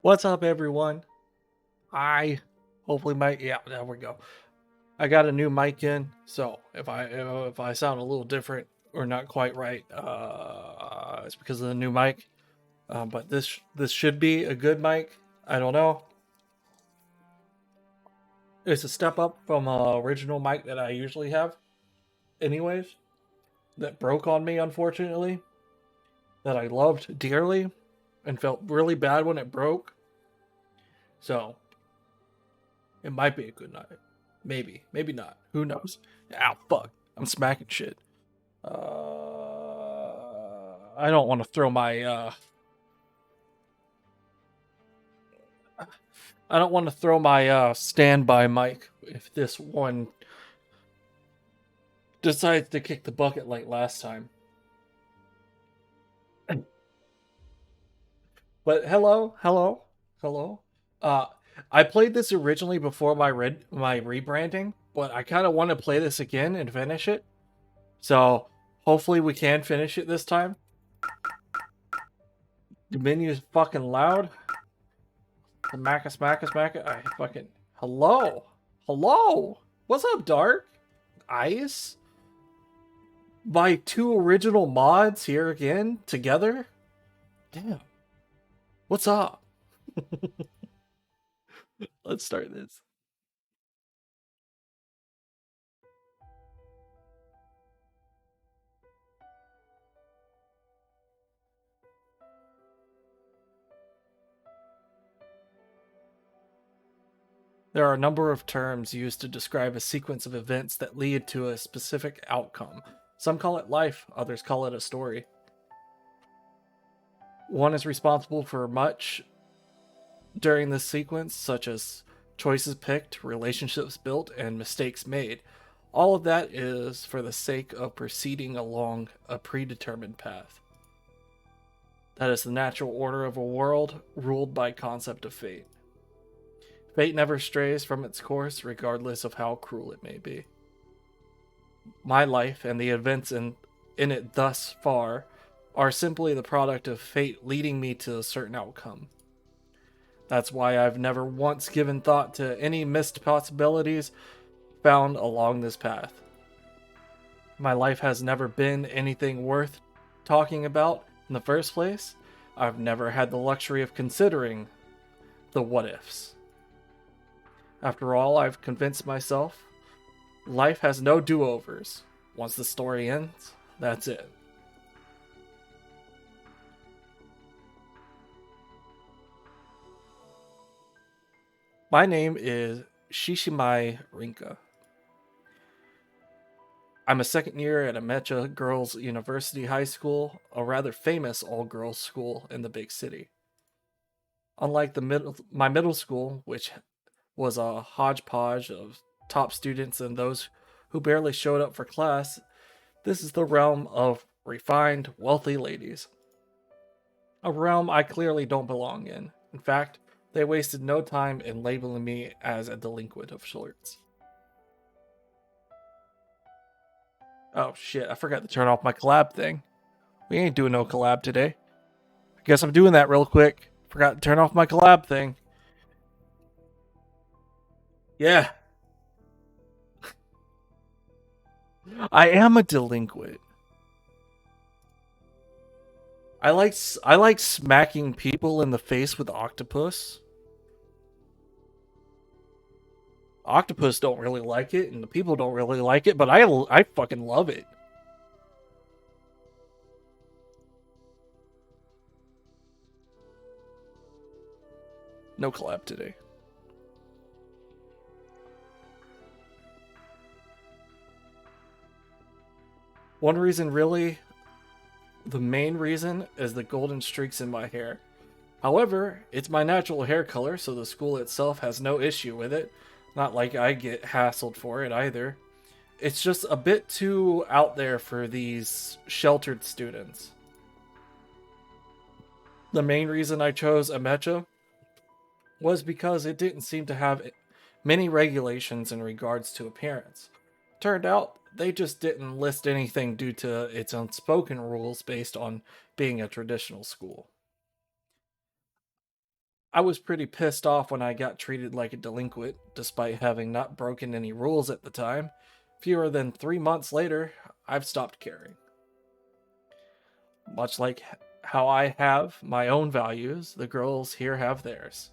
What's up, everyone? I hopefully mic. Yeah, there we go. I got a new mic in, so if I sound a little different or not quite right, it's because of the new mic. But this should be a good mic. I don't know. It's a step up from original mic that I usually have, anyways. That broke on me, unfortunately. That I loved dearly, and felt really bad when it broke. So it might be a good night. Maybe not. Who knows? Ow, fuck. I'm smacking shit. I don't want to throw my I don't want to throw my standby mic if this one decides to kick the bucket like last time. But hello. Uh, I played this originally before my rebranding, but I kind of want to play this again and finish it. So hopefully we can finish it this time. The menu's fucking loud. Smacka. I fucking hello. What's up, Dark? Ice? My two original mods here again together. Damn. What's up? Let's start this. There are a number of terms used to describe a sequence of events that lead to a specific outcome. Some call it life, others call it a story. One is responsible for much during this sequence, such as choices picked, relationships built, and mistakes made. All of that is for the sake of proceeding along a predetermined path. That is the natural order of a world ruled by concept of fate. Fate never strays from its course, regardless of how cruel it may be. My life and the events in it thus far are simply the product of fate leading me to a certain outcome. That's why I've never once given thought to any missed possibilities found along this path. My life has never been anything worth talking about in the first place. I've never had the luxury of considering the what ifs. After all, I've convinced myself life has no do-overs. Once the story ends, that's it. My name is Shishimai Rinka. I'm a second year at a Mecha Girls University High School, a rather famous all-girls school in the big city. Unlike my middle school, which was a hodgepodge of top students and those who barely showed up for class, this is the realm of refined, wealthy ladies. A realm I clearly don't belong in. In fact, they wasted no time in labeling me as a delinquent of sorts. Oh shit, I forgot to turn off my collab thing. We ain't doing no collab today. I guess I'm doing that real quick. Forgot to turn off my collab thing. Yeah, I am a delinquent. I like smacking people in the face with octopus. Octopus don't really like it, and the people don't really like it, but I fucking love it. No collab today. One reason, really, the main reason, is the golden streaks in my hair. However, it's my natural hair color, so the school itself has no issue with it. Not like I get hassled for it either. It's just a bit too out there for these sheltered students. The main reason I chose Amecha was because it didn't seem to have many regulations in regards to appearance. Turned out they just didn't list anything due to its unspoken rules based on being a traditional school. I was pretty pissed off when I got treated like a delinquent, despite having not broken any rules at the time. Fewer than 3 months later, I've stopped caring. Much like how I have my own values, the girls here have theirs.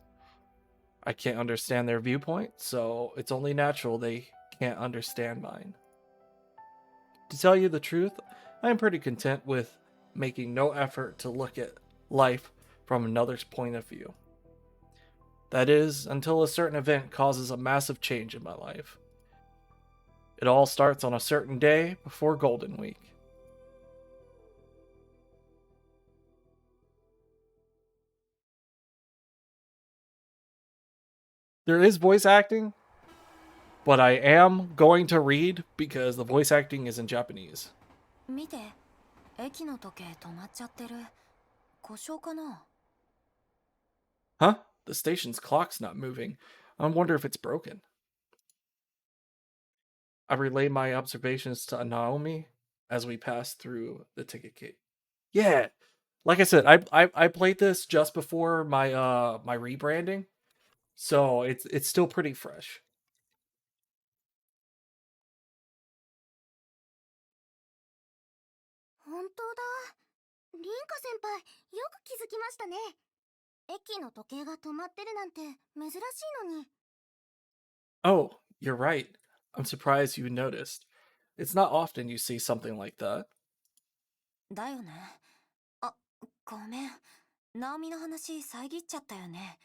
I can't understand their viewpoint, so it's only natural they can't understand mine. To tell you the truth, I am pretty content with making no effort to look at life from another's point of view. That is, until a certain event causes a massive change in my life. It all starts on a certain day before Golden Week. There is voice acting, but I am going to read because the voice acting is in Japanese. 見て、駅の時計止まっちゃってる。故障かな？ Huh? The station's clock's not moving. I wonder if it's broken. I relay my observations to Naomi as we pass through the ticket gate. Yeah, like I said, I played this just before my rebranding, so it's still pretty fresh. 本当だ。リンカ先輩、よく気づきましたね。駅の時計が止まってるなんて珍しいのに。Oh, you're right. I'm surprised you noticed. It's not often you see something like that. だよね。あ、ごめん。ナオミの話遮っちゃったよね。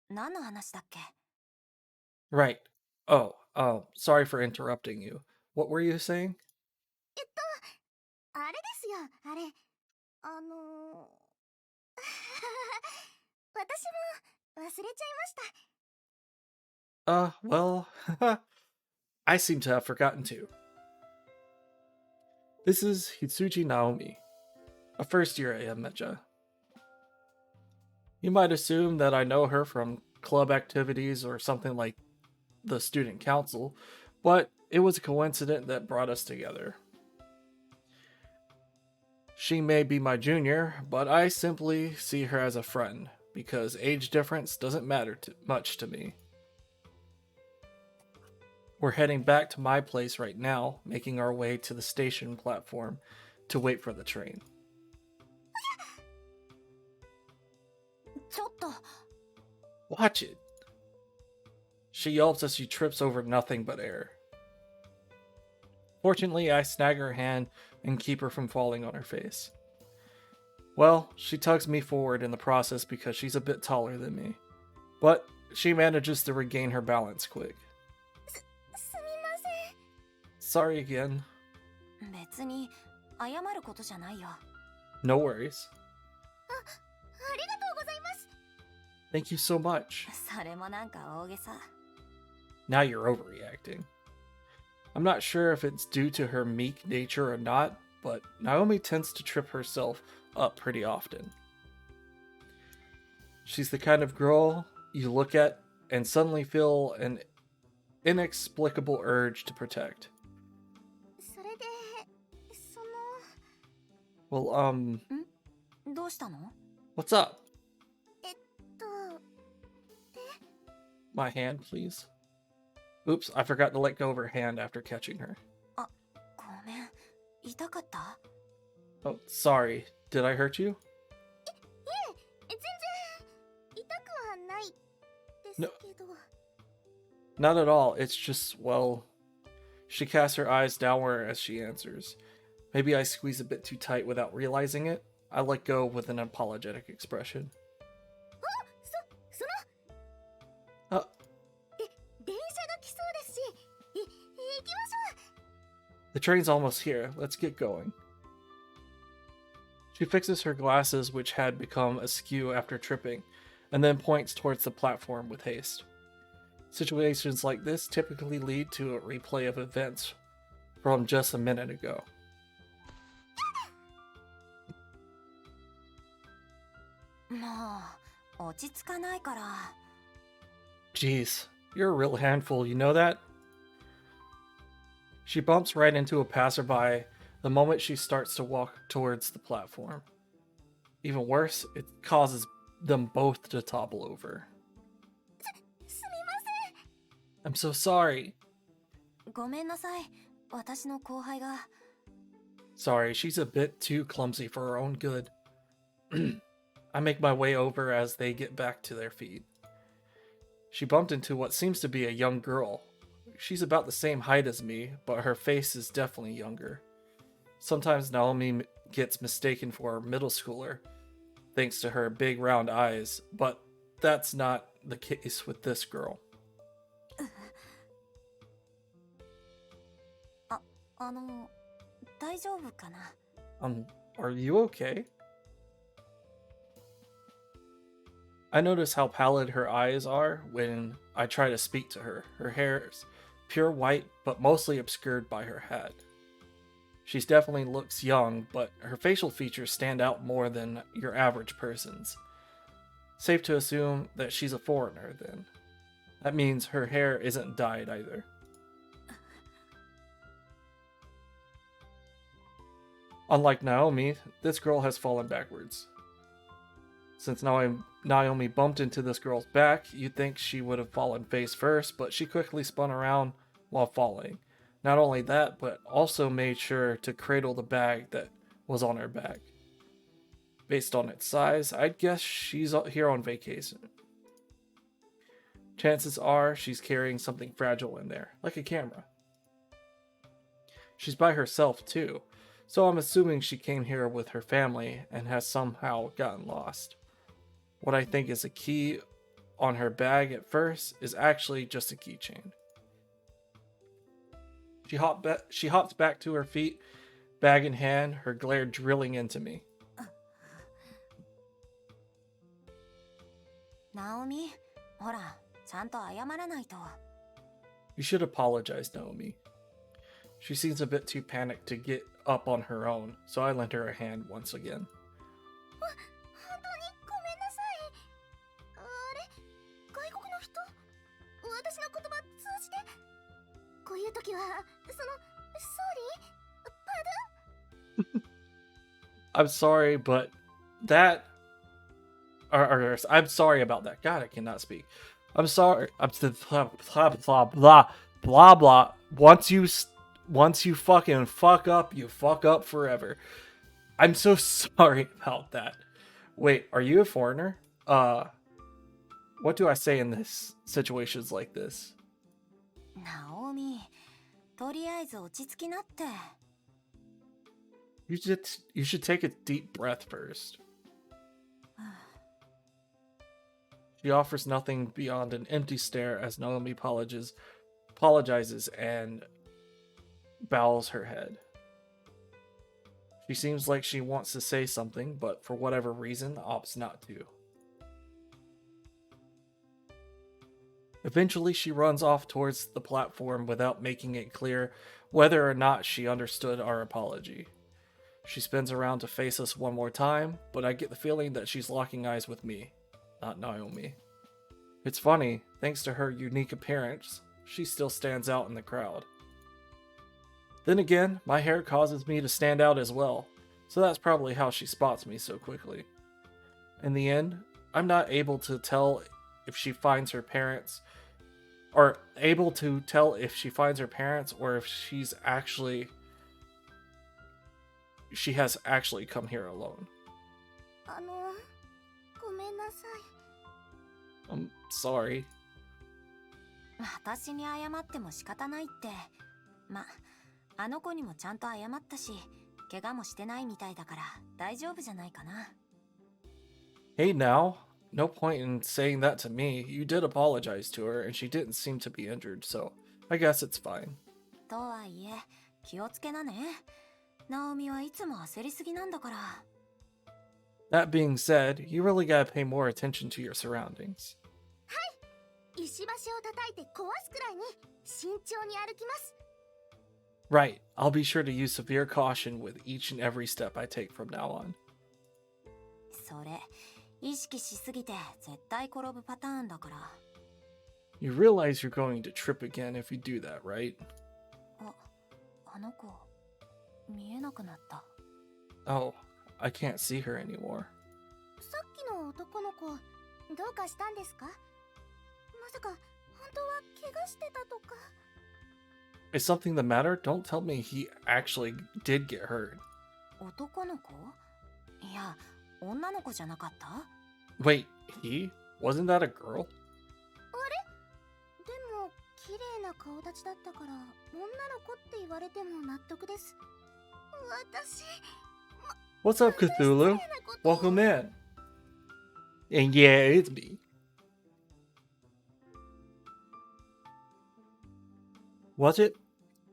何の話だっけ？ Right. Oh, sorry for interrupting you. What were you saying? あれですよ、あれ。あのー私も忘れちゃいました。Well, I seem to have forgotten to. This is Hitsuji Naomi, a first year at Mecha. You might assume that I know her from club activities or something like the student council, but it was a coincidence that brought us together. She may be my junior, but I simply see her as a friend, because age difference doesn't matter much to me. We're heading back to my place right now, making our way to the station platform to wait for the train. ちょっと。 Watch it! She yelps as she trips over nothing but air. Fortunately, I snag her hand and keep her from falling on her face. Well, she tugs me forward in the process because she's a bit taller than me. But she manages to regain her balance quick. すみません。 Sorry again. 別に謝ることじゃないよ。No worries. ありがとうございます。 Thank you so much. それもなんか大げさ。 Now you're overreacting. I'm not sure if it's due to her meek nature or not, but Naomi tends to trip herself up pretty often. She's the kind of girl you look at and suddenly feel an inexplicable urge to protect. それで、その。 Well, どうしたの？ what's up? と、 My hand, please. Oops, I forgot to let go of her hand after catching her. あ、ごめん。痛かった？ Oh, sorry. Did I hurt you? 全然痛くはないですけど。 Not at all. It's just, well... She casts her eyes downward as she answers. Maybe I squeeze a bit too tight without realizing it. I let go with an apologetic expression. その。 Uh, 電車が来そうですし、行きましょう。 the train's almost here. Let's get going. She fixes her glasses, which had become askew after tripping, and then points towards the platform with haste. Situations like this typically lead to a replay of events from just a minute ago. もう落ち着かないから。 Jeez, you're a real handful, you know that? She bumps right into a passerby the moment she starts to walk towards the platform. Even worse, it causes them both to topple over. I'm so sorry. ごめんなさい。私の後輩が。Sorry, she's a bit too clumsy for her own good. I make my way over as they get back to their feet. She bumped into what seems to be a young girl. She's about the same height as me, but her face is definitely younger. Sometimes Naomi gets mistaken for a middle schooler, thanks to her big round eyes, but that's not the case with this girl. 大丈夫かな。 Are you okay? I notice how pallid her eyes are when I try to speak to her. Her hair is pure white, but mostly obscured by her hat. She definitely looks young, but her facial features stand out more than your average person's. Safe to assume that she's a foreigner, then. That means her hair isn't dyed either. Unlike Naomi, this girl has fallen backwards. Since Naomi bumped into this girl's back, you'd think she would have fallen face first, but she quickly spun around while falling. Not only that, but also made sure to cradle the bag that was on her back. Based on its size, I'd guess she's here on vacation. Chances are she's carrying something fragile in there, like a camera. She's by herself too, so I'm assuming she came here with her family and has somehow gotten lost. What I think is a key on her bag at first is actually just a keychain. She hops back to her feet, bag in hand, her glare drilling into me. ナオミ、ほら、ちゃんと謝らないと。 You should apologize, Naomi. She seems a bit too panicked to get up on her own, so I lent her a hand once again. 本当にごめんなさい。あれ、外国の人、私の言葉通じて。こういう時は、sorry? Pardon? I'm sorry, but that. I'm sorry about that. God, I cannot speak. I'm sorry. I'm blah blah blah blah blah. Once you fucking fuck up, you fuck up forever. I'm so sorry about that. Wait, are you a foreigner? What do I say in this situations like this? ナオミ、とりあえず落ち着きなって。 You should take a deep breath first. She offers nothing beyond an empty stare as Naomi apologizes and bows her head. She seems like she wants to say something, but for whatever reason, opts not to. Eventually, she runs off towards the platform without making it clear whether or not she understood our apology. She spins around to face us one more time, but I get the feeling that she's locking eyes with me, not Naomi. It's funny, thanks to her unique appearance, she still stands out in the crowd. Then again, my hair causes me to stand out as well, so that's probably how she spots me so quickly. In the end, I'm not able to tell if she finds her parents, or if she has actually come here alone. ごめんなさい。 I'm sorry. 私に謝っても仕方ないって。ま、あの子にもちゃんと謝ったし、怪我もしてないみたいだから大丈夫じゃないかな。 Hey now, no point in saying that to me. You did apologize to her, and she didn't seem to be injured, so I guess it's fine. とはいえ、気をつけなね。ナオミはいつも焦りすぎなんだから。 That being said, you really gotta pay more attention to your surroundings. 石橋を叩いて壊すくらいに慎重に歩きます。 Right, I'll be sure to use severe caution with each and every step I take from now on. それ、意識しすぎて絶対転ぶパターンだから。 You realize you're going to trip again if you do that, right? あの子、見えなくなった。 Oh, I can't see her anymore. さっきの男の子、どうかしたんですか？まさか本当は怪我してたとか。 Is something the matter? Don't tell me he actually did get hurt. 男の子？いや、女の子じゃなかった？ Wait, he? Wasn't that a girl? でも綺麗な顔立ちだったから女の子って言われても納得です。私、 What's up, Cthulhu? Welcome in. And yeah, it's me. Was it?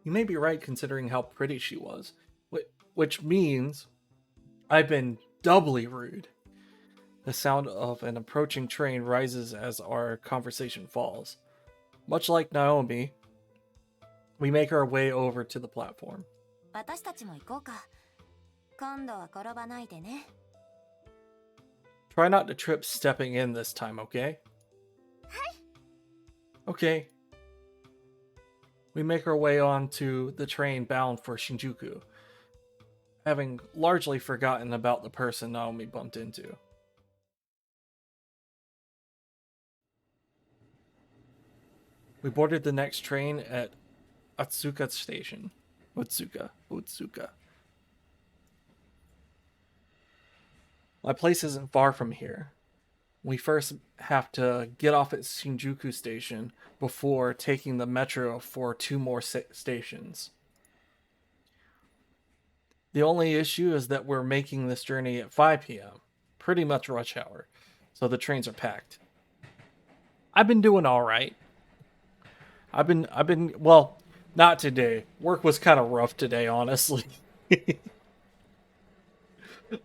You may be right considering how pretty she was. Which means I've been doubly rude. The sound of an approaching train rises as our conversation falls. Much like Naomi, we make our way over to the platform. 私たちも行こうか。今度は転ばないでね。 Try not to trip stepping in this time, okay? Okay. We make our way onto the train bound for Shinjuku, having largely forgotten about the person Naomi bumped into. We boarded the next train at Otsuka Station. Otsuka. My place isn't far from here. We first have to get off at Shinjuku Station before taking the metro for 2 more stations. The only issue is that we're making this journey at 5 p.m. Pretty much rush hour, so the trains are packed. I've been doing all right. I've been well, not today. Work was kind of rough today, honestly.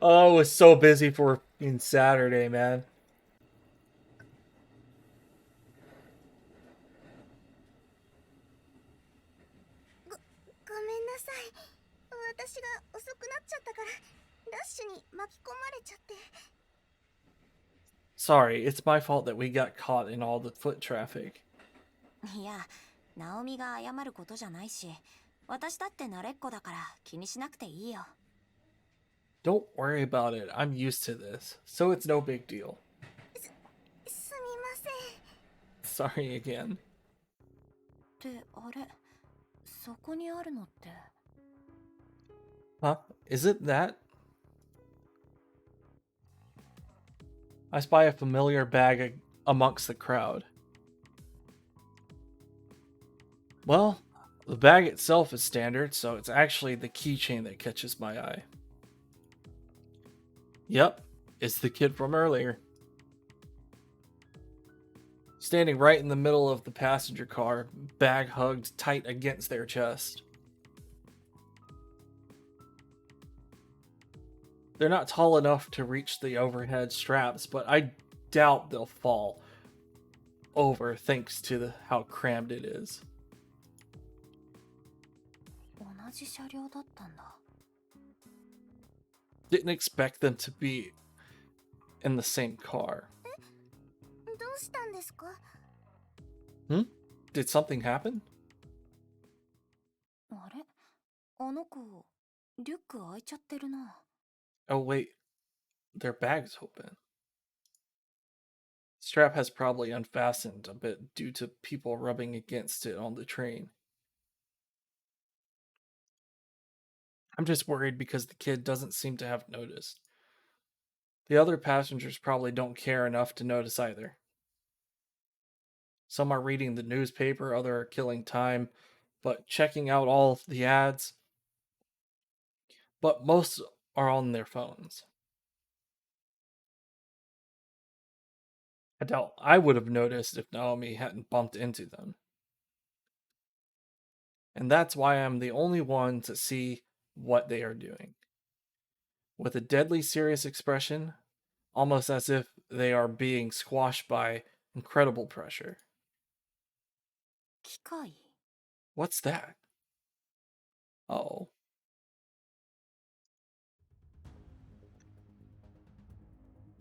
Oh, I was so busy for Saturday, man. ごめんなさい。私が遅くなっちゃったからラッシュに巻き込まれちゃって。 Sorry, it's my fault that we got caught in all the foot traffic. いや、ナオミが謝ることじゃないし、私だって慣れっこだから気にしなくていいよ。 Don't worry about it. I'm used to this, so it's no big deal. すみません。 Sorry again. ってあれ、そこにあるのって。 Huh? Is it that? I spy a familiar bag amongst the crowd. Well, the bag itself is standard, so it's actually the keychain that catches my eye. Yep, it's the kid from earlier. Standing right in the middle of the passenger car, bag hugged tight against their chest. They're not tall enough to reach the overhead straps, but I doubt they'll fall over thanks to how crammed it is. 同じ車両だったんだ。 Didn't expect them to be in the same car. どうしたんですか？ Did something happen? あれ、あの子、リュック開いちゃってるな。 Oh wait, their bag's open. Strap has probably unfastened a bit due to people rubbing against it on the train. I'm just worried because the kid doesn't seem to have noticed. The other passengers probably don't care enough to notice either. Some are reading the newspaper, others are killing time, but checking out all of the ads. But most are on their phones. I doubt I would have noticed if Naomi hadn't bumped into them. And that's why I'm the only one to see what they are doing. With a deadly serious expression, almost as if they are being squashed by incredible pressure. 機械？ What's that? Oh.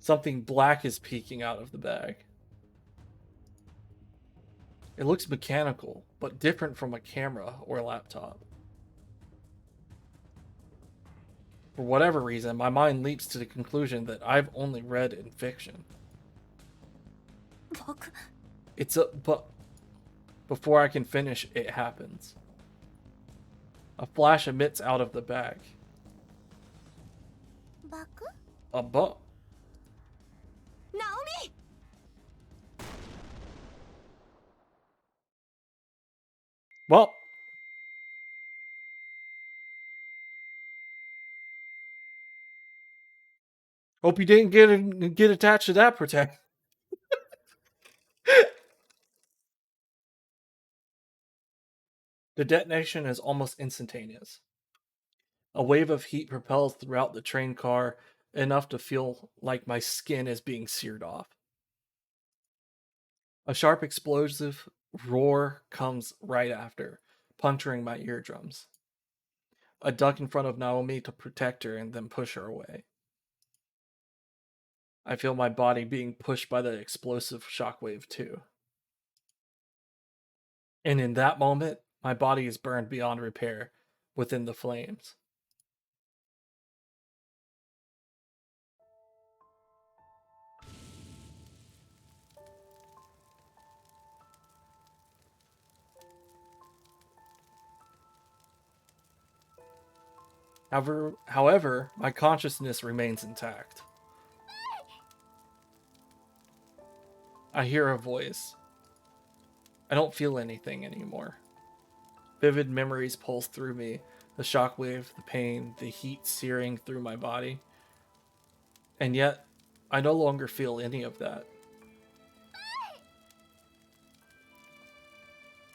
Something black is peeking out of the bag. It looks mechanical, but different from a camera or laptop. For whatever reason, my mind leaps to the conclusion that I've only read in fiction. 僕、 It's a but Before I can finish, it happens. A flash emits out of the bag. バク A bu- ナオミ Well, hope you didn't get attached to that protect. The detonation is almost instantaneous. A wave of heat propels throughout the train car, enough to feel like my skin is being seared off. A sharp explosive roar comes right after, puncturing my eardrums. I duck in front of Naomi to protect her and then push her away. I feel my body being pushed by the explosive shockwave too. And in that moment, my body is burned beyond repair within the flames. However, my consciousness remains intact. I hear a voice. I don't feel anything anymore. Vivid memories pulse through me, the shockwave, the pain, the heat searing through my body. And yet, I no longer feel any of that.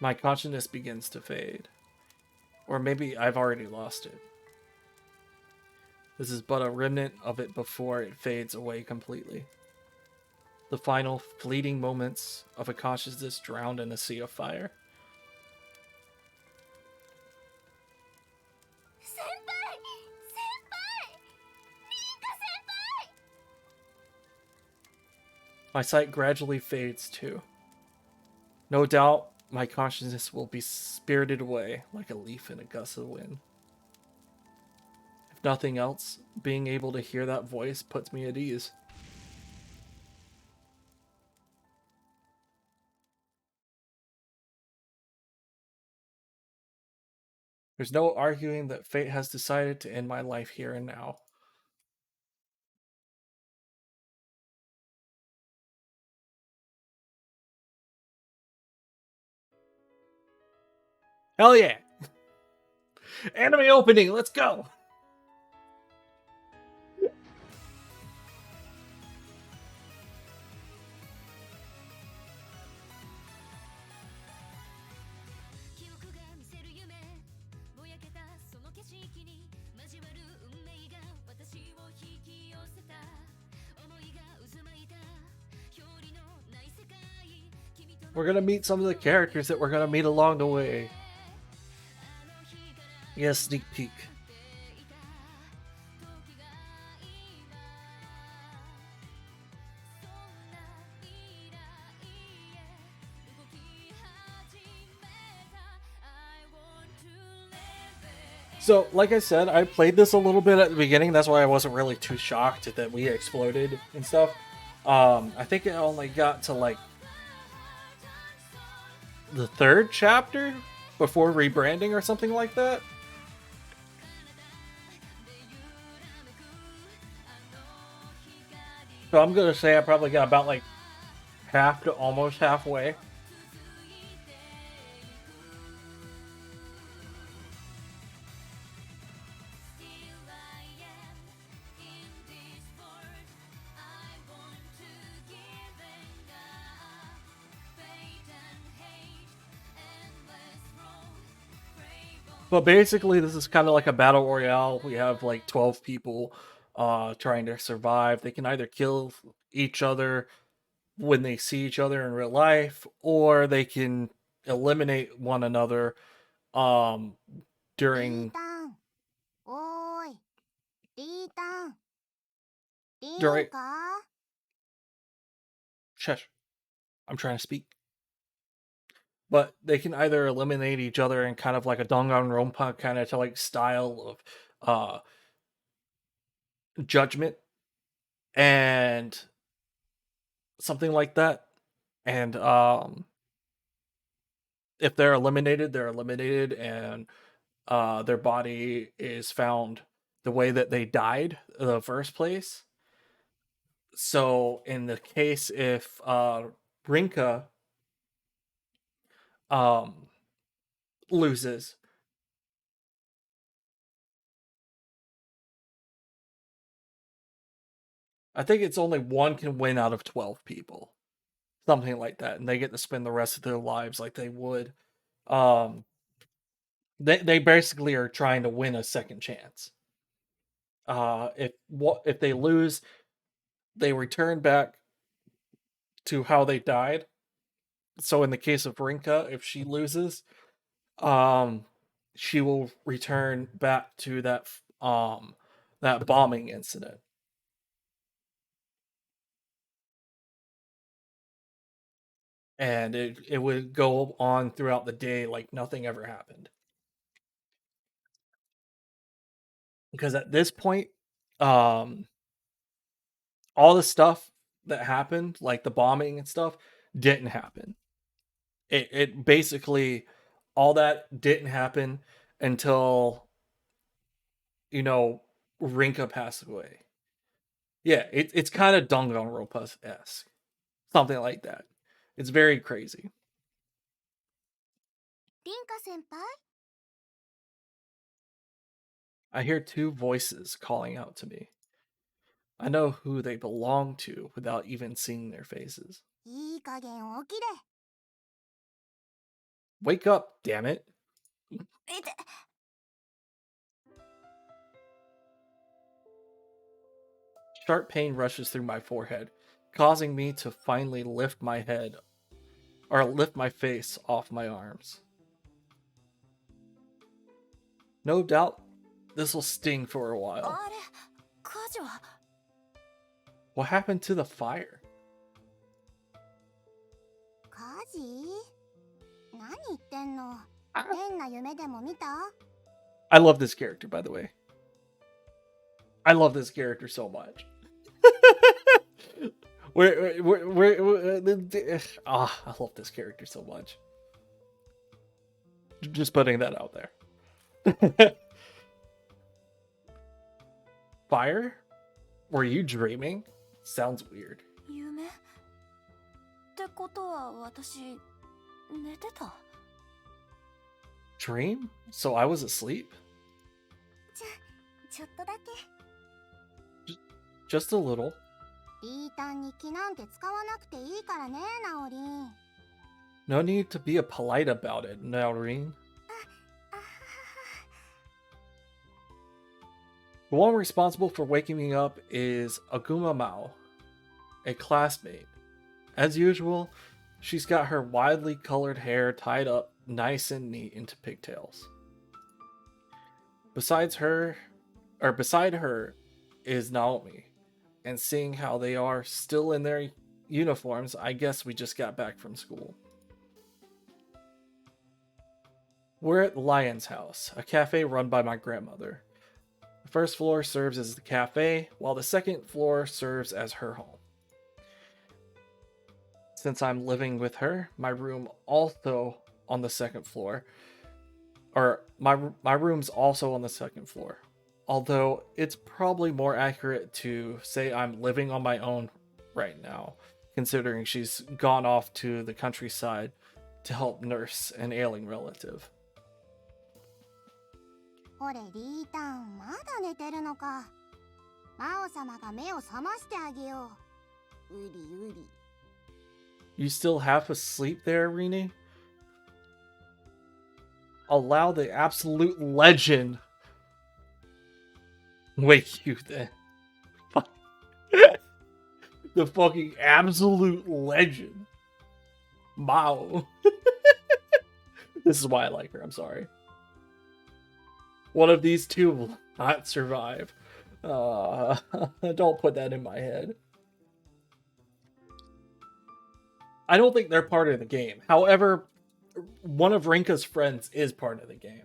My consciousness begins to fade. Or maybe I've already lost it. This is but a remnant of it before it fades away completely. The final, fleeting moments of a consciousness drowned in a sea of fire. 先輩先輩リーカ先輩 My sight gradually fades too. No doubt, my consciousness will be spirited away like a leaf in a gust of wind. If nothing else, being able to hear that voice puts me at ease. There's no arguing that fate has decided to end my life here and now. Hell yeah! Anime opening, let's go! We're gonna meet some of the characters that we're gonna meet along the way. Yes, sneak peek. So, like I said, I played this a little bit at the beginning. That's why I wasn't really too shocked that we exploded and stuff. I think it only got to like the third chapter before rebranding or something like that. So I'm gonna say I probably got about like half to almost halfway. But basically, this is kind of like a battle royale. We have like 12 people trying to survive. They can either kill each other when they see each other in real life, or they can eliminate one another um, リー during タンおーいリータンリン during. か Shush, I'm trying to speak. But they can either eliminate each other in kind of like a Danganronpa kind of like style of judgment and something like that. And if they're eliminated, and their body is found the way that they died in the first place. So in the case if Rinka um, loses, I think it's only one can win out of 12 people, something like that, and they get to spend the rest of their lives like they would. Um, they basically are trying to win a second chance. If they lose, they return back to how they died. So in the case of Rinka, if she loses, um, she will return back to that bombing incident, and it would go on throughout the day like nothing ever happened. Because at this point, um, all the stuff that happened, like the bombing and stuff, didn't happen. It basically all that didn't happen until you know Rinka passed away. Yeah, it's kind of Danganronpa esque, something like that. It's very crazy. リンカ先輩 I hear two voices calling out to me. I know who they belong to without even seeing their faces. いい加減起き Wake up, damn it! れえて Sharp pain rushes through my forehead, causing me to finally lift my head or lift my face off my arms. No doubt this will sting for a あ while. れ火事は What happened to the fire? 火事何言ってんの I, 変な夢でも見た I love this character, by the way. I love this character so much. I love this character so much. Just putting that out there. Fire? Were you dreaming? Sounds weird. 夢ってことは私寝てた Dream? So I was asleep? ちょっとだけ Just a little. リータンに気なんて使わなくていいからねナオリン No need to be a polite about it, Naureen. The one responsible for waking me up is Aguma Mao, a classmate. As usual, she's got her wildly colored hair tied up nice and neat into pigtails. Beside her is Naomi, and seeing how they are still in their uniforms, I guess we just got back from school. We're at the Lion's House, a cafe run by my grandmother. The first floor serves as the cafe, while the second floor serves as her home. Since I'm living with her, my room also on the second floor, or my room's also on the second floor. Although it's probably more accurate to say I'm living on my own right now, considering she's gone off to the countryside to help nurse an ailing relative. ほれリータンまだ寝てるのか魔王様が目を覚ましてあげよううりうり You still half asleep there, Rini? Allow the absolute legend wake you then. The fucking absolute legend. Mao. This is why I like her, I'm sorry. One of these two will not survive. Don't put that in my head. I don't think they're part of the game. However, one of Rinka's friends is part of the game.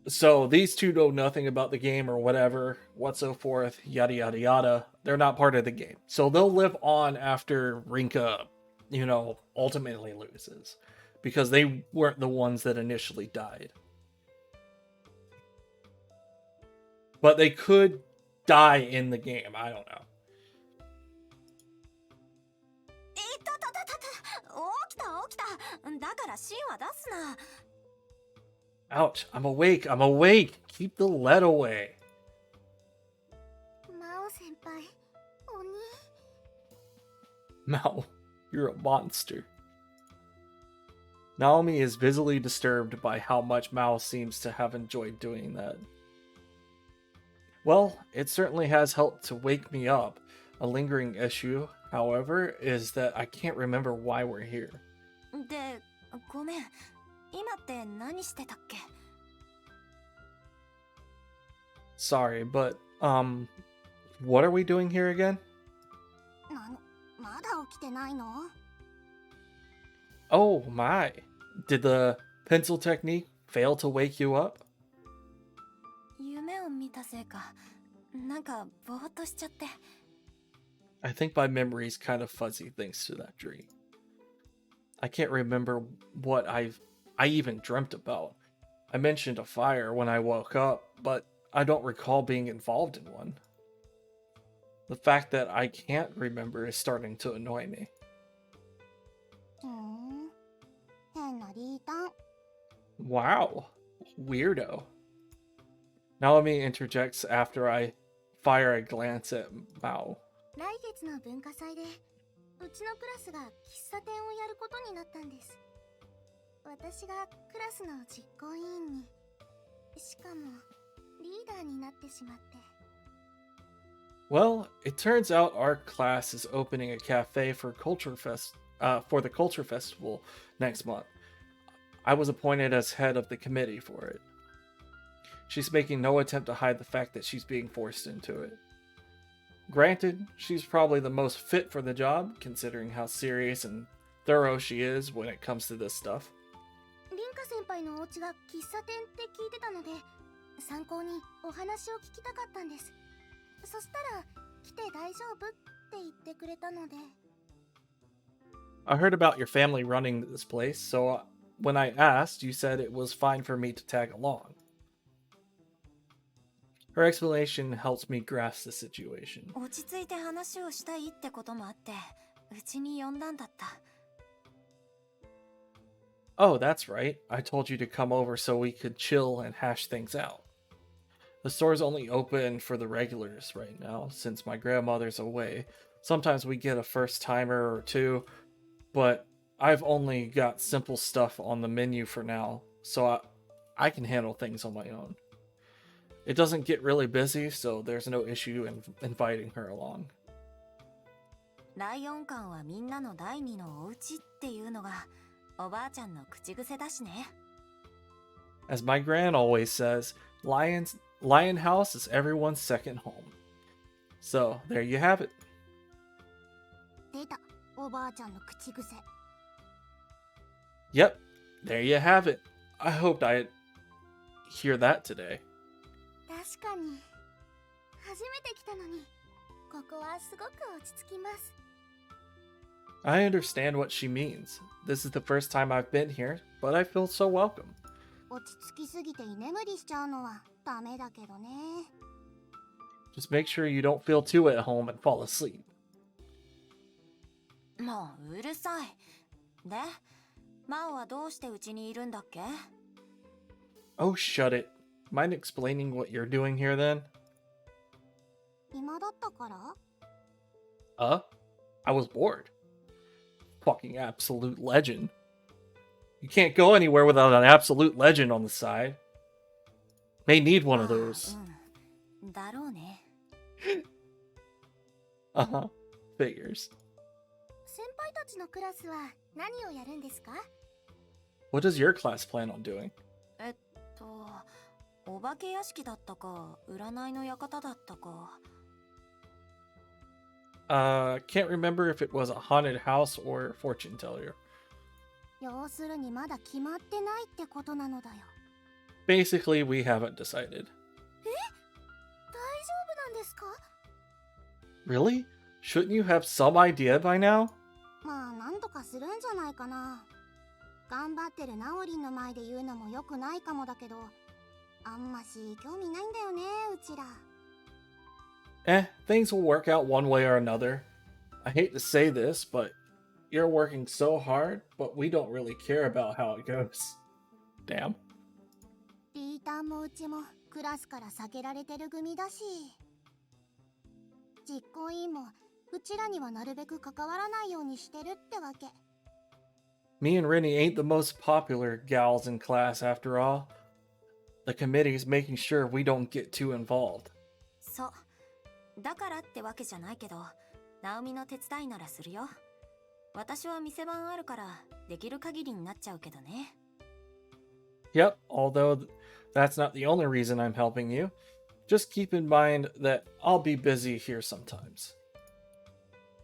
So these two know nothing about the game or whatever, what so forth, yada yada yada. They're not part of the game. So they'll live on after Rinka, ultimately loses. because they weren't the ones that initially died. But they could die in the game. I don't know. いたたたたた、起きた起きた。だから芯は出すな。Ouch, I'm awake, I'm awake. Keep the lead away. マオ先輩、鬼。Mao, you're a monster. Naomi is visibly disturbed by how much Mao seems to have enjoyed doing that. Well, it certainly has helped to wake me up. A lingering issue, however, is that I can't remember why we're here. で、ごめん。今って何してたっけ？ Sorry, but, what are we doing here again? まだ起きてないの？ Oh my. Did the pencil technique fail to wake you up? 夢を見たせいか、なんかぼーっとしちゃって。I think my memory's kind of fuzzy thanks to that dream. I can't remember what I even dreamt about. I mentioned a fire when I woke up, but I don't recall being involved in one. The fact that I can't remember is starting to annoy me. 変なリータン。 Wow, weirdo. Naomi interjects after I fire a glance at Mao. 来月の文化祭でうちのクラスが喫茶店をやることになったんです。私がクラスの実行委員に、しかもリーダーになってしまって。 Well, it turns out our class is opening a cafe for for the culture festival next month. I was appointed as head of the committee for it. She's making no attempt to hide the fact that she's being forced into it. Granted, she's probably the most fit for the job, considering how serious and thorough she is when it comes to this stuff. リンカ先輩のお家が喫茶店って聞いてたので、参考にお話を聞きたかったんです。そしたら来て大丈夫って言ってくれたので。 I heard about your family running this place, so when I asked, you said it was fine for me to tag along. Her explanation helps me grasp the situation. 落ち着いて話をしたいってこともあって、うちに呼んだんだった。 Oh, that's right. I told you to come over so we could chill and hash things out. The store's only open for the regulars right now, since my grandmother's away. Sometimes we get a first-timer or two, but I've only got simple stuff on the menu for now, so I can handle things on my own. It doesn't get really busy, so there's no issue in inviting her along. ライオン館はみんなの第二のお家っていうのがおばあちゃんの口癖だしね。 As my gran always says, Lion House is everyone's second home. So, there you have it. 出た、おばあちゃんの口癖。 Yep, there you have it. I hoped I'd hear that today. 確かに。初めて来たのに、ここはすごく落ち着きます。 I understand what she means. This is the first time I've been here, but I feel so welcome. 落ち着きすぎて居眠りしちゃうのはダメだけどね。 Just make sure you don't feel too at home and fall asleep. もううるさい。で、マオはどうしてうちにいるんだっけ？ Oh, shut it. Mind explaining what you're doing here then? 暇だったから？ I was bored. Fucking absolute legend. You can't go anywhere without an absolute legend on the side. May need one of those. うん、だろうね。 Uh-huh. Figures. 先輩たちのクラスは何をやるんですか？ What does your class plan on doing? お化け屋敷だったか、占いの館だったか。 Can't remember if it was a haunted house or fortune teller. 要するにまだ決まってないってことなのだよ。 Basically, we haven't decided. 大丈夫なんですか？ Really? Shouldn't you have some idea by now? まあ、なんとかするんじゃないかな。頑張ってるナオリンの前で言うのも良くないかもだけど、あんまし興味ないんだよね、うちら。Things will work out one way or another. I hate to say this, but you're working so hard, but we don't really care about how it goes. Damn. ピーターもうちもクラスから避けられてる組だし、実行委員もうちらにはなるべく関わらないようにしてるってわけ。Me and Rennie ain't the most popular gals in class after all. The committee's making sure we don't get too involved. そう。だからってわけじゃないけど、ナオミの手伝いならするよ。私は店番あるからできる限りになっちゃうけどね。Yep, although that's not the only reason I'm helping you. Just keep in mind that I'll be busy here sometimes.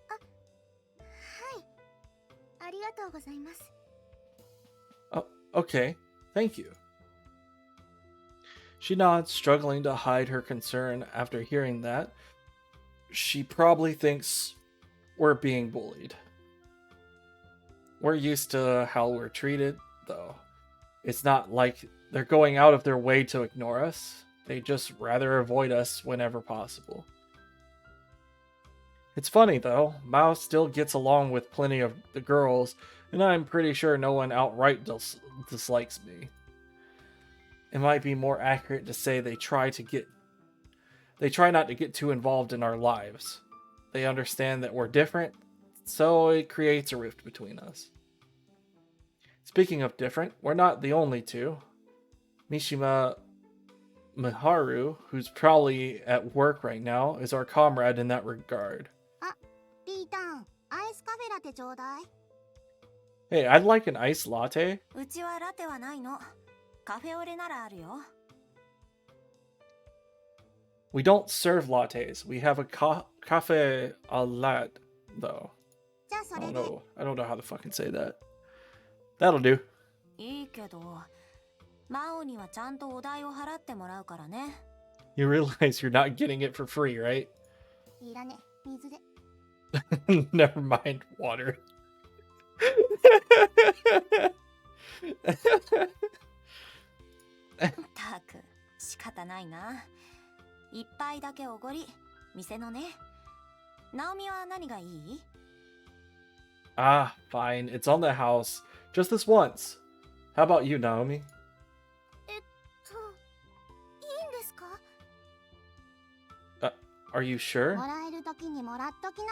はい。ありがとうございます。Oh, okay. Thank you. She nods, struggling to hide her concern after hearing that. She probably thinks we're being bullied. We're used to how we're treated, though. It's not like they're going out of their way to ignore us. They just rather avoid us whenever possible. It's funny, though. Mao still gets along with plenty of the girls, and I'm pretty sure no one outright dislikes me. It might be more accurate to say they try not to get too involved in our lives. They understand that we're different, so it creates a rift between us. Speaking of different, we're not the only two. Mishima Miharu, who's probably at work right now, is our comrade in that regard. ピーター、アイスカフェラテちょうだい。Hey, I'd like an iced latte. うちはラテはないの。カフェオレならあるよ。We don't serve lattes. We have a cafe au lait, though. じゃあそ I れ don't で。know. I don't know how to fucking say that. That'll do. いいけど、マオにはちゃんとお代を払ってもらうからね。You realize you're not getting it for free, right? いらね、水で。Never mind, water. たく、仕方ないな。一杯だけおごり、店のね。ナオミは何がいい？ Ah, fine. It's on the house. Just this once. How about you, Naomi? いいんですか？ Are you sure? もらえるときにもらっときなよ。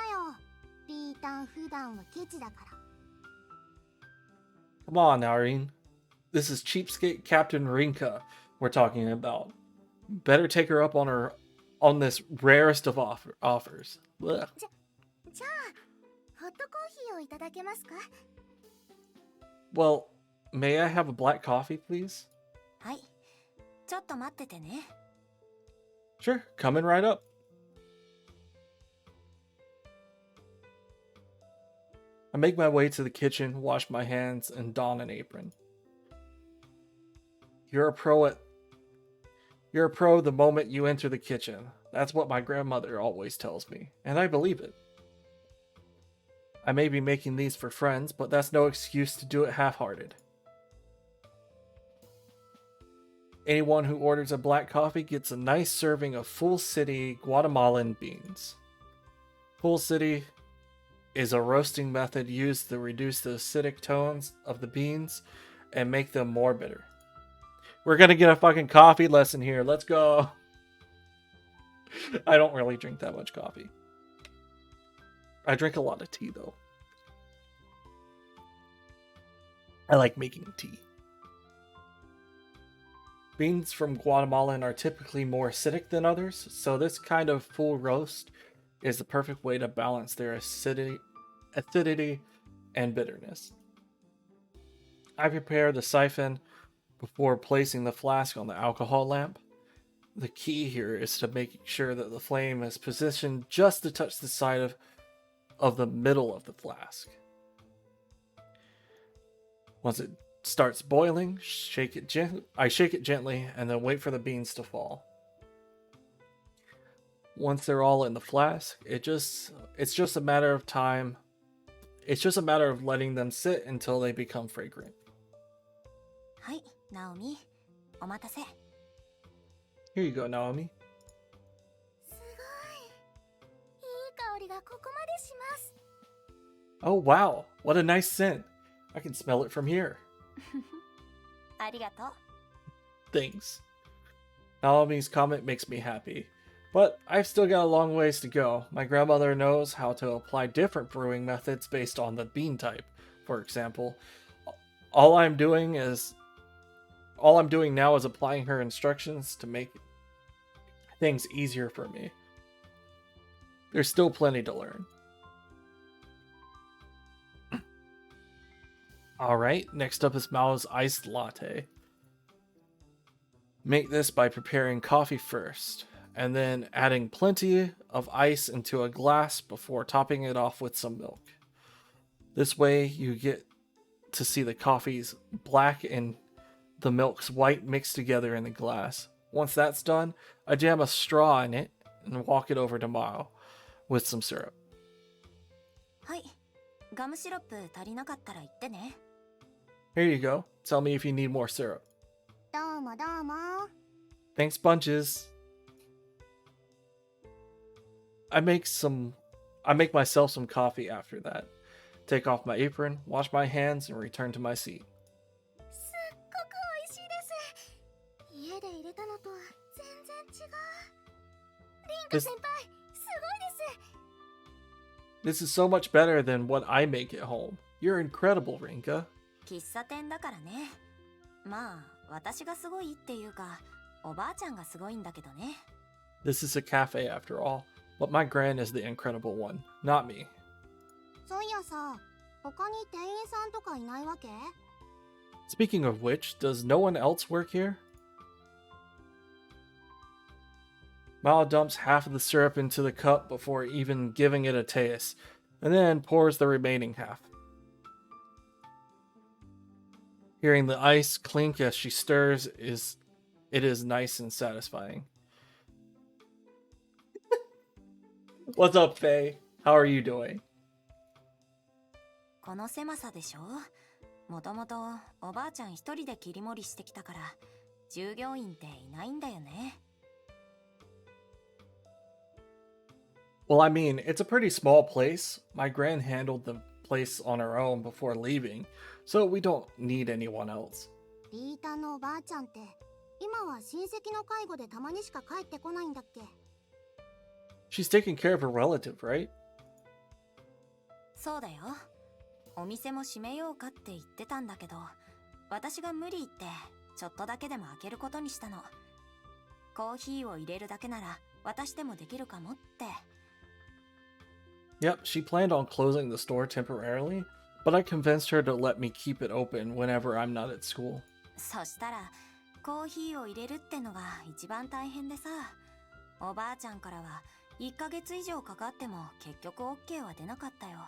ピーター普段はケチだから。Come on, Naureen. This is cheapskate Captain Rinka we're talking about. Better take her up on this rarest of offers. Blech. じゃあ、ホットコーヒーをいただけますか？ Well, may I have a black coffee, please? はい。ちょっと待っててね。Sure, coming right up. I make my way to the kitchen, wash my hands, and don an apron. You're a pro the moment you enter the kitchen. That's what my grandmother always tells me, and I believe it. I may be making these for friends, but that's no excuse to do it half-hearted. Anyone who orders a black coffee gets a nice serving of Full City Guatemalan beans. Full City is a roasting method used to reduce the acidic tones of the beans and make them more bitter. We're gonna get a fucking coffee lesson here. Let's go. I don't really drink that much coffee. I drink a lot of tea, though. I like making tea. Beans from Guatemalan are typically more acidic than others, so this kind of full roast is the perfect way to balance their acidity and bitterness. I prepare the siphon before placing the flask on the alcohol lamp. The key here is to make sure that the flame is positioned just to touch the side of the middle of the flask. Once it starts boiling, I shake it gently and then wait for the beans to fall. Once they're all in the flask, it's just a matter of time. It's just a matter of letting them sit until they become fragrant. ナオミ、お待たせ。 Here you go, Naomi. すごい。いい香りがここまでします。 Oh wow, what a nice scent. I can smell it from here. ありがとう。 Thanks. Naomi's comment makes me happy. But I've still got a long ways to go. My grandmother knows how to apply different brewing methods based on the bean type. For example, all I'm doing now is applying her instructions to make things easier for me. There's still plenty to learn. Alright, next up is Mao's iced latte. Make this by preparing coffee first, and then adding plenty of ice into a glass before topping it off with some milk. This way you get to see the coffee's black and the milk's white mixed together in the glass. Once that's done, I jam a straw in it and walk it over to Mao with some syrup. はい、ガムシロップ足りなかったら言ってね。 Here you go. Tell me if you need more syrup. どうもどうも。 Thanks bunches. I make myself some coffee after that. Take off my apron, wash my hands, and return to my seat. すっごく美味しいです。家で入れたのとは全然違う。リンカ先輩、すごいです。 This is so much better than what I make at home. You're incredible, Rinka. 喫茶店だからね。まあ、私がすごいっていうか、おばあちゃんがすごいんだけどね。 This is a cafe after all, but my gran is the incredible one, not me. そういやさ、他に店員さんとかいないわけ？ Speaking of which, does no one else work here? Mao dumps half of the syrup into the cup before even giving it a taste, and then pours the remaining half. Hearing the ice clink as she stirs is nice and satisfying. What's up, Faye? How are you doing? この狭さでしょ。もともとおばあちゃん一人で切り盛りしてきたから、従業員っていないんだよね。 Well, I mean, it's a pretty small place. My gran handled the place on her own before leaving, so we don't need anyone else. リータのおばあちゃんって今は親戚の介護でたまにしか帰ってこないんだっけ？ She's taking care of her relative, right? そうだよ。お店も閉めようかって言ってたんだけど、私が無理言ってちょっとだけでも開けることにしたの。コーヒーを入れるだけなら私でもできるかもって。 Yep, she planned on closing the store temporarily, but I convinced her to let me keep it open whenever I'm not at school. そしたらコーヒーを入れるってのが一番大変でさ、おばあちゃんからは1ヶ月以上かかっても結局 OK は出なかったよ。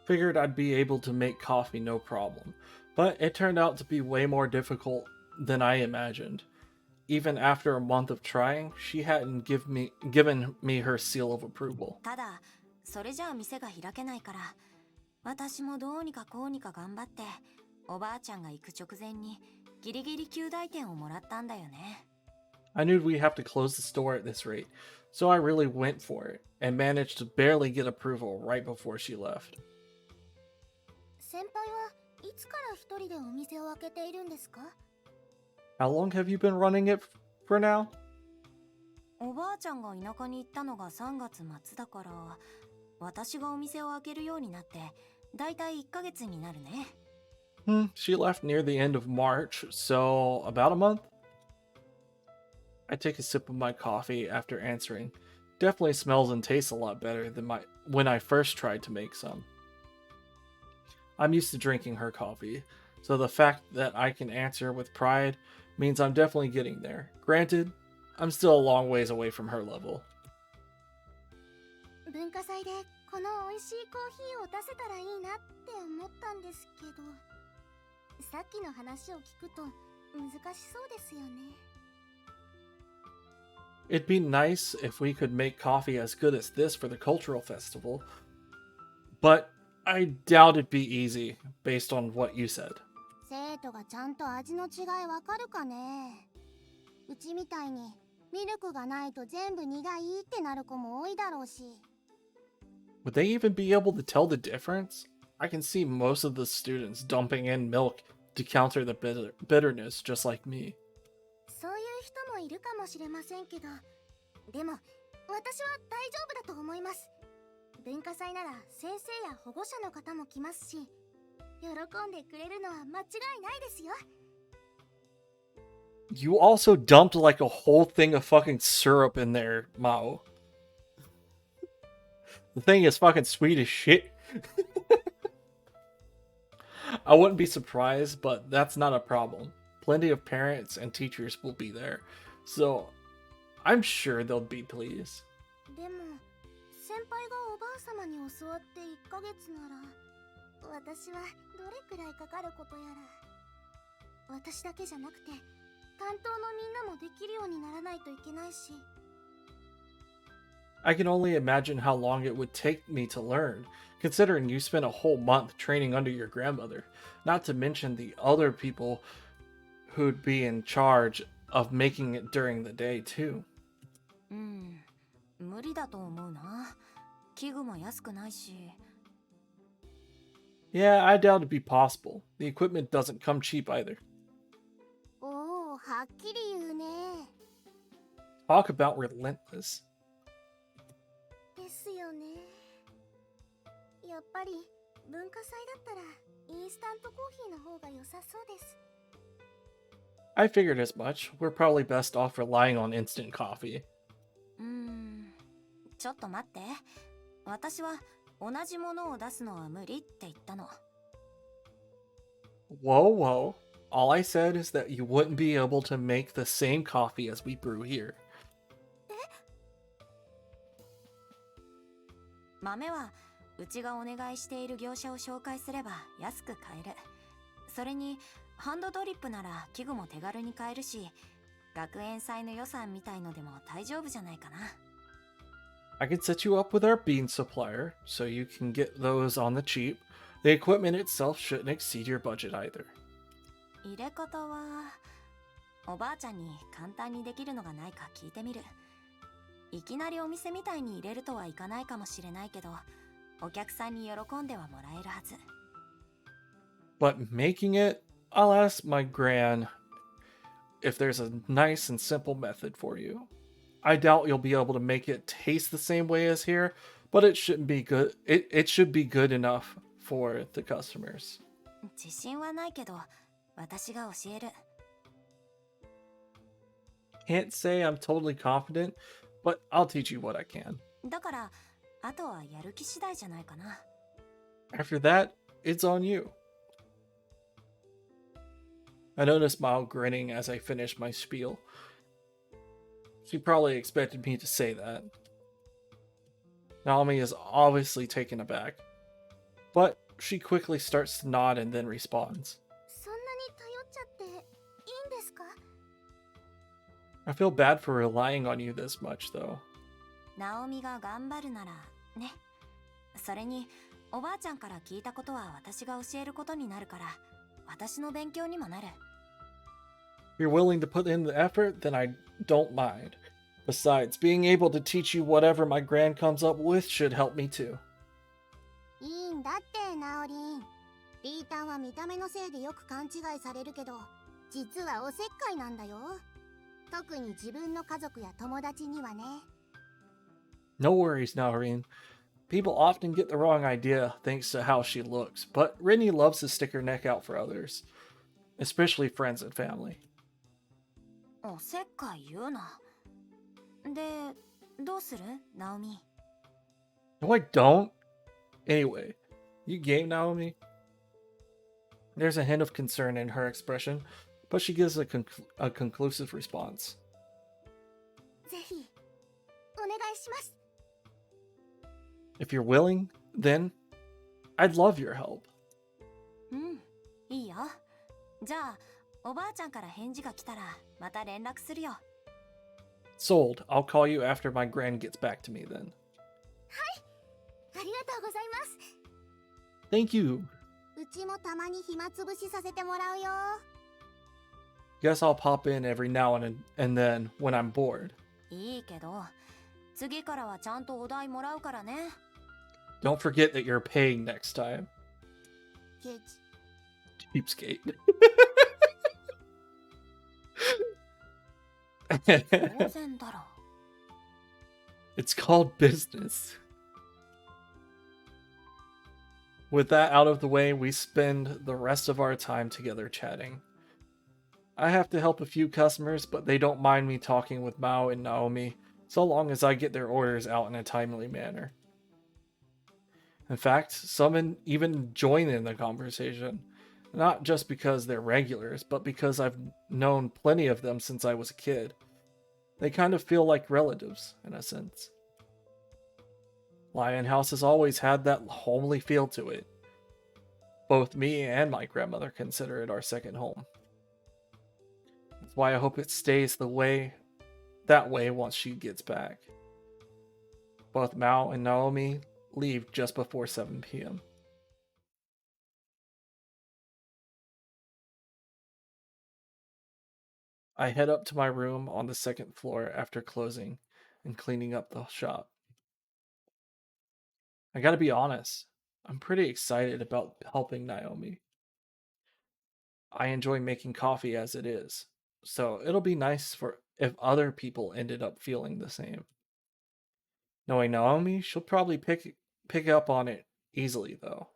Figured I'd be able to make coffee no problem, but it turned out to be way more difficult than I imagined. Even after a month of trying, she hadn't given me her seal of approval. ただそれじゃあ店が開けないから、私もどうにかこうにか頑張っておばあちゃんが行く直前にギリギリ及第点をもらったんだよね。 I knew we'd have to close the store at this rate, so I really went for it and managed to barely get approval right before she left. 先輩はいつから一人でお店を開けているんですか？ How long have you been running it for now? おばあちゃんが田舎に行ったのが3月末だから、私がお店を開けるようになってだいたい1ヶ月になるね。 She left near the end of March, so about a month? I take a sip of my coffee after answering. Definitely smells and tastes a lot better than when I first tried to make some. I'm used to drinking her coffee, so the fact that I can answer with pride means I'm definitely getting there. Granted, I'm still a long ways away from her level. 文化祭でこの美味しいコーヒーを出せたらいいなって思ったんですけど、さっきの話を聞くと難しそうですよね。 It'd be nice if we could make coffee as good as this for the cultural festival, but I doubt it'd be easy based on what you said. せいートがちゃんと味の違いわかるかね。うちみたいにミルクがないと全部苦いってなる子も多いだろうし。 Would they even be able to tell the difference? I can see most of the students dumping in milk to counter the bitterness, just like me. そういう人もいるかもしれませんけど、でも私は大丈夫だと思います。文化祭なら先生や保護者の方も来ますし、喜んでくれるのは間違いないですよ。 You also dumped like a whole thing of fucking syrup in there, Mao. The thing is fucking sweet as shit. I wouldn't be surprised, but that's not a problem. Plenty of parents and teachers will be there, so I'm sure they'll be pleased. でも先輩がおばあ様に教わって1ヶ月なら、私はどれくらいかかることやら。私だけじゃなくて担当のみんなもできるようにならないといけないし。 I can only imagine how long it would take me to learn, considering you spent a whole month training under your grandmother, not to mention the other people who'd be in charge of making it during the day, too. 無理だと思うな。器具も安くないし。Yeah, I doubt it'd be possible. The equipment doesn't come cheap either. おお、はっきり言うね。 Talk about relentless. ですよね。やっぱり文化祭だったらインスタントコーヒーの方が良さそうです。 I figured as much. We're probably best off relying on instant coffee. ちょっと待って。私は同じものを出すのは無理って言ったの。Whoa, whoa. All I said is that you wouldn't be able to make the same coffee as we brew here. 豆はうちがお願いしている業者を紹介すれば安く買える。それにハンドドリップなら器具も手軽に買えるし、学園祭の予算みたいのでも大丈夫じゃないかな。I can set you up with our bean supplier, so you can get those on the cheap. The equipment itself shouldn't exceed your budget either. 入れ方はおばあちゃんに簡単にできるのがないか聞いてみる。いきなりお店みたいに入れるとはいかないかもしれないけど、お客さんに喜んではもらえるはず。But making it, I'll ask my gran if there's a nice and simple method for you. I doubt you'll be able to make it taste the same way as here, but it shouldn't be good. It should be good enough for the customers. 自信はないけど、私が教える。Can't say I'm totally confident, but I'll teach you what I can. だから、あとはやる気次第じゃないかな。After that, it's on you. I noticed Mao grinning as I finished my spiel. She probably expected me to say that. Naomi is obviously taken aback, but she quickly starts to nod and then responds. そんなに頼っちゃっていいんですか？ I feel bad for relying on you this much, though. ナオミが頑張るならね。それにおばあちゃんから聞いたことは私が教えることになるから、私の勉強にもなる。If you're willing to put in the effort, then I don't mind. Besides, being able to teach you whatever my gran comes up with should help me too. いいんだってナオリン。リータンは見た目のせいでよく勘違いされるけど、実はおせっかいなんだよ。特に自分の家族や友達にはね。No worries, Naureen. People often get the wrong idea thanks to how she looks, but Rinny loves to stick her neck out for others, especially friends and family. おせっかい言うな。で、どうするナオミ。No, I don't. Anyway, you game, Naomi? There's a hint of concern in her expression, but she gives a conclusive response. ぜひお願いします。 If you're willing, then I'd love your help. いいよ。じゃあ、おばあちゃんから返事が来たらまた連絡するよ。Sold. I'll call you after my gran gets back to me then. ありがとうございます。 Thank you. うちもたまに暇つぶしさせてもらうよ。 Guess I'll pop in every now and then when I'm bored. いいけど、次からはちゃんとお題もらうからね。Don't forget that you're paying next time. ケチ。 Cheapskate. 当然だろ。It's called business. With that out of the way, we spend the rest of our time together chatting. I have to help a few customers, but they don't mind me talking with Mao and Naomi, so long as I get their orders out in a timely manner. In fact, some even join in the conversation, not just because they're regulars, but because I've known plenty of them since I was a kid. They kind of feel like relatives, in a sense. Lion House has always had that homely feel to it. Both me and my grandmother consider it our second home. That's why I hope it stays that way once she gets back. Both Mao and Naomi leave just before 7 p.m. I head up to my room on the second floor after closing and cleaning up the shop. I gotta be honest, I'm pretty excited about helping Naomi. I enjoy making coffee as it is, so it'll be nice for if other people ended up feeling the same. Knowing Naomi, she'll probably pick up on it easily though,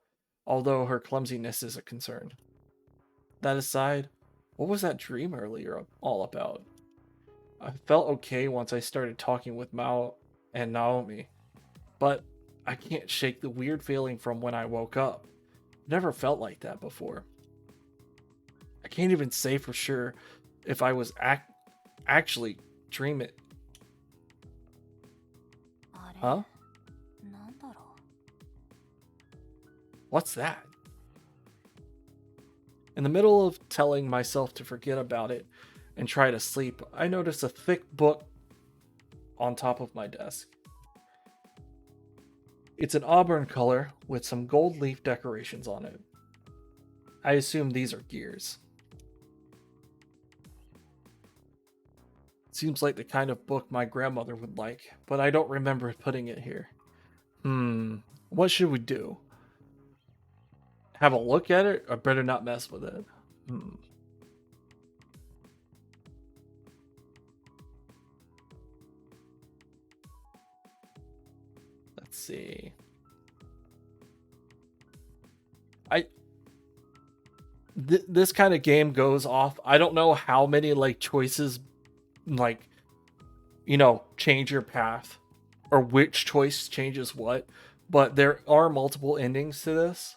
although her clumsiness is a concern. That aside, what was that dream earlier all about? I felt okay once I started talking with Mao and Naomi, but I can't shake the weird feeling from when I woke up. Never felt like that before. I can't even say for sure if I was actually dreaming. あれ、 Huh? なんだろ What's that? In the middle of telling myself to forget about it and try to sleep, I notice a thick book on top of my desk. It's an auburn color with some gold leaf decorations on it. I assume these are gears. Seems like the kind of book my grandmother would like, but I don't remember putting it here. What should we do? Have a look at it, or better not mess with it? Let's see. This kind of game goes off. I don't know how many like choices, like, you know, change your path, or which choice changes what, but there are multiple endings to this.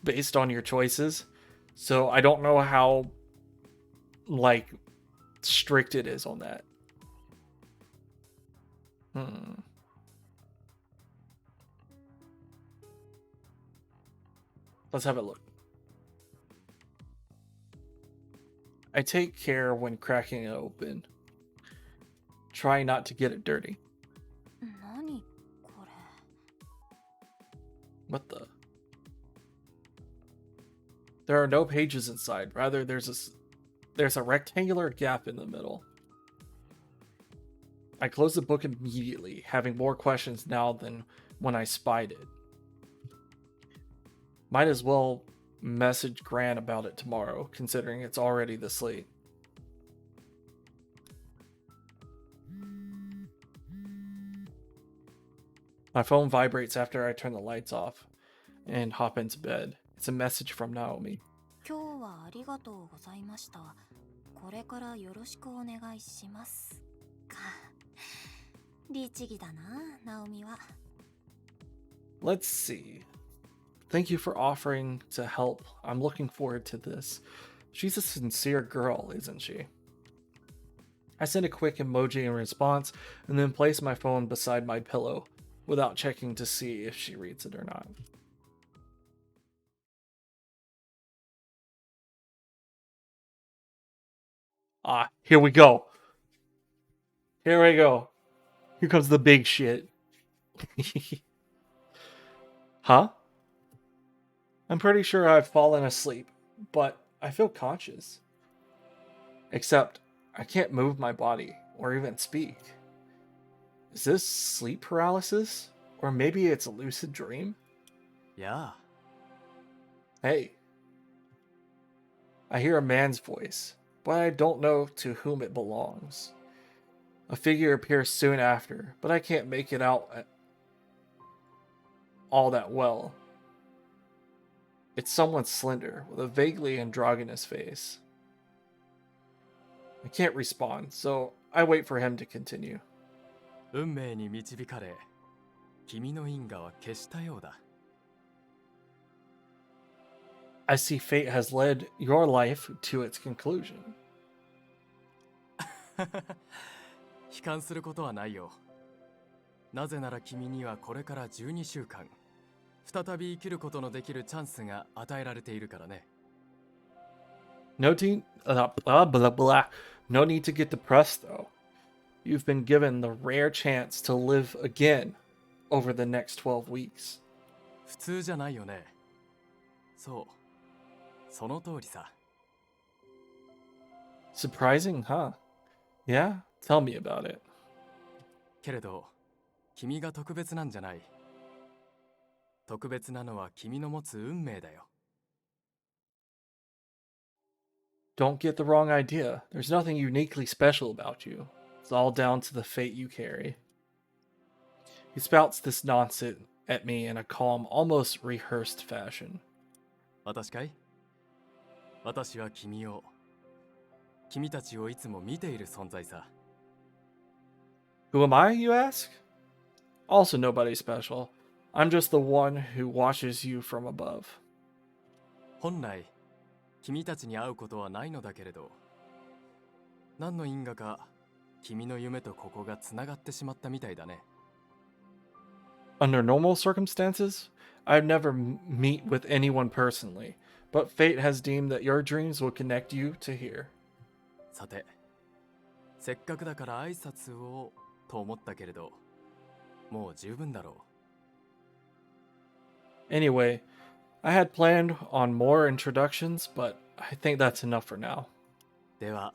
Based on your choices. So I don't know how like strict it is on that. Let's have a look. I take care when cracking it open. Try not to get it dirty. う。何これ。 What the? There are no pages inside. Rather, there's a rectangular gap in the middle. I close the book immediately, having more questions now than when I spied it. Might as well message Gran about it tomorrow, considering it's already this late. My phone vibrates after I turn the lights off and hop into bed. It's a message from Naomi. 今日はありがとうございました。これからよろしくお願いします。か。律儀だな、ナオミは。Let's see. Thank you for offering to help. I'm looking forward to this. She's a sincere girl, isn't she? I send a quick emoji in response and then place my phone beside my pillow without checking to see if she reads it or not. Here we go. Here we go. Here comes the big shit. Huh? I'm pretty sure I've fallen asleep, but I feel conscious. Except, I can't move my body or even speak. Is this sleep paralysis? Or maybe it's a lucid dream? やあ、 Hey, I hear a man's voice, but I don't know to whom it belongs. A figure appears soon after, but I can't make it out all that well. It's someone slender with a vaguely androgynous face. I can't respond, so I wait for him to continue. 運命に導かれ、君の因果は消したようだ。 I see fate has led your life to its conclusion. 悲観することはないよ。なぜなら君にはこれから12週間、再び生きることのできるチャンスが与えられているからね。No, blah, blah. No need to get depressed, though. You've been given the rare chance to live again over the next 12 weeks. 普通じゃないよね。そう、その通りさ。 Surprising, huh? Yeah? Tell me about it. けれど、君が特別なんじゃない。特別なのは君の持つ運命だよ。 Don't get the wrong idea. There's nothing uniquely special about you. It's all down to the fate you carry. He spouts this nonsense at me in a calm, almost rehearsed fashion. 私かい？私は君たちをいつも見ている存在さ。 Who am I, you ask? Also nobody special. I'm just the one who watches you from above. 本来、君たちに会うことはないのだけれど、何の因果か君の夢とここがつながってしまったみたいだね。 Under normal circumstances, I'd never meet with anyone personally, but fate has deemed that your dreams will connect you to here. さて、せっかくだから挨拶をと思ったけれど、もう十分だろう。 Anyway, I had planned on more introductions, but I think that's enough for now. では、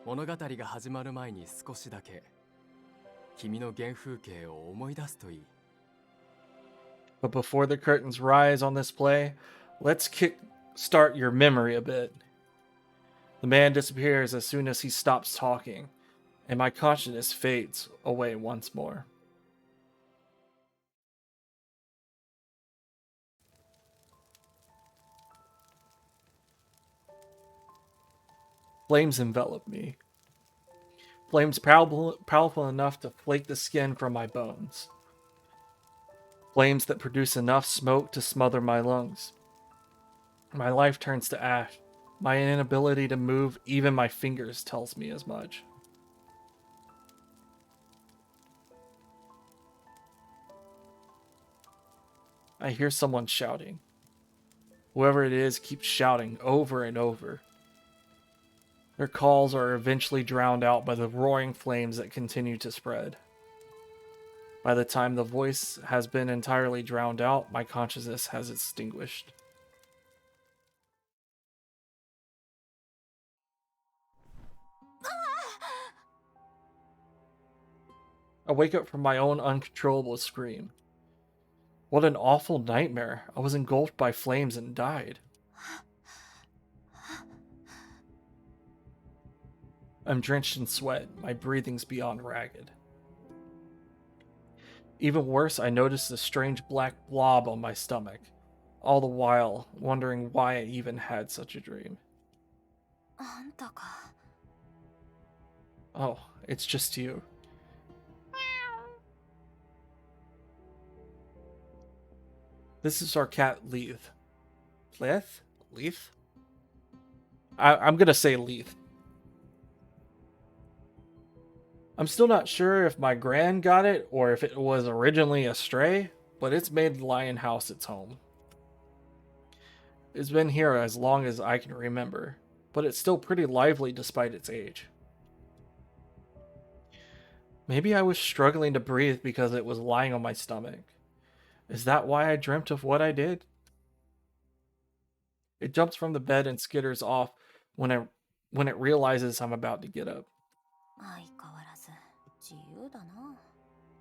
物語が始まる前に少しだけ君の原風景を思い出すといい。 But before the curtains rise on this play, let's kick-start your memory a bit. The man disappears as soon as he stops talking, and my consciousness fades away once more. Flames envelop me. Flames powerful enough to flake the skin from my bones. Flames that produce enough smoke to smother my lungs. My life turns to ash. My inability to move even my fingers tells me as much. I hear someone shouting. Whoever it is keeps shouting over and over. Their calls are eventually drowned out by the roaring flames that continue to spread. By the time the voice has been entirely drowned out, my consciousness has extinguished. I wake up from my own uncontrollable scream. What an awful nightmare. I was engulfed by flames and died. I'm drenched in sweat, my breathing's beyond ragged. Even worse, I noticed a strange black blob on my stomach, all the while wondering why I even had such a dream. あんたか。 Oh, it's just you. This is our cat, Leith. Leith? Leith? I'm gonna say Leith. I'm still not sure if my gran got it or if it was originally a stray, but it's made the lion house its home. It's been here as long as I can remember, but it's still pretty lively despite its age. Maybe I was struggling to breathe because it was lying on my stomach. Is that why I dreamt of what I did? It jumps from the bed and skitters off when it realizes I'm about to get up. 相変わらず自由だな。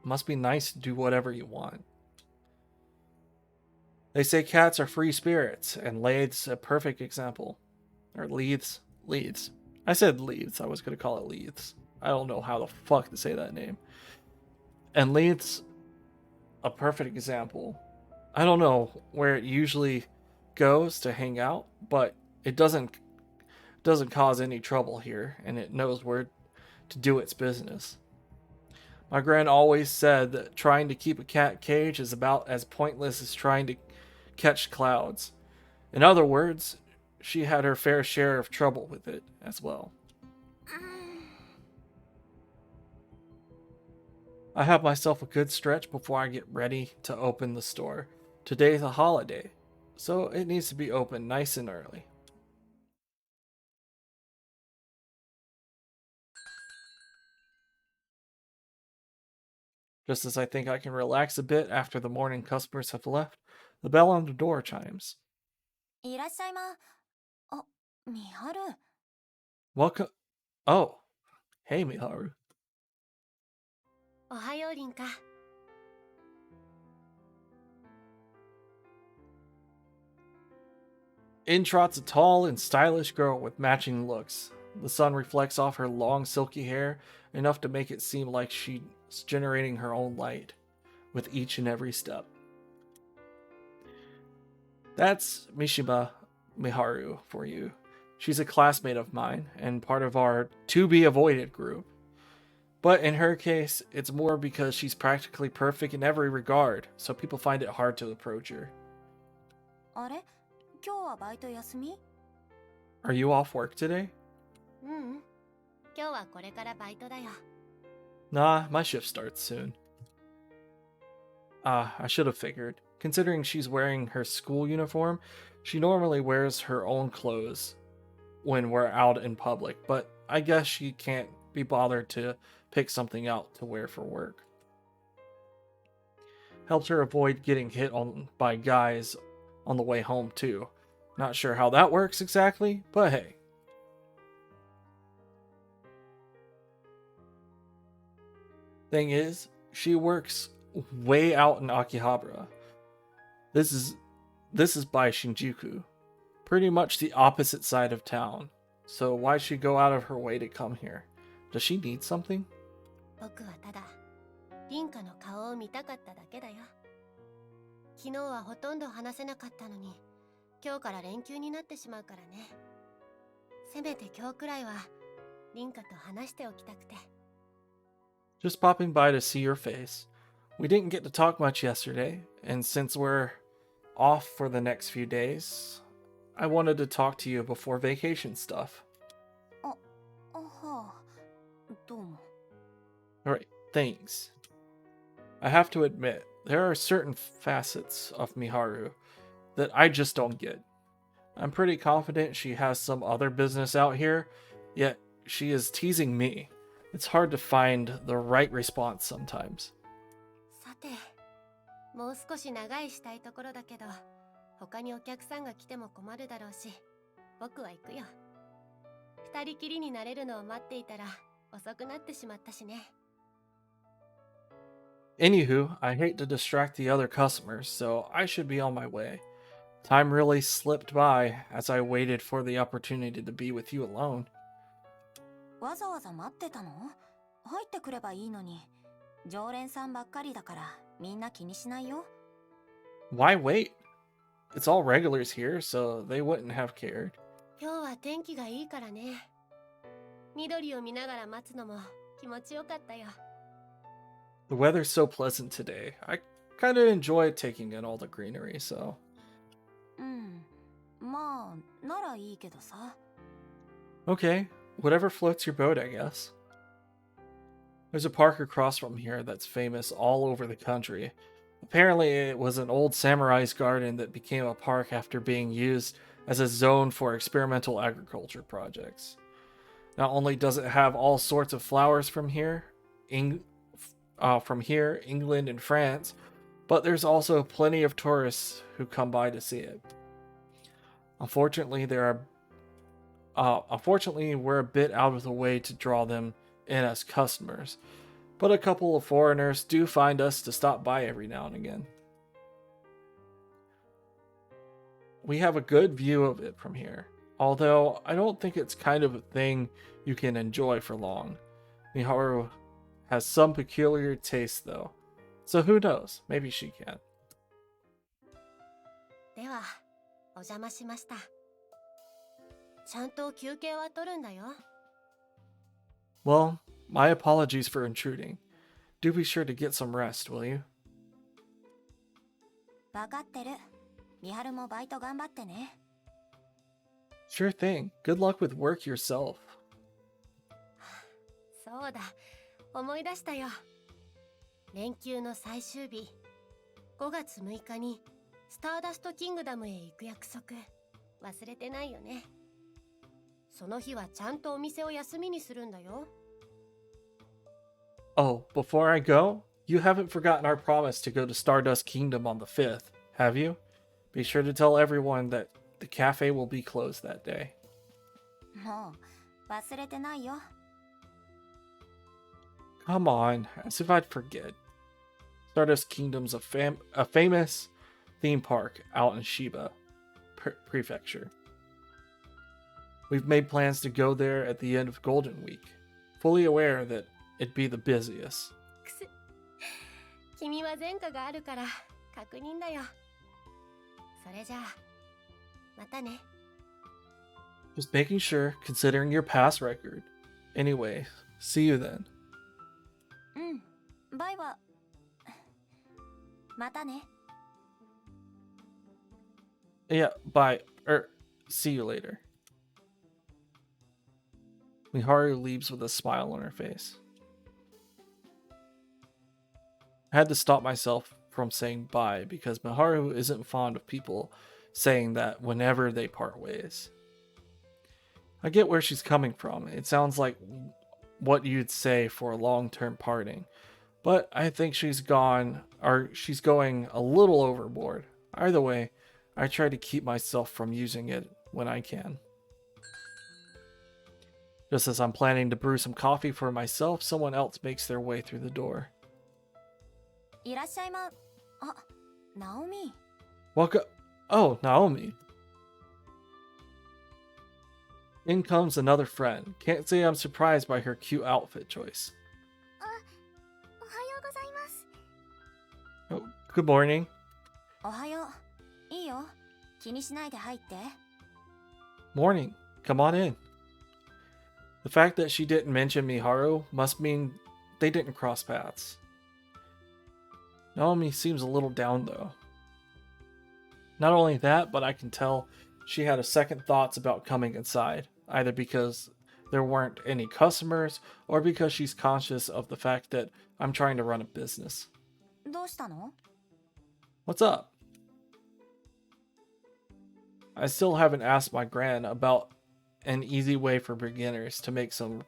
Must be nice to do whatever you want. They say cats are free spirits, and Lathes a perfect example. Or Leads. Leads. I said Leads. I was going to call it Leads. I don't know how the fuck to say that name. And Leads a perfect example. I don't know where it usually goes to hang out, but it doesn't cause any trouble here, and it knows where to do its business. My gran always said that trying to keep a cat cage is about as pointless as trying to catch clouds. In other words, she had her fair share of trouble with it as well. I have myself a good stretch before I get ready to open the store. Today's a holiday, so it needs to be open nice and early. Just as I think I can relax a bit after the morning customers have left, the bell on the door chimes. いらっしゃいま。あ、みはる。Welcome. Oh, hey, Miharu. おはようリンカ。 In trots a tall and stylish girl with matching looks. The sun reflects off her long silky hair, enough to make it seem like she's generating her own light with each and every step. That's Mishima Miharu for you. She's a classmate of mine and part of our to be avoided group. But in her case, it's more because she's practically perfect in every regard, so people find it hard to approach her. あれ、今日はバイト休み？ Are you off work today? ううん。今日はこれからバイトだよ。 Nah, my shift starts soon. I should have figured. Considering she's wearing her school uniform, she normally wears her own clothes when we're out in public, but I guess she can't be bothered to pick something out to wear for work. Helps her avoid getting hit on by guys on the way home too. Not sure how that works exactly, but hey. Thing is, she works way out in Akihabara. This is by Shinjuku. Pretty much the opposite side of town. So why'd she go out of her way to come here? Does she need something? 僕はただリンカの顔を見たかっただけだよ。昨日はほとんど話せなかったのに、今日から連休になってしまうからね。せめて今日くらいはリンカと話しておきたくて。 Just popping by to see your face. We didn't get to talk much yesterday, and since we're off for the next few days, I wanted to talk to you before vacation stuff. あはあ、どうも。 Alright, thanks. I have to admit, there are certain facets of Miharu that I just don't get. I'm pretty confident she has some other business out here, yet she is teasing me. It's hard to find the right response sometimes. さて、もう少し長いしたいところだけど、他にお客さんが来ても困るだろうし、僕は行くよ。二人きりになれるのを待っていたら遅くなってしまったしね。 Anywho, I hate to distract the other customers, so I should be on my way. Time really slipped by as I waited for the opportunity to be with you alone. わざわざ待ってたの？入ってくればいいのに。常連さんばっかりだからみんな気にしないよ。 Why wait? It's all regulars here, so they wouldn't have cared. 今日は天気がいいからね。緑を見ながら待つのも気持ちよかったよ。 The weather's so pleasant today. I kind of enjoy taking in all the greenery, so. うん。まあ、ならいいけどさ。 Okay, whatever floats your boat, I guess. There's a park across from here that's famous all over the country. Apparently, it was an old samurai's garden that became a park after being used as a zone for experimental agriculture projects. Not only does it have all sorts of flowers from here, England and France, but there's also plenty of tourists who come by to see it. Unfortunately, we're a bit out of the way to draw them in as customers, but a couple of foreigners do find us to stop by every now and again. We have a good view of it from here, although I don't think it's kind of a thing you can enjoy for long. Miharu has some peculiar taste, though, so who knows? Maybe she can. ではお邪魔しました。ちゃんと休憩は取るんだよ。 Well, my apologies for intruding. Do be sure to get some rest, will you? わかってる。みはるもバイト頑張ってね。 Sure thing. Good luck with work yourself. そうだ、思い出したよ。連休の最終日、5月6日にスターダストキングダムへ行く約束、忘れてないよね。その日はちゃんとお店を休みにするんだよ。 Oh, before I go, you haven't forgotten our promise to go to Stardust Kingdom on the 5th, have you? Be sure to tell everyone that the cafe will be closed that day. もう忘れてないよ。 Come on, as if I'd forget. Stardust Kingdom's a famous theme park out in Shiba Prefecture. We've made plans to go there at the end of Golden Week, fully aware that it'd be the busiest. くす、君は前科があるから確認だよ。それじゃあ、またね。 Just making sure, considering your past record. Anyway, see you then. うん、バイバイ。またね。 Yeah, bye. See you later. Miharu leaves with a smile on her face. I had to stop myself from saying bye because Miharu isn't fond of people saying that whenever they part ways. I get where she's coming from. It sounds like what you'd say for a long-term parting, but I think she's going a little overboard. Either way, I try to keep myself from using it when I can. Just as I'm planning to brew some coffee for myself, someone else makes their way through the door. いらっしゃいま。あ、ナオミ。 Welcome. Oh, Naomi. In comes another friend. Can't say I'm surprised by her cute outfit choice. おはようございます。 Oh, good morning. おはよう。いいよ。気にしないで入って。 Morning. Come on in. The fact that she didn't mention Miharu must mean they didn't cross paths. Naomi seems a little down though. Not only that, but I can tell she had a second thoughts about coming inside, either because there weren't any customers or because she's conscious of the fact that I'm trying to run a business. どうしたの？ What's up? I still haven't asked my gran about an easy way for beginners to make some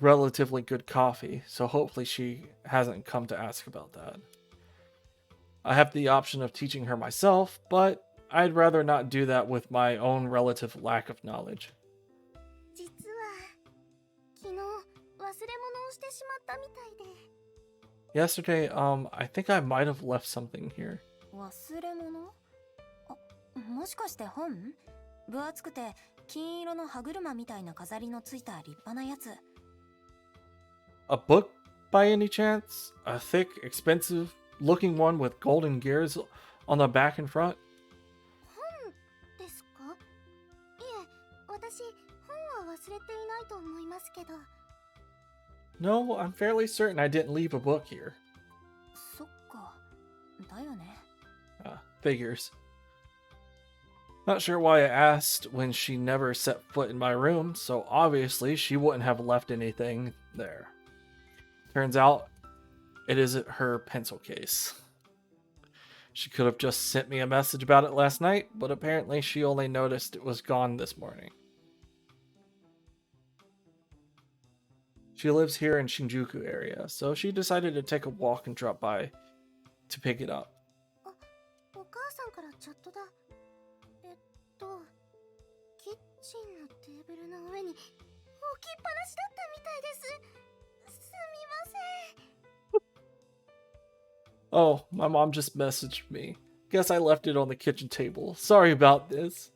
relatively good coffee, so hopefully she hasn't come to ask about that. I have the option of teaching her myself, but I'd rather not do that with my own relative lack of knowledge. 実は昨日忘れ物をしてしまったみたいで。 Yesterday, I think I might have left something here. 忘れ物？あ、もしかして本？分厚くて金色の歯車みたいな飾りのついた立派なやつ。 A book, by any chance? A thick, expensive-looking one with golden gears on the back and front? 本ですか？いえ、私本は忘れていないと思いますけど。 No, I'm fairly certain I didn't leave a book here. そっか。だよね。 Figures. Not sure why I asked when she never set foot in my room, so obviously she wouldn't have left anything there. Turns out, it isn't her pencil case. She could have just sent me a message about it last night, but apparently she only noticed it was gone this morning. She lives here in Shinjuku area, so she decided to take a walk and drop by to pick it up. お母さんからチャットだ。と、キッチンのテーブルの上に置きっぱなしだったみたいです。すみません。 Oh, my mom just messaged me. Guess I left it on the kitchen table. Sorry about this.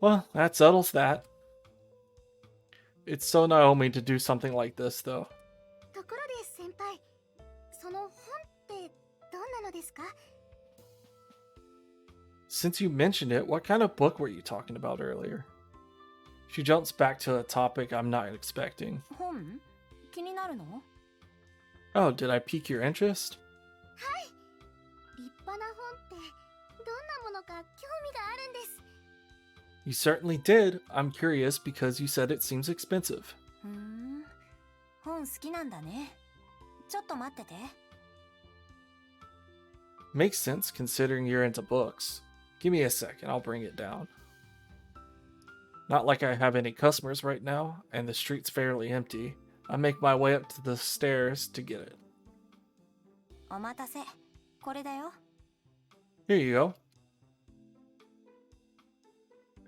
Well, that settles that. It's so Naomi to do something like this, though. ところで先輩、その本ってどんなのですか？ Since you mentioned it, what kind of book were you talking about earlier? She jumps back to a topic I'm not expecting. 本気になるの？ Oh, did I pique your interest? はい。立派な本ってどんなものか興味があるんです。 You certainly did. I'm curious because you said it seems expensive. ふーん、本好きなんだね。ちょっと待ってて。Makes sense considering you're into books. Give me a second, I'll bring it down. Not like I have any customers right now, and the street's fairly empty. I make my way up to the stairs to get it. お待たせ。これだよ。Here you go.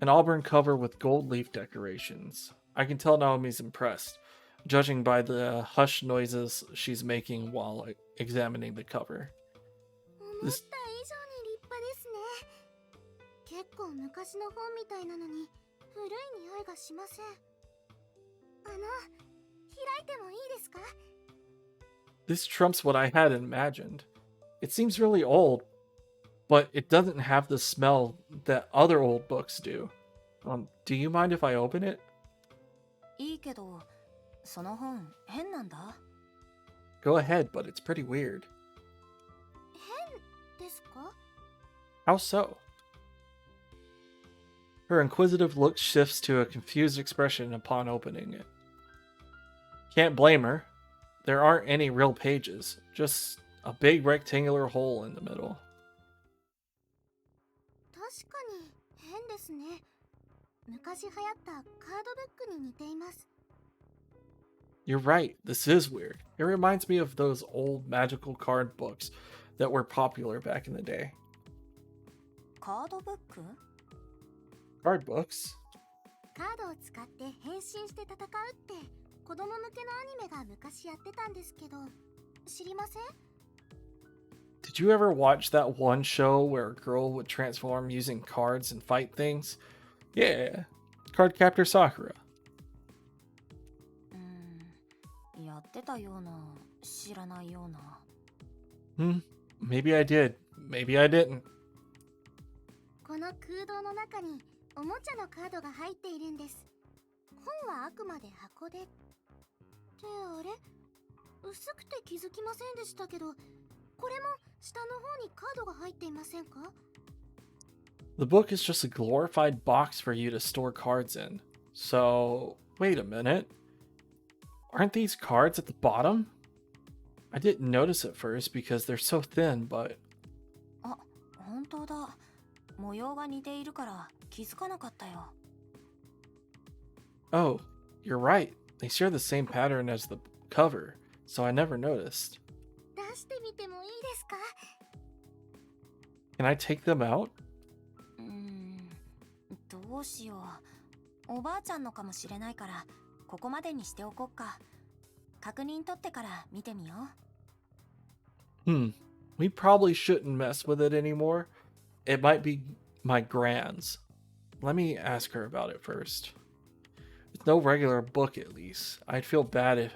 An auburn cover with gold leaf decorations. I can tell Naomi's impressed, judging by the hush noises she's making while examining the cover. 思った以上に立派ですね。結構昔の本みたいなのに古い匂いがしません。開いてもいいですか？ This trumps what I had imagined. It seems really old, but it doesn't have the smell that other old books do. Do you mind if I open it? いいけど、その本変なんだ。Go ahead, but it's pretty weird. 変ですか？ How so? Her inquisitive look shifts to a confused expression upon opening it. Can't blame her. There aren't any real pages, just a big rectangular hole in the middle. 確かに変ですね。昔流行ったカードブックに似ています。 You're right, this is weird. It reminds me of those old magical card books that were popular back in the day. カードブック？ Card books? カードを使って変身して戦うって子供向けのアニメが昔やってたんですけど、知りません？ Did you ever watch that one show where a girl would transform using cards and fight things? Yeah, Cardcaptor Sakura. やってたような、知らないような。Maybe I did. Maybe I didn't. この空洞の中におもちゃのカードが入っているんです。本はあくまで箱で。ってあれ？薄くて気づきませんでしたけど、これも下の方にカードが入っていませんか？ The book is just a glorified box for you to store cards in. So, wait a minute. Aren't these cards at the bottom? I didn't notice at first because they're so thin, but... あ、本当だ。模様が似ているから気づかなかったよ。Oh, you're right. They share the same pattern as the cover, so I never noticed. 出してみてもいいですか？ Can I take them out? どうしよう。おばあちゃんのかもしれないから、ここまでにしておこっか。確認取ってから見てみよう。We probably shouldn't mess with it anymore. It might be my grand's. Let me ask her about it first. It's no regular book, at least. I'd feel bad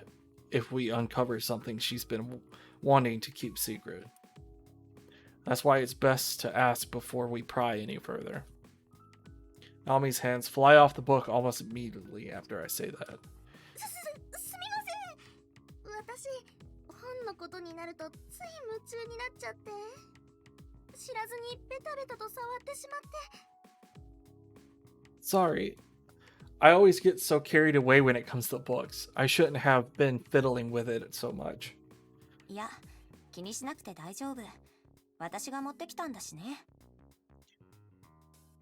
if we uncover something she's been wanting to keep secret. That's why it's best to ask before we pry any further. Naomi's hands fly off the book almost immediately after I say that. すみません。私、本のことになるとつい夢中になっちゃって、知らずにベタベタと触ってしまって。 Sorry. I always get so carried away when it comes to books. I shouldn't have been fiddling with it so much. いや、気にしなくて大丈夫。私が持ってきたんだしね。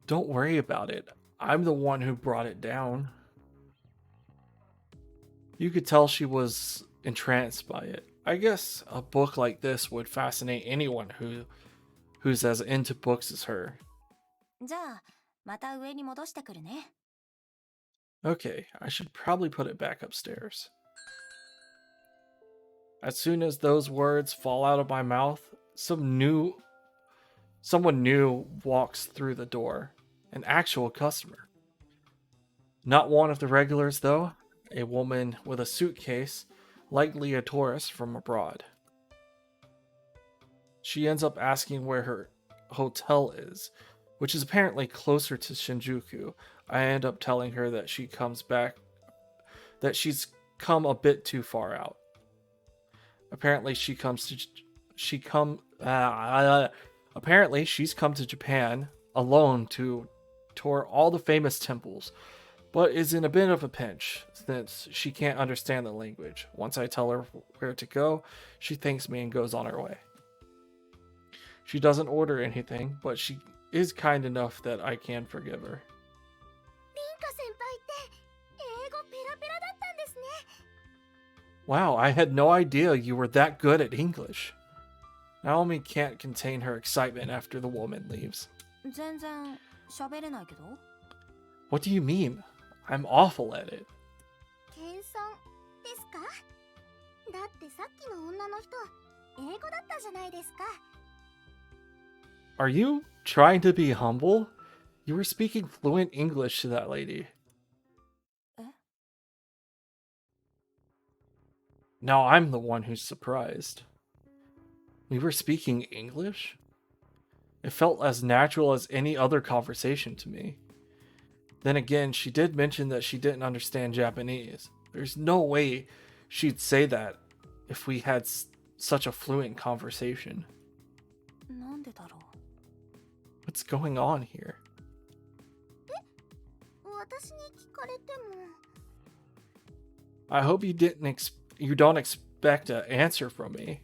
Don't worry about it. I'm the one who brought it down. You could tell she was entranced by it. I guess a book like this would fascinate anyone who's as into books as her. じゃあ、また上に戻してくるね。 Okay, I should probably put it back upstairs. As soon as those words fall out of my mouth, someone new walks through the door. An actual customer. Not one of the regulars, though. A woman with a suitcase, likely a tourist from abroad. She ends up asking where her hotel is, which is apparently closer to Shinjuku. I end up telling her that she's come a bit too far out. Apparently she's come to Japan alone to tour all the famous temples, but is in a bit of a pinch since she can't understand the language. Once I tell her where to go, she thanks me and goes on her way. She doesn't order anything, but she is kind enough that I can forgive her. リンカ先輩って英語ペラペラだったんですね。 Wow, I had no idea you were that good at English. Naomi can't contain her excitement after the woman leaves. 全然喋れないけど。 What do you mean? I'm awful at it. 謙遜ですか？だってさっきの女の人、英語だったじゃないですか。 Are you trying to be humble? You were speaking fluent English to that lady. え？ Now I'm the one who's surprised. We were speaking English? It felt as natural as any other conversation to me. Then again, she did mention that she didn't understand Japanese. There's no way she'd say that if we had such a fluent conversation. なんでだろう。 What's going on here? 私に聞かれても。 I hope you don't expect an answer from me.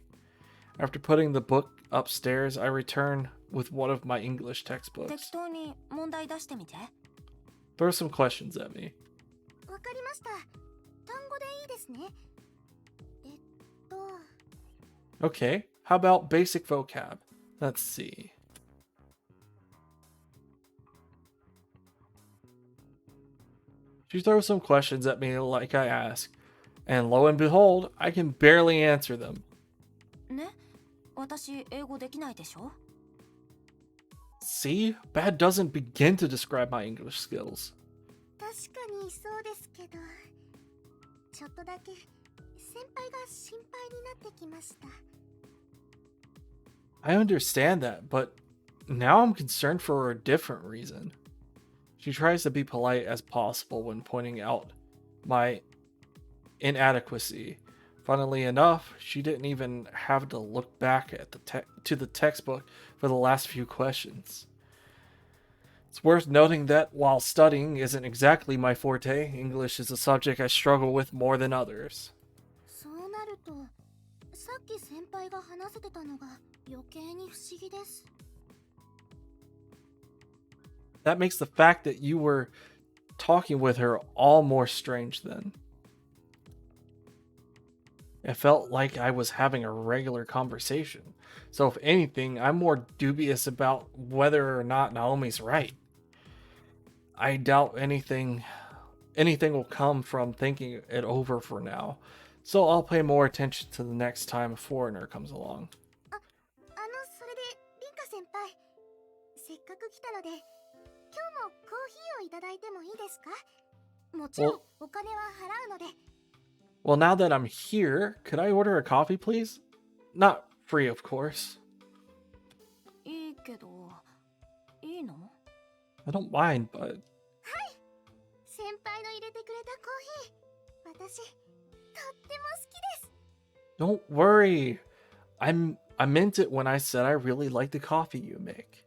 After putting the book upstairs, I return with one of my English 適 textbooks. 当に問題出してみて。 Throw some questions at me. わかりました。単語でいいですね。Okay, how about basic vocab? Let's see. She throws some questions at me like I ask, and lo and behold, I can barely answer them. ね、私英語できないでしょ。 See? Bad doesn't begin to describe my English skills. 確かにそうですけど、ちょっとだけ先輩が心配になってきました。 I understand that, but now I'm concerned for a different reason. She tries to be polite as possible when pointing out my inadequacy. Funnily enough, she didn't even have to look back at the textbook for the last few questions. It's worth noting that while studying isn't exactly my forte, English is a subject I struggle with more than others. そうなると、さっき先輩が話せてたのが余計に不思議です。 That makes the fact that you were talking with her all more strange then. It felt like I was having a regular conversation. So if anything, I'm more dubious about whether or not Naomi's right. I doubt anything will come from thinking it over for now. So I'll pay more attention to the next time a foreigner comes along. それでリンカ先輩、せっかく来たので、今日もコーヒーをいただいてもいいですか？もちろんお金は払うので。 Well, now that I'm here, could I order a coffee, please? Not free, of course. いいけど、いいの？ I don't mind, but 先輩の入れてくれたコーヒー、私とっても好きです。 don't worry. I meant it when I said I really like the coffee you make.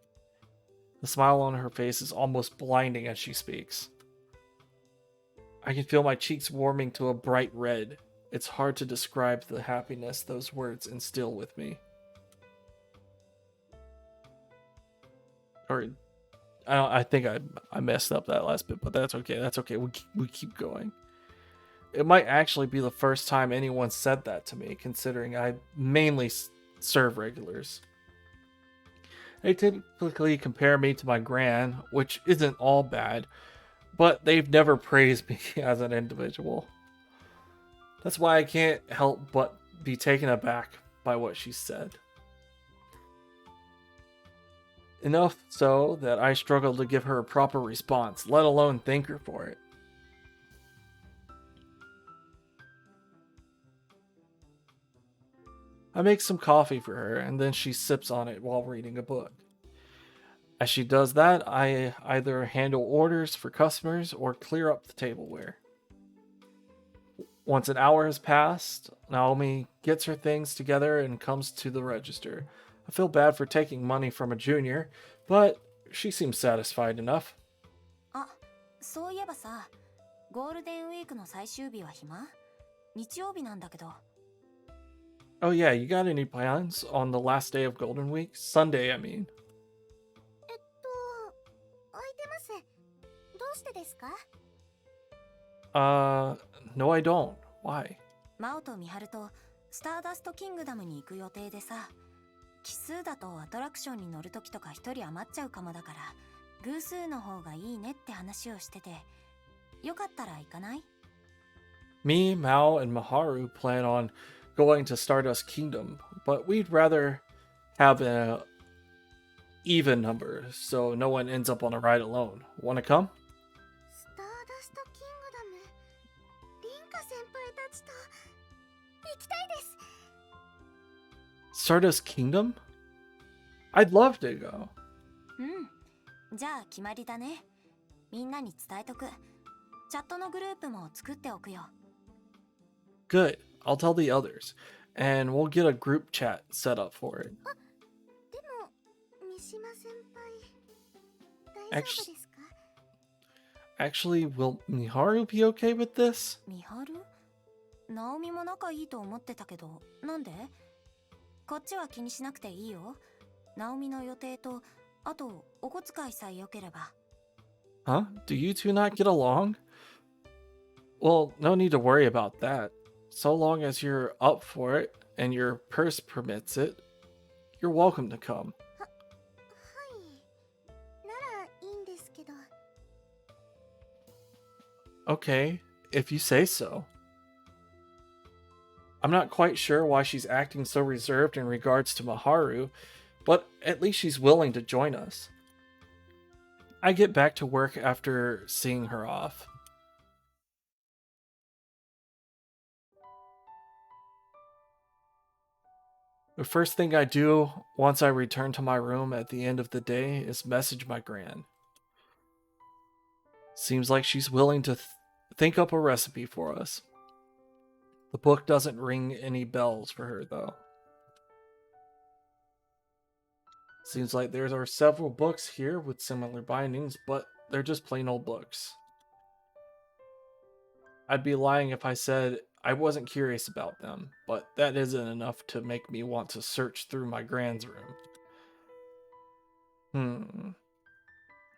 The smile on her face is almost blinding as she speaks. I can feel my cheeks warming to a bright red. It's hard to describe the happiness those words instill with me. Or I think I messed up that last bit, but that's okay. That's okay. We keep going. It might actually be the first time anyone said that to me, considering I mainly serve regulars. They typically compare me to my gran, which isn't all bad, but they've never praised me as an individual. That's why I can't help but be taken aback by what she said. Enough so that I struggle to give her a proper response, let alone thank her for it. I make some coffee for her, and then she sips on it while reading a book. As she does that, I either handle orders for customers or clear up the tableware. Once an hour has passed, Naomi gets her things together and comes to the register. I feel bad for taking money from a junior, but she seems satisfied enough. あ、そういえばさ、ゴールデンウィークの最終日は暇？日曜日なんだけど。Oh yeah, you got any plans on the last day of Golden Week? Sunday, I mean. 空いてます。どうしてですか？ No I don't. Why? マオとミハルとスターダストキングダムに行く予定でさ、奇数だとアトラクションに乗るときとか一人余っちゃうかもだから、偶数の方がいいねって話をしてて、よかったら行かない？ Me, Mao, and Maharu plan on going to Stardust Kingdom, but we'd rather have an even number so no one ends up on a ride alone. Wanna come? スターダストキングダム、リンカ先輩たちと行きたいです。 Stardust Kingdom? I'd love to go. うん。じゃあ決まりだね。みんなに伝えとく。チャットのグループも作っておくよ。Good. I'll tell the others. And we'll get a group chat set up for it. でも、三島先輩、大丈夫ですか？ Actually, will Miharu be okay with this? ミハル？ナオミも仲いいと思ってたけど、なんで？こっちは気にしなくていいよ。ナオミの予定と、あとお小遣いさえ良ければ。Huh? Do you two not get along? Well, no need to worry about that. So long as you're up for it and your purse permits it, you're welcome to come. はい。ならいいんですけど。 Okay, if you say so. I'm not quite sure why she's acting so reserved in regards to Maharu, but at least she's willing to join us. I get back to work after seeing her off. The first thing I do once I return to my room at the end of the day is message my gran. Seems like she's willing to think up a recipe for us. The book doesn't ring any bells for her, though. Seems like there are several books here with similar bindings, but they're just plain old books. I'd be lying if I said I wasn't curious about them, but that isn't enough to make me want to search through my gran's room.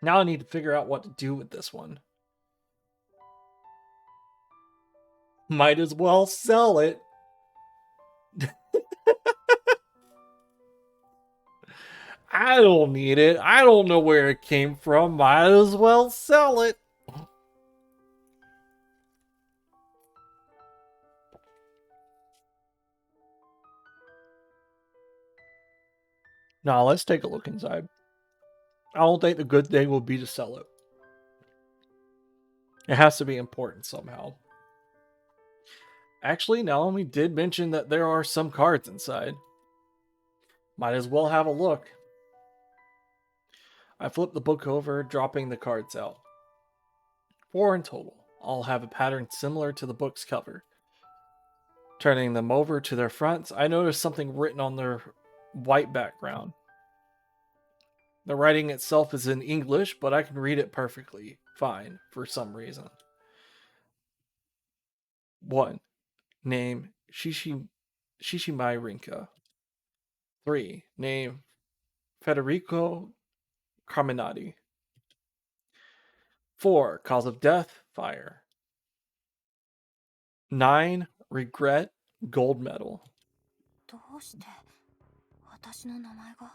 Now I need to figure out what to do with this one. Might as well sell it. I don't need it. I don't know where it came from. Might as well sell it. Now let's take a look inside. I don't think the good thing would be to sell it. It has to be important somehow. Actually, Naomi did mention that there are some cards inside. Might as well have a look. I flip the book over, dropping the cards out. 4 in total. All have a pattern similar to the book's cover. Turning them over to their fronts, I notice something written on their white background. The writing itself is in English, but I can read it perfectly fine for some reason. 1. Name Shishimai Rinka. 3. Name Federico Carminati. 4. Cause of death, fire. 9. Regret, gold medal. どうして私の名前が？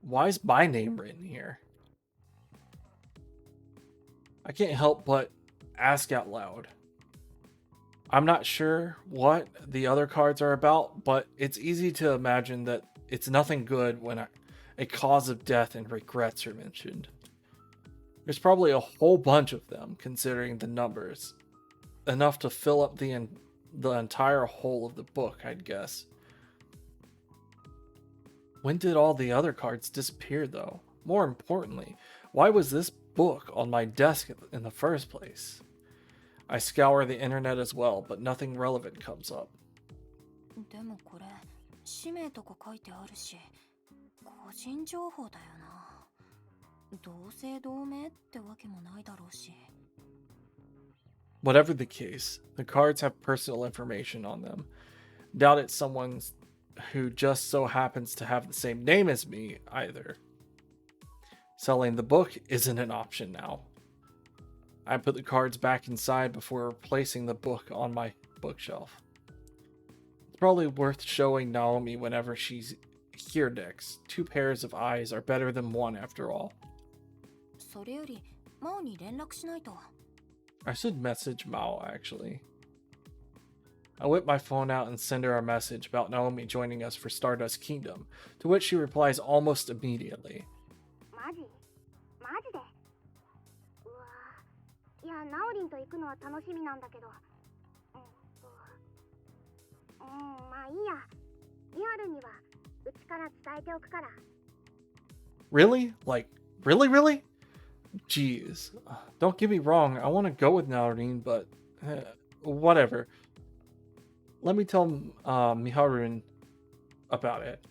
Why is my name written here? I can't help but ask out loud. I'm not sure what the other cards are about, but it's easy to imagine that it's nothing good when a cause of death and regrets are mentioned. There's probably a whole bunch of them, considering the numbers. Enough to fill up the entire whole of the book, I'd guess. When did all the other cards disappear, though? More importantly, why was this book on my desk in the first place? I scour the internet as well, but nothing relevant comes up. でもこれ氏名とか書いてあるし、個人情報だよな。同姓同名ってわけもないだろうし。Whatever the case, the cards have personal information on them. Doubt it's someone who just so happens to have the same name as me, either. Selling the book isn't an option now. I put the cards back inside before placing the book on my bookshelf. It's probably worth showing Naomi whenever she's here next. 2 pairs of eyes are better than 1 after all. それよりマオに連絡しないと。I should message Mao, actually. I whip my phone out and send her a message about Naomi joining us for Stardust Kingdom, to which she replies almost immediately. マジマジでうわいやナオリンと行くのは楽しみなんだけどまあいいやミハルにはうちから伝えておくから Really? Like, really? Jeez. Don't get me wrong, I want to go with Naorin, but whatever. Let me tell Miharun about it.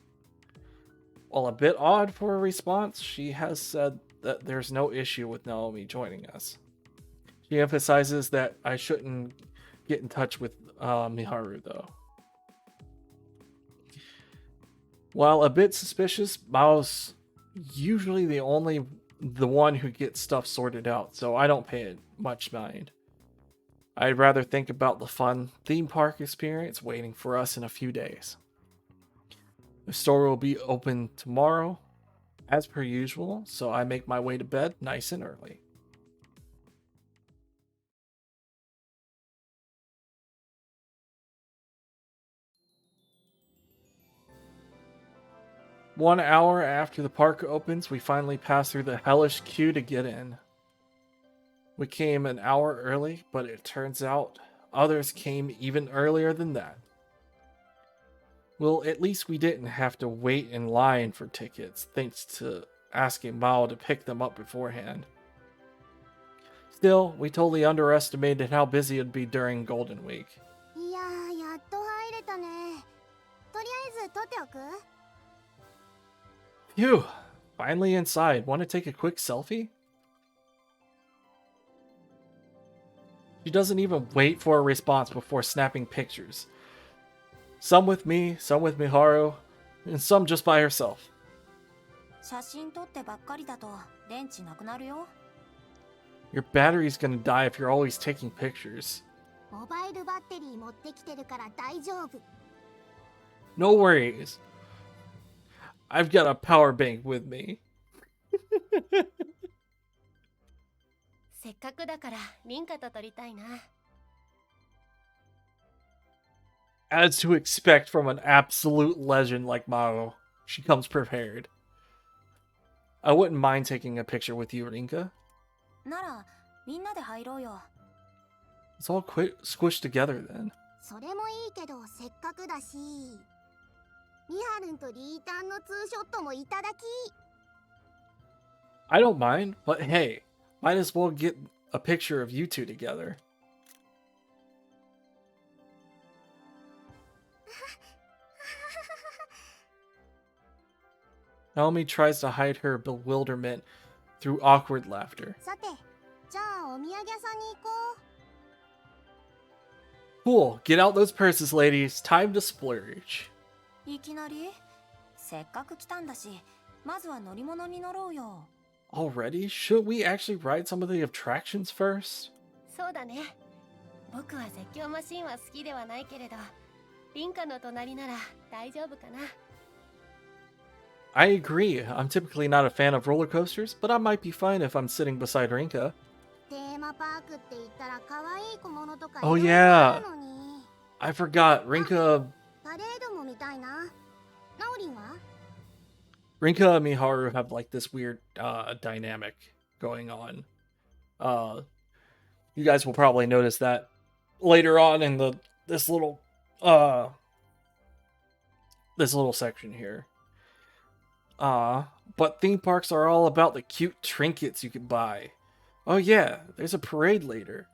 While a bit odd for a response, she has said that there's no issue with Naomi joining us. She emphasizes that I shouldn't get in touch with Miharu, though. While a bit suspicious, Mao's usually the one who gets stuff sorted out, so I don't pay it much mind. I'd rather think about the fun theme park experience waiting for us in a few days. The store will be open tomorrow, as per usual, so I make my way to bed nice and early. One hour after the park opens, we finally pass through the hellish queue to get in. We came an hour early, but it turns out others came even earlier than that. Well, at least we didn't have to wait in line for tickets, thanks to asking Mao to pick them up beforehand. Still, we totally underestimated how busy it'd be during Golden Week. いやーやっと入れたねとりあえず撮っておく Phew! Finally inside. Want to take a quick selfie? She doesn't even wait for a response before snapping pictures. Some with me, some with Miharu, and some just by herself. 写真撮ってばっかりだと電池なくなるよ。Your battery's gonna die if you're always taking pictures. モバイルバッテリー持ってきてるから大丈夫 No worries. I've got a power bank with me. せっかくだからリンカと撮りたいな As to expect from an absolute legend like Mao, she comes prepared. I wouldn't mind taking a picture with you, Rinka. ならみんなで入ろうよ。Let's all squish together then. それもいいけどせっかくだしミハルンとリータンのツーショットもいただき I don't mind, but hey, might as well get a picture of you two together. Naomi tries to hide her bewilderment through awkward laughter. さてじゃあお土産屋さんに行こ Cool, get out those purses, ladies. Time to splurge. いきなりせっかく来たんだし、まずは乗り物に乗ろうよ。Already? Should we actually ride some of the attractions first? うそうだね僕は絶叫マシンは好きではないけれどリンカの隣なら大丈夫かな I agree. I'm typically not a fan of roller coasters, but I might be fine if I'm sitting beside Rinka. テーマパークって言ったら可愛い小物とかい Oh ろいろあ yeah, るのに。 I forgot. Rinka パレードも見たいな。ナオリンは？ Rinka and Miharu have like this weird dynamic going on. You guys will probably notice that later on in this little uh this little section here. But theme parks are all about the cute trinkets you can buy. Oh yeah, there's a parade later.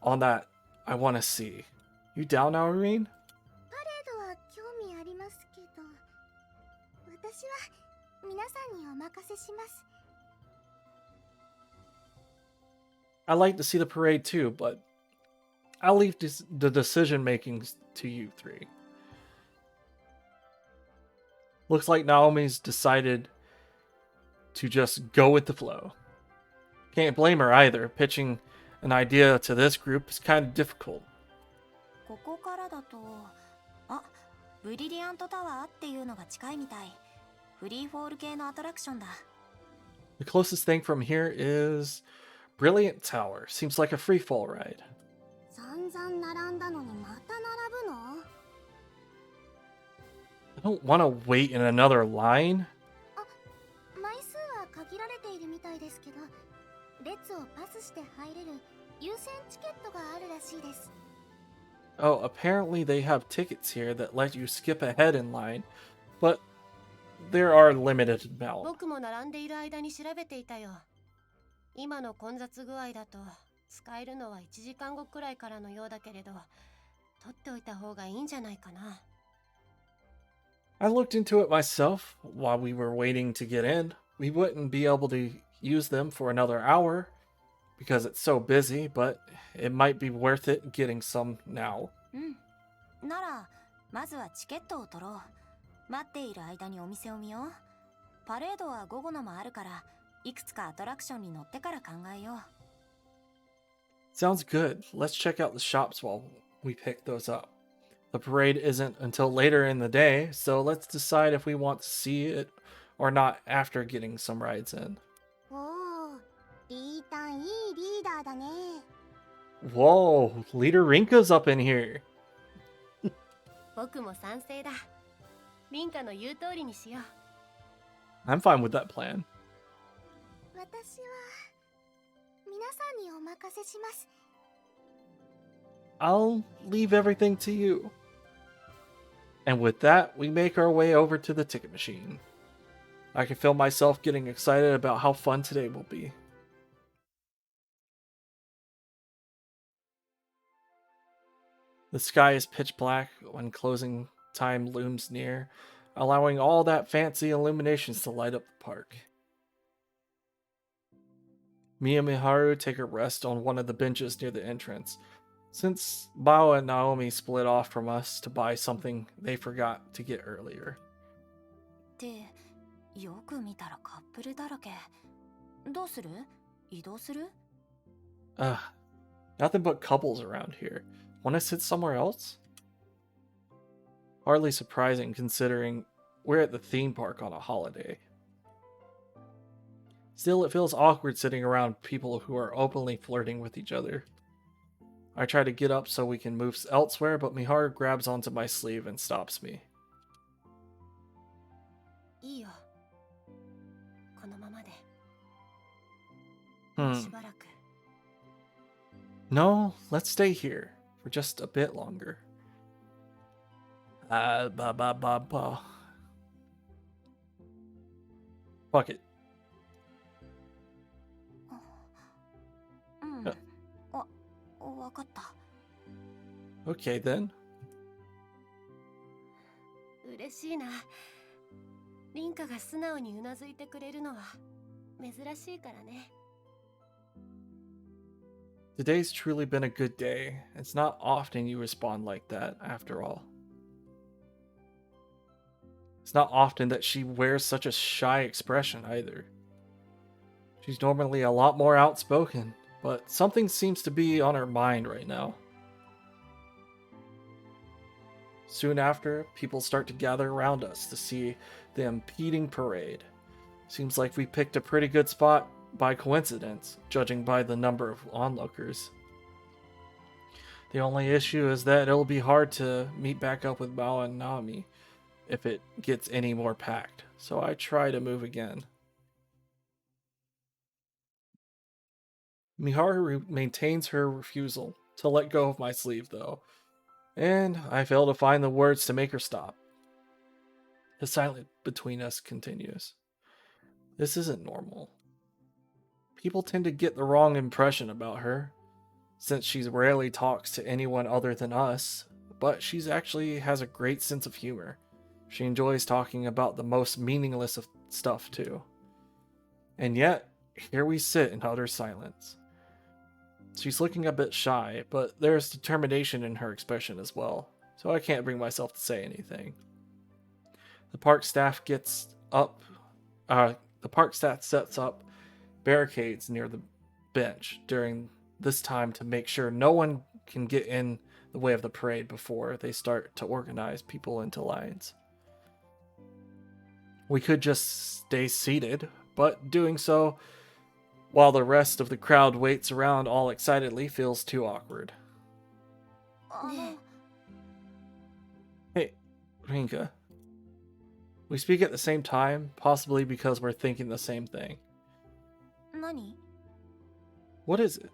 On that, I want to see. You down now, Irene? パレードは興味ありますけど、私は皆さんにお任せします。 I like to see the parade too, but I'll leave the decision making to you three. Looks like Naomi's decided to just go with the flow. Can't blame her either. Pitching an idea to this group is kind of difficult. ここからだと、あ、ブリリアントタワーっていうのが近いみたい。フリーフォール系のアトラクションだ。 The closest thing from here is Brilliant Tower. Seems like a free fall ride. 散々並んだのにまた並ぶの？ I don't want to wait in another line. 枚数は限られているみたいですけど、列をパスして入れる優先チケットがあるらしいです。 Oh, apparently they have tickets here that let you skip ahead in line, but there are limited amount. 僕も並んでいる間に調べていたよ。今の混雑具合だと使えるのは1時間後くらいからのようだけれど、取っておいた方がいいんじゃないかな。 I looked into it myself while we were waiting to get in. We wouldn't be able to use them for another hour because it's so busy, but it might be worth it getting some now. うん。なら、まずはチケットを取ろう。待っている間にお店を見よう。パレードは午後のもあるから、いくつかアトラクションに乗ってから考えよう。 Sounds good. Let's check out the shops while we pick those up. The parade isn't until later in the day, so let's decide if we want to see it or not after getting some rides in. おお、リータンいいリーダーだね。 Whoa, Leader Rinka's up in here. 僕も賛成だ。リンカの言う通りにしよう。 I'm fine with that plan. 私は皆さんにお任せします。 I'll leave everything to you. And with that, we make our way over to the ticket machine. I can feel myself getting excited about how fun today will be. The sky is pitch black when closing time looms near, allowing all that fancy illuminations to light up the park. Me and Miharu take a rest on one of the benches near the entrance, since Bao and Naomi split off from us to buy something they forgot to get earlier. ってよく見たらカップルだらけ。どうする？移動する？ Nothing but couples around here. Want to sit somewhere else? Hardly surprising considering we're at the theme park on a holiday. Still, it feels awkward sitting around people who are openly flirting with each other. I try to get up so we can move elsewhere, but Miharu grabs onto my sleeve and stops me. いいよ。このままで。しばらく。 No, let's stay here for just a bit longer. Fuck it. うん。わかった。 Okay then. 嬉しいな。リンカが素直にうなずいてくれるのは珍しいからね。 Today's truly been a good day. It's not often you respond like that, after all. It's not often that she wears such a shy expression either. She's normally a lot more outspoken, but something seems to be on her mind right now. Soon after, people start to gather around us to see the impeding parade. Seems like we picked a pretty good spot by coincidence, judging by the number of onlookers. The only issue is that it'll be hard to meet back up with Mao and Nami if it gets any more packed, so I try to move again. Miharu maintains her refusal to let go of my sleeve, though, and I fail to find the words to make her stop. The silence between us continues. This isn't normal. People tend to get the wrong impression about her, since she rarely talks to anyone other than us, but she's actually has a great sense of humor. She enjoys talking about the most meaningless of stuff, too. And yet, here we sit in utter silence. She's looking a bit shy, but there's determination in her expression as well, so I can't bring myself to say anything. The park staff sets up barricades near the bench during this time to make sure no one can get in the way of the parade before they start to organize people into lines. We could just stay seated, but doing so while the rest of the crowd waits around all excitedly feels too awkward. Hey, Rinka. We speak at the same time, possibly because we're thinking the same thing. 何？ What is it?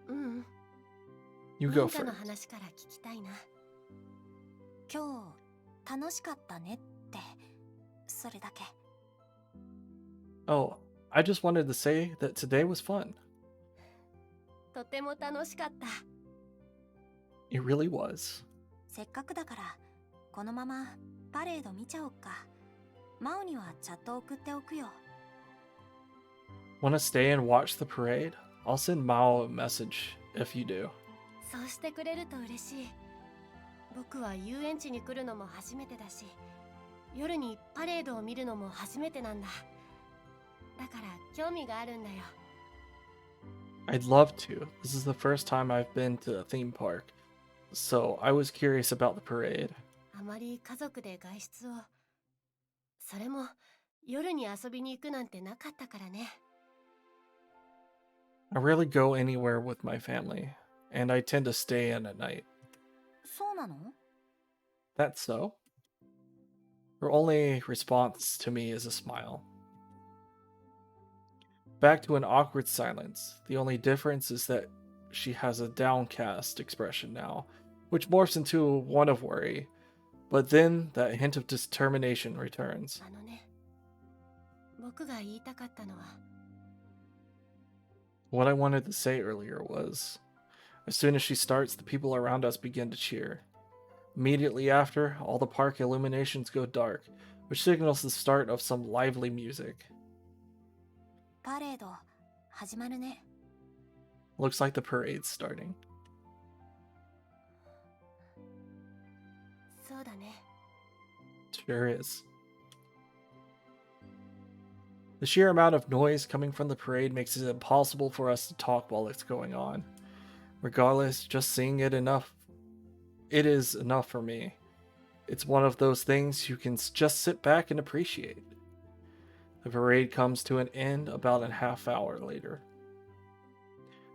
うん。 You リ go ンカの first. 話から聞きたいな。今日楽しかったねって、それだけ。 Oh, I just wanted to say that today was fun. とても楽しかった。 It really was. せっかくだから、このままパレード見ちゃおうか。マオにはチャット送っておくよ。 Want to stay and watch the parade? I'll send Mao a message if you do. そうしてくれると嬉しい。僕は遊園地に来るのも初めてだし、夜にパレードを見るのも初めてなんだ。だから興味があるんだよ。 I'd love to. This is the first time I've been to a theme park, so I was curious about the parade. あまり家族で外出を。それも夜に遊びに行くなんてなかったからね。 I rarely go anywhere with my family, and I tend to stay in at night. そうなの？ That's so? Her only response to me is a smile. Back to an awkward silence. The only difference is that she has a downcast expression now, which morphs into one of worry. But then that hint of determination returns. あのね、僕が言いたかったのは、 What I wanted to say earlier was, as soon as she starts, the people around us begin to cheer. Immediately after, all the park illuminations go dark, which signals the start of some lively music. パレード始まるね。 Looks like the parade's starting. そうだね。 Sure is. The sheer amount of noise coming from the parade makes it impossible for us to talk while it's going on. Regardless, just seeing it is enough for me. It's one of those things you can just sit back and appreciate. The parade comes to an end about a half hour later.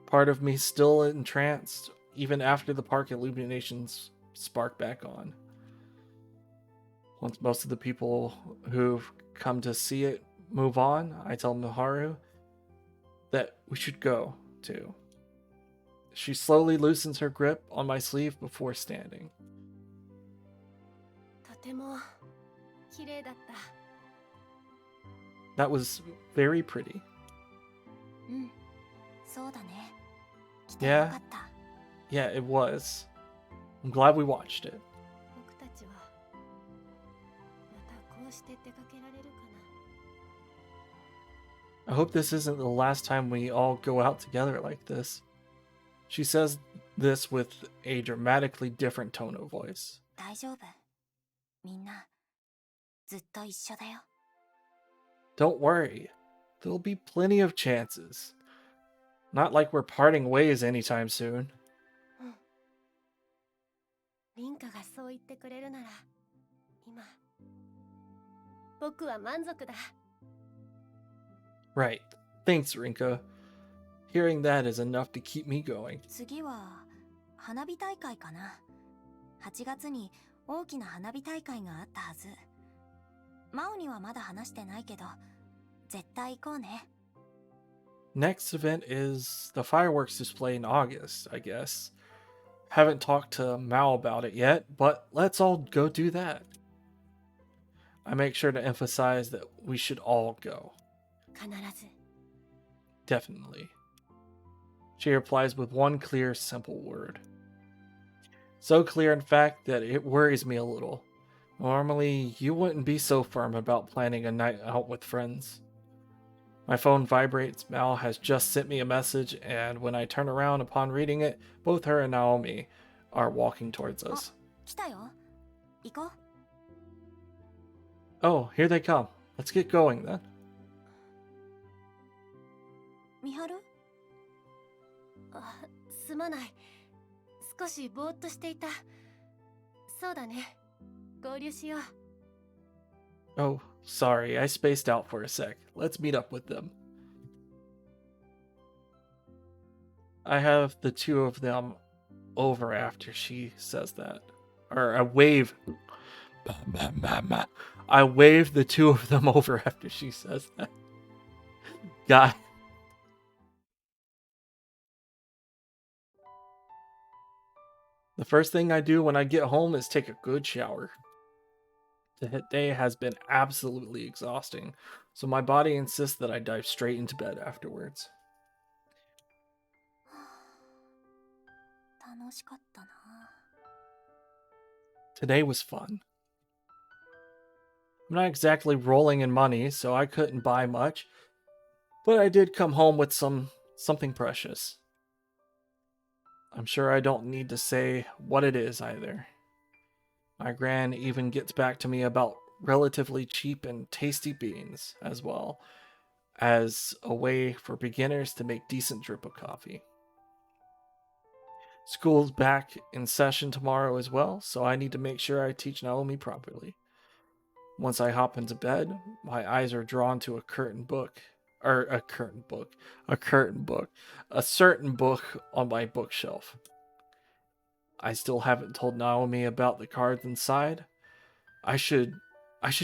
Part of me still entranced, even after the park illuminations spark back on. Once most of the people who've come to see it move on, I tell Miharu that we should go, too. She slowly loosens her grip on my sleeve before standing. とても綺麗だった。 That was very pretty. うん、そうだね。来てよかった。 Yeah, it was. I'm glad we watched it. 僕たちはまたこうして出かけられるかな。 I hope this isn't the last time we all go out together like this. She says this with a dramatically different tone of voice. 大丈夫。みんな、ずっと一緒だよ。 Don't worry. There'll be plenty of chances. Not like we're parting ways anytime soon. リンカがそう言ってくれるなら今僕は満足だ。 Right. Thanks, Rinka. Hearing that is enough to keep me going. 次は花火大会かな。8月に大きな花火大会があったはず。マオにはまだ話してないけど、絶対行こうね。Next event is the fireworks display in August, I guess. Haven't talked to Mao about it yet, but let's all go do that. I make sure to emphasize that we should all go. 必ず。 Definitely. She replies with one clear, simple word. So clear, in fact, that it worries me a little. Normally, you wouldn't be so firm about planning a night out with friends. My phone vibrates. Mal has just sent me a message, and when I turn around upon reading it, both her and Naomi are walking towards us. 来たよ。行こう。 Oh, here they come. Let's get going then. みはる？あ、すまない。少しぼーっとしていた。そうだね。合流しよう。 Oh, sorry, I spaced out for a sec. Let's meet up with them. I have the two of them over after she says that. Or I wave. I wave the two of them over after she says that. God. The first thing I do when I get home is take a good shower. The day has been absolutely exhausting, so my body insists that I dive straight into bed afterwards. 楽しかったな。 Today was fun. I'm not exactly rolling in money, so I couldn't buy much, but I did come home with something precious. I'm sure I don't need to say what it is either. My gran even gets back to me about relatively cheap and tasty beans, as well as a way for beginners to make decent drip of coffee. School's back in session tomorrow as well, so I need to make sure I teach Naomi properly. Once I hop into bed, my eyes are drawn to a certain book on my bookshelf. I still haven't told Naomi about the cards inside. I should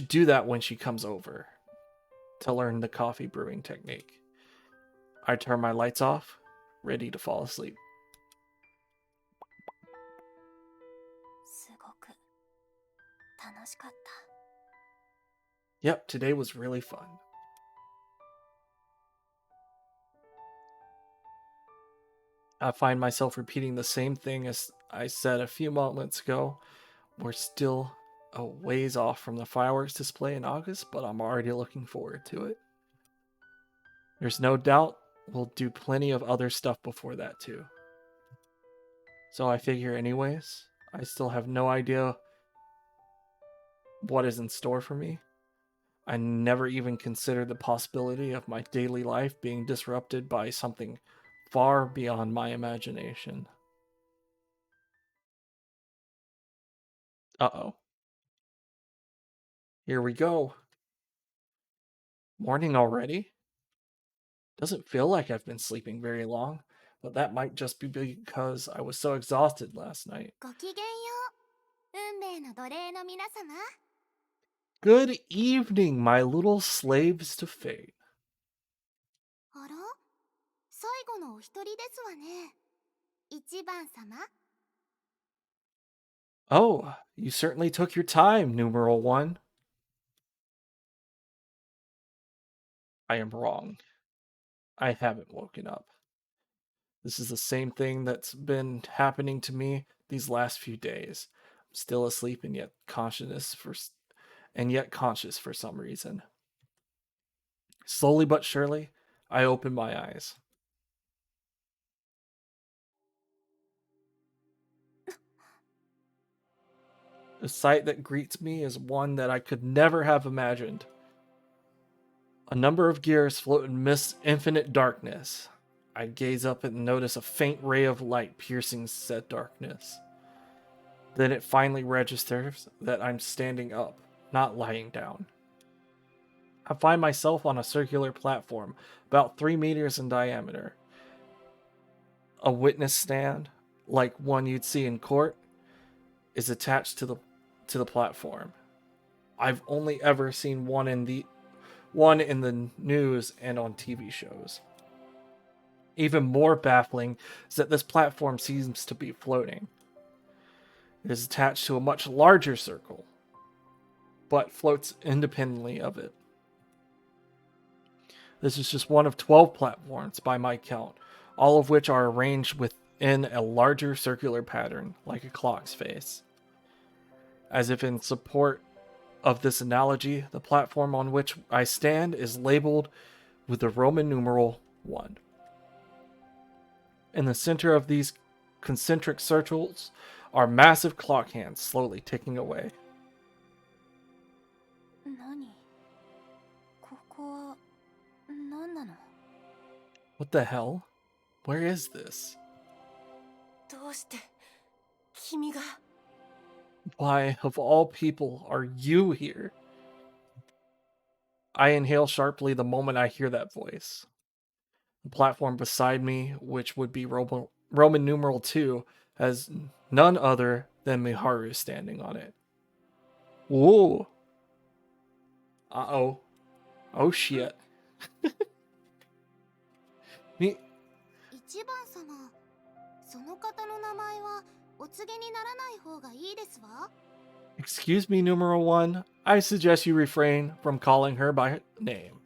do that when she comes over to learn the coffee brewing technique. I turn my lights off, ready to fall asleep. すごく楽しかった。 Yep, today was really fun. I find myself repeating the same thing as I said a few moments ago. We're still a ways off from the fireworks display in August, but I'm already looking forward to it. There's no doubt we'll do plenty of other stuff before that too. So I figure anyways, I still have no idea what is in store for me. I never even considered the possibility of my daily life being disrupted by something far beyond my imagination. Uh-oh. Here we go. Morning already? Doesn't feel like I've been sleeping very long, but that might just be because I was so exhausted last night. ごきげんよう。運命の奴隷の皆様。 Good evening, my little slaves to fate. あら、最後のお一人ですわね。一番様。 Oh, you certainly took your time, numeral 1. I am wrong. I haven't woken up. This is the same thing that's been happening to me these last few days. I'm still asleep and yet conscious for some reason. Slowly but surely, I open my eyes. The sight that greets me is one that I could never have imagined. A number of gears float in infinite darkness. I gaze up and notice a faint ray of light piercing said darkness. Then it finally registers that I'm standing up, not lying down. I find myself on a circular platform, about 3 meters in diameter. A witness stand, like one you'd see in court, is attached to the platform. I've only ever seen one in the news and on TV shows. Even more baffling is that this platform seems to be floating. It is attached to a much larger circle, but floats independently of it. This is just one of 12 platforms by my count, all of which are arranged within a larger circular pattern, like a clock's face. As if in support of this analogy, the platform on which I stand is labeled with the Roman numeral 1. In the center of these concentric circles are massive clock hands slowly ticking away. 何ここは何なの？ What the hell? Where is this? どうして君が Why, of all people, are you here? I inhale sharply the moment I hear that voice. The platform beside me, which would be Roman numeral 2, has none other than Miharu standing on it. Whoa. Uh-oh. Oh shit. 一番様、その方の名前はお告げにならない方がいいですわ。 Excuse me, numeral 1. I suggest you refrain from calling her by name.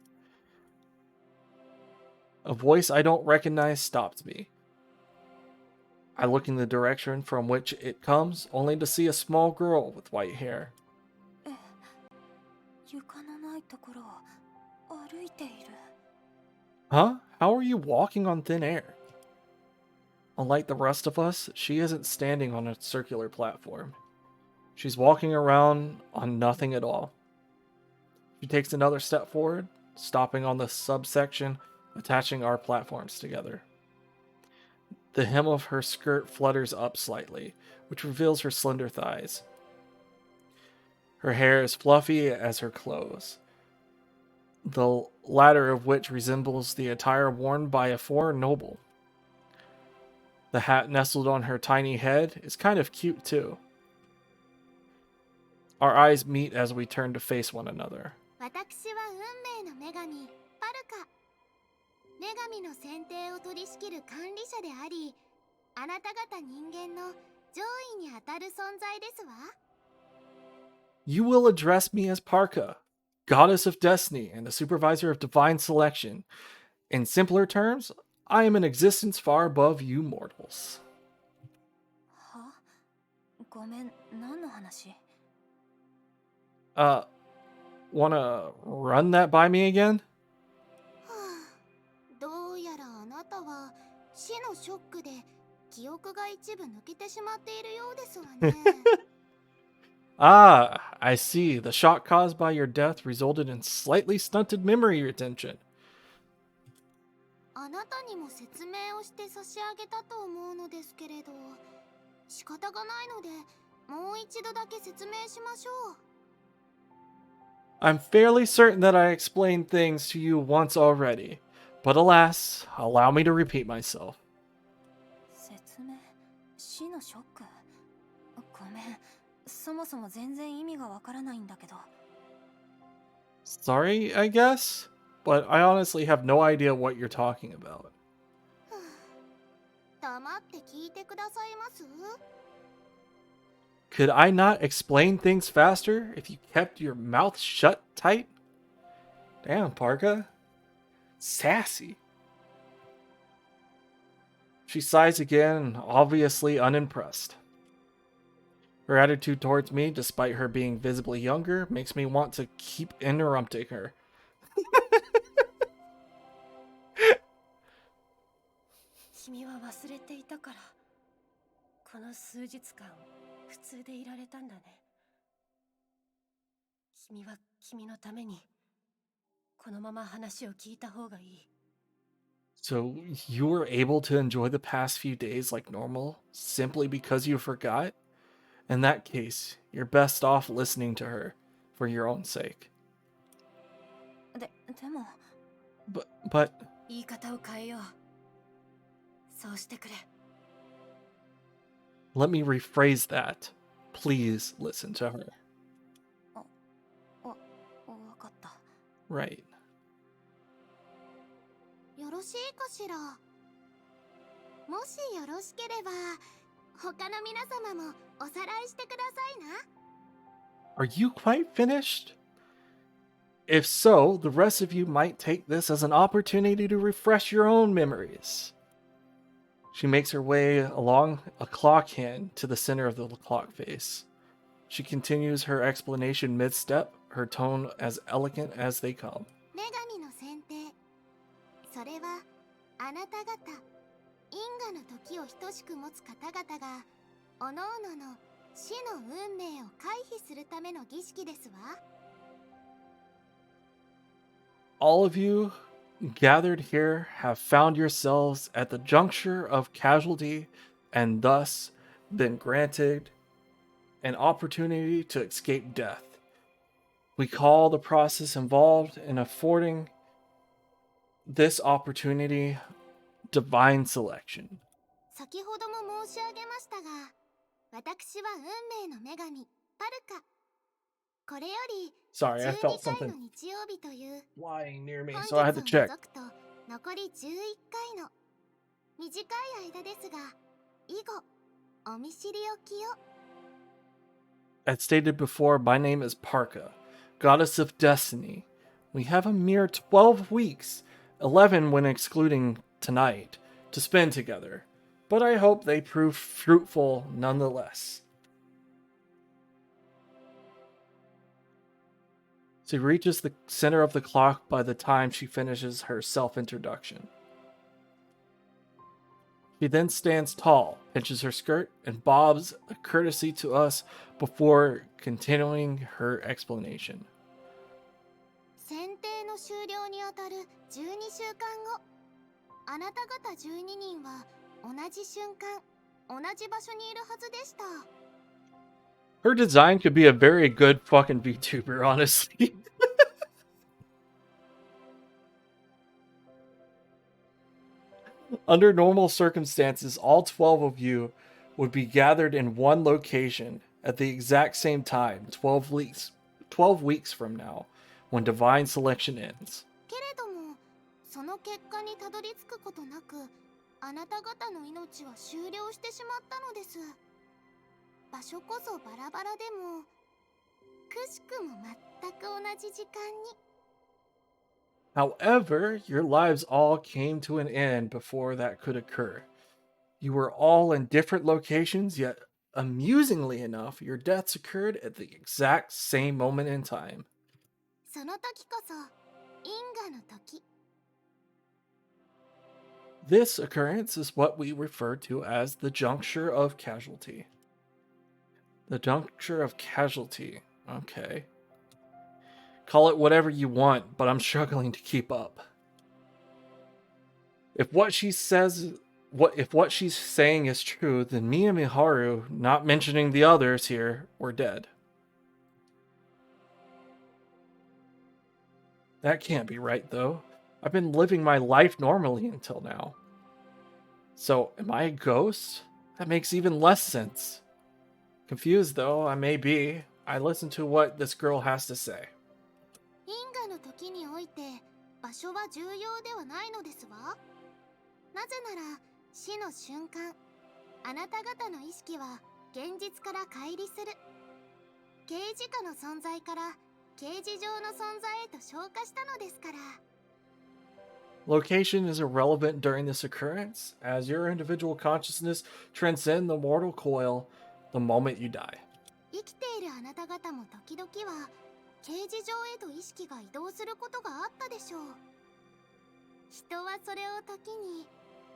A voice I don't recognize stops me. I look in the direction from which it comes, only to see a small girl with white hair. 床のないところを歩いている。 Huh? How are you walking on thin air? Unlike the rest of us, she isn't standing on a circular platform. She's walking around on nothing at all. She takes another step forward, stopping on the subsection attaching our platforms together. The hem of her skirt flutters up slightly, which reveals her slender thighs. Her hair is fluffy as her clothes, the latter of which resembles the attire worn by a foreign noble. The hat nestled on her tiny head is kind of cute too. Our eyes meet as we turn to face one another. 私は運命の女神、パルカ。女神の選定を取り仕切る管理者であり、あなた方人間の上位にあたる存在ですわ。 You will address me as Parka, goddess of destiny and the supervisor of divine selection. In simpler terms, I am an existence far above you mortals. は？ごめん、何の話？ Wanna run that by me again? はあ、どうやらあなたは死のショックで記憶が一部抜けてしまっているようですわね。 Ah, I see. The shock caused by your death resulted in slightly stunted memory retention. あなたにも説明をして差し上げたと思うのですけれど、仕方がないのでもう一度だけ説明しましょう。 I'm fairly certain that I explained things to you once already, but alas, allow me to repeat myself. 説明？死のショック？ごめん、そもそも全然意味がわからないんだけど。 Sorry, I guess, but I honestly have no idea what you're talking about. 黙って聞いてくださいます？ Could I not explain things faster if you kept your mouth shut tight? Damn, Parka. Sassy. She sighs again, obviously unimpressed. Her attitude towards me, despite her being visibly younger, makes me want to keep interrupting her. 君は忘れていたから、この数日間普通でいられたんだね。君は君のためにこのまま話を聞いた方がいい。 So you were able to enjoy the past few days like normal simply because you forgot? In that case, you're best off listening to her for your own sake. でも But 言い方を変えよう。そうしてくれ。 let me rephrase that. Please listen to her. わかった。 Right. よろしいかしら。もしよろしければ他の皆様もおさらいしてくださいな。 Are you quite finished? If so, the rest of you might take this as an opportunity to refresh your own memories. She makes her way along a clock hand to the center of the clock face. She continues her explanation mid-step, her tone as elegant as they come. 女神の選定、それはあなた方因果の時を等しく持つ方々が各々の死の運命を回避するための儀式ですわ。 All of you gathered here have found yourselves at the juncture of casualty and thus been granted an opportunity to escape death. We call the process involved in affording this opportunity divine selection. 先ほども申し上げましたが、私は運命の女神パルカ。これより Sorry, I 12 felt 回 something の日曜日という flying near me, 本日 so を I had to 除 check. くと残り11回の短い間ですが、以後お見知りおきを。 As stated before, my name is Parka, goddess of destiny. We have a mere 12 weeks, 11 when excluding tonight, to spend together, but I hope they prove fruitful nonetheless. She reaches the center of the clock by the time she finishes her self-introduction. She then stands tall, pinches her skirt, and bobs a courtesy to us before continuing her explanation. 選定の終了にあたる12週間後、あなた方12人は同じ瞬間、同じ場所にいるはずでした。 Her design could be a very good fucking VTuber, honestly. Under normal circumstances, all 12 of you would be gathered in one location at the exact same time 12 weeks from now, when divine selection ends. けれども、その結果にたどり着くことなく、あなた方の命は終了してしまったのです。場所こそバラバラでも、くしくも全く同じ時間に。 However, your lives all came to an end before that could occur. You were all in different locations, yet amusingly enough, your deaths occurred at the exact same moment in time. その時こそ因果の時。 This occurrence is what we refer to as the juncture of casualty. The juncture of casualty. Okay. Call it whatever you want, but I'm struggling to keep up. If what she's saying is true, then me and Miharu, not mentioning the others here, were dead. That can't be right, though. I've been living my life normally until now. So, am I a ghost? That makes even less sense. Confused though I may be, I listen to what this girl has to say. 因果の時において場所は重要ではないのですわ。なぜなら死の瞬間、あなた方の意識は現実から乖離する。刑事下の存在から刑事上の存在へと昇華したのですから。 Location is irrelevant during this occurrence, as your individual consciousness transcends the mortal coil the moment you die. 生きているあなた方も時々は刑事上へと意識が移動することがあったでしょう。人はそれを時に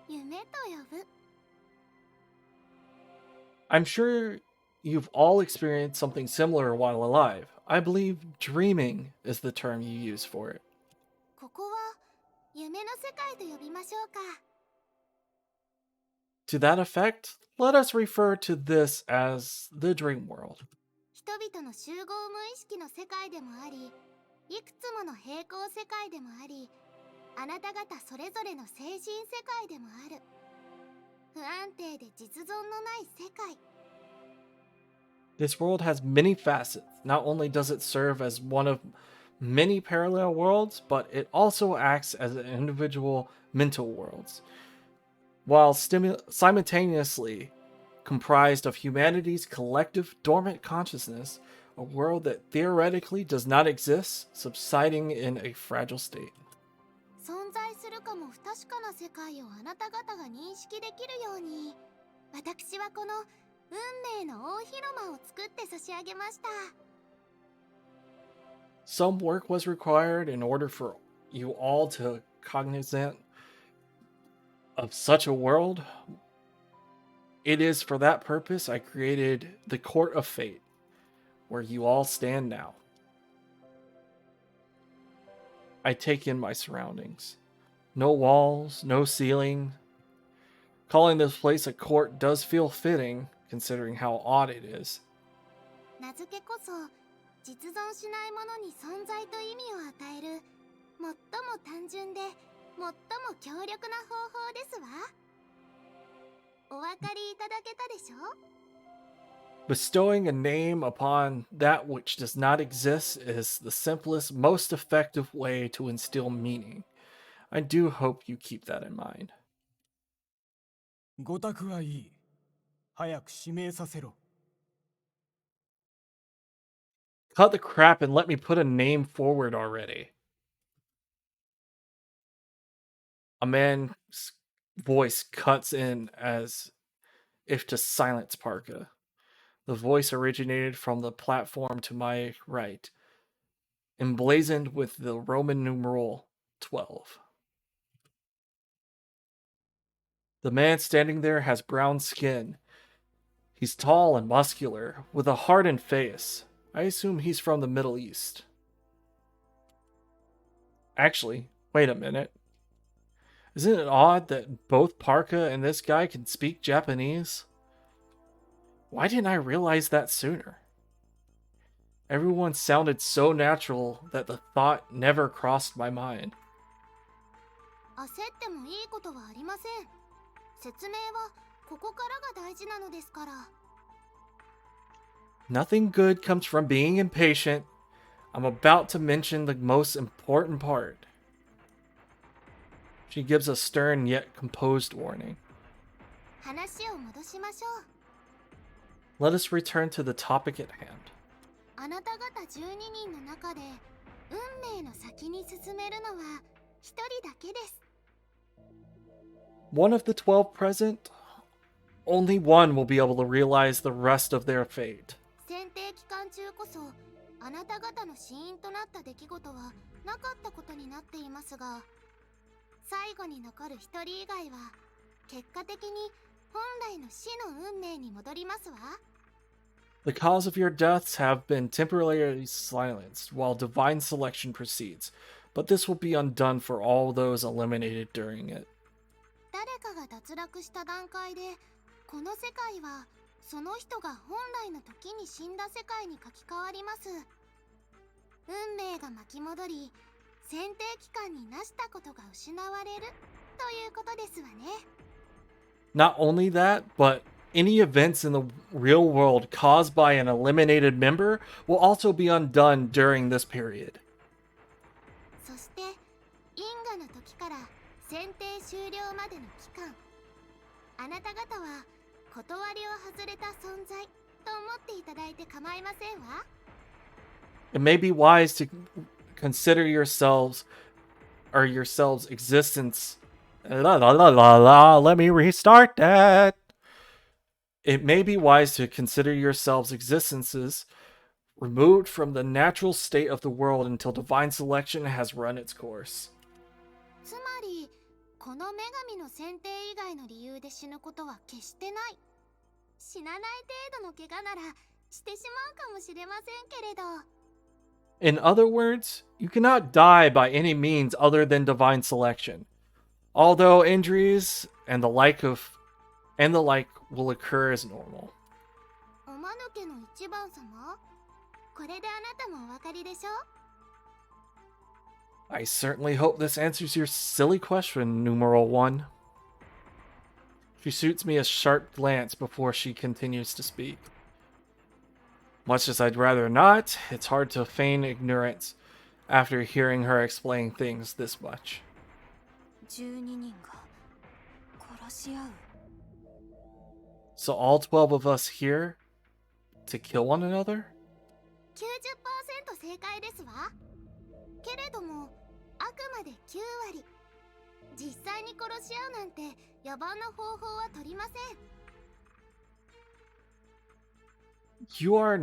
夢と呼ぶ。 I'm sure you've all experienced something similar while alive. I believe dreaming is the term you use for it. ここは夢の世界と呼びましょうか。To that effect, let us refer to this as the dream world. 人々の集合無意識の世界でもあり、いくつもの平行世界でもあり、あなた方それぞれの精神世界でもある。不安定で実存のない世界。 This world has many facets. Not only does it serve as one of many parallel worlds, but it also acts as an individual mental worlds, while simultaneously comprised of humanity's collective dormant consciousness, a world that theoretically does not exist, subsiding in a fragile state. 存在するかも不確かな世界をあなた方が認識できるように、私はこの運命の大広間を作って差し上げました。 Some work was required in order for you all to cognizant of such a world. It is for that purpose I created the Court of Fate, where you all stand now. I take in my surroundings. No walls, no ceiling. Calling this place a court does feel fitting, considering how odd it is. 名付けこそ実存しないものに存在と意味を与える最も単純で最も強力な方法ですわ。お分かりいただけたでしょ？ Bestowing a name upon that which does not exist is the simplest, most effective way to instill meaning. I do hope you keep that in mind. ご託はいい。早く指名させろ。Cut the crap and let me put a name forward already. A man's voice cuts in as if to silence Parka. The voice originated from the platform to my right, emblazoned with the Roman numeral 12. The man standing there has brown skin. He's tall and muscular, with a hardened face. I assume he's from the Middle East. Actually, wait a minute. Isn't it odd that both Parka and this guy can speak Japanese? Why didn't I realize that sooner? Everyone sounded so natural that the thought never crossed my mind. 焦ってもいいことはありません。説明はここからが大事なのですから。 Nothing good comes from being impatient. I'm about to mention the most important part. She gives a stern yet composed warning. 話を戻しましょう。 Let us return to the topic at hand. あなた方12人の中で運命の先に進めるのは1人だけです。 One of the 12 present, only one will be able to realize the rest of their fate. 選定期間中こそあなた方の死因となった出来事はなかったことになっていますが、最後に残る1人以外は結果的に本来の死の運命に戻りますわ。 The cause of your deaths have been temporarily silenced while divine selection proceeds, but this will be undone for all those eliminated during it. 誰かが脱落した段階でこの世界はその人が本来の時に死んだ世界に書き換わります。運命が巻き戻り、選定期間になしたことが失われるということですわね。 Not only that, but any events in the real world caused by an eliminated member will also be undone during this period. そして因果の時から選定終了までの期間、あなた方は断りを外れた存在と思っていただいて構いませんわ。 It may be wise to consider yourselves or yourselves' existence. Let me restart that. It may be wise to consider yourselves' existences removed from the natural state of the world until divine selection has run its course. つまりこの女神の選定以外の理由で死ぬことは決してない。死なない程度の怪我ならしてしまうかもしれませんけれど。 In other words, you cannot die by any means other than divine selection. Although injuries and the like of and the like will occur as normal. おまぬけの一番様、これであなたもお分かりでしょ？ I certainly hope this answers your silly question, numeral 1. She shoots me a sharp glance before she continues to speak. Much as I'd rather not, it's hard to feign ignorance after hearing her explain things this much. 12人が殺し合う。 So all 12 of us here to kill one another? 90% 正解ですわ。けれども、あくまで9割。実際に殺し合うなんて野蛮な方法は取りません。You are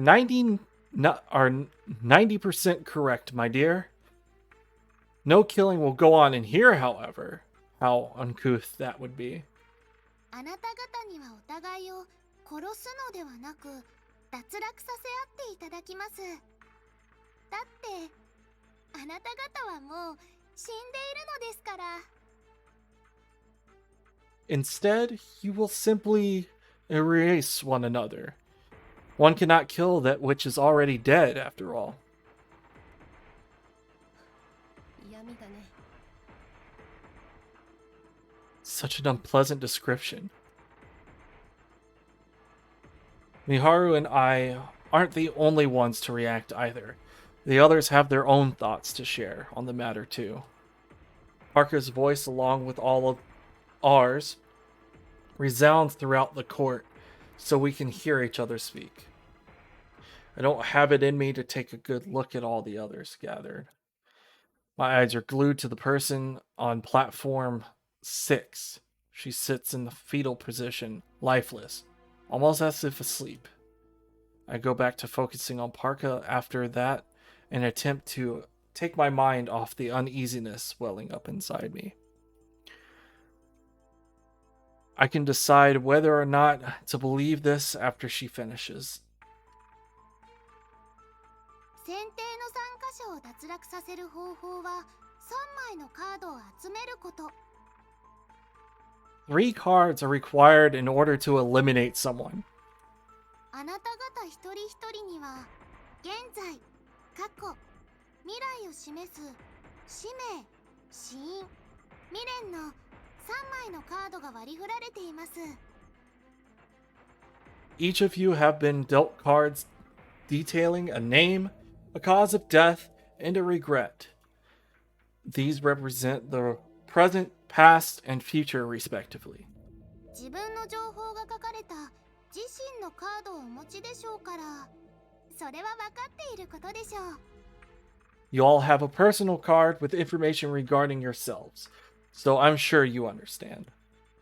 90% correct, my dear. No killing will go on in here, however. How uncouth that would be. あなた方にはお互いを殺すのではなく、脱落させ合っていただきます。だって、あなた方はもう死んでいるのですから。Instead, you will simply erase one another. One cannot kill that which is already dead, after all. 嫌味だね。 Such an unpleasant description. Miharu and I aren't the only ones to react either. The others have their own thoughts to share on the matter too. Parker's voice, along with all of ours, resounds throughout the court so we can hear each other speak. I don't have it in me to take a good look at all the others gathered. My eyes are glued to the person on platform 6. She sits in the fetal position, lifeless, almost as if asleep. I go back to focusing on Parka after that and attempt to take my mind off the uneasiness swelling up inside me. I can decide whether or not to believe this after she finishes. 選定の参加者を脱落させる方法は3枚のカードを集めること。3 cards are required in order to eliminate someone. あなた方一人一人には現在、過去、未来を示す使命、死因、未練の3枚のカードが割り振られています。 Each of you have been dealt cards detailing a name, a cause of death, and a regret. These represent the present, past, and future, respectively. 自分の情報が書かれた自身のカードをお持ちでしょうから、それは分かっていることでしょう。 You all have a personal card with information regarding yourselves, so I'm sure you understand.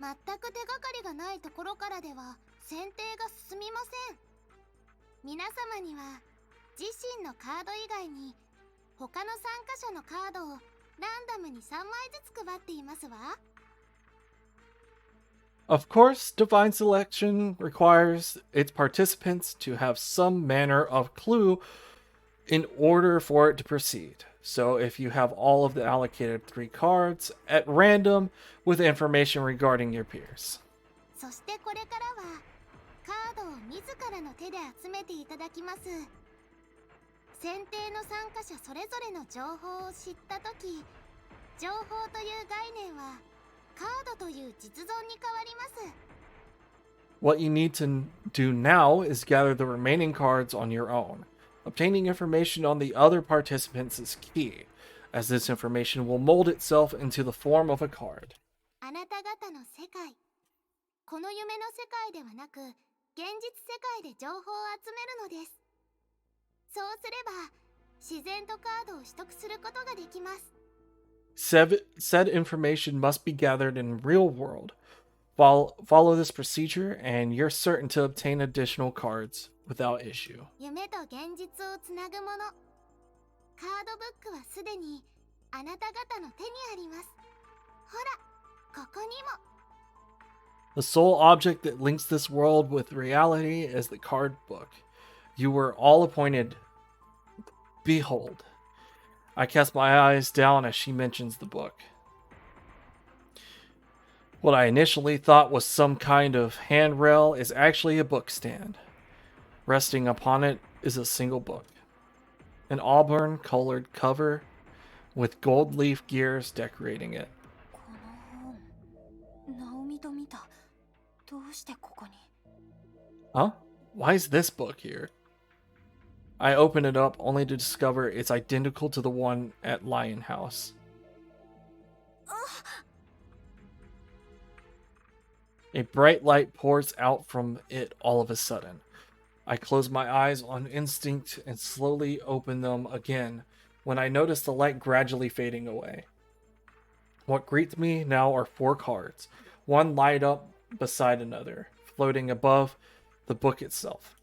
全く手がかりがないところからでは選定が進みません。皆様には自身のカード以外に他の参加者のカードをランダムに3枚ずつ配っていますわ。 Of course, divine selection requires its participants to have some manner of clue in order for it to proceed. So if you have all of the allocated 3 cards at random with information regarding your peers. そしてこれからはカードを自らの手で集めていただきます。選定の参加者それぞれの情報を知ったとき、情報という概念はカードという実存に変わります。 What you need to do now is gather the remaining cards on your own. Obtaining information on the other participants is key, as this information will mold itself into the form of a card. あなた方の世界、この夢の世界ではなく現実世界で情報を集めるのです。そうすれば自然とカードを取得することができます。 Said information must be gathered in real world. Follow this procedure and you're certain to obtain additional cards without issue. 夢と現実をつなぐもの。カードブックはすでにあなた方の手にあります。ほら、ここにも。 The sole object that links this world with reality is the card book. You were all appointed. Behold. I cast my eyes down as she mentions the book. What I initially thought was some kind of handrail is actually a book stand. Resting upon it is a single book. An auburn-colored cover with gold leaf gears decorating it. この本ナオミと見た。どうしてここに。 Huh? Why is this book here? I open it up only to discover it's identical to the one at Lion House. A bright light pours out from it all of a sudden. I close my eyes on instinct and slowly open them again when I notice the light gradually fading away. What greets me now are 4 cards, one light up beside another, floating above the book itself.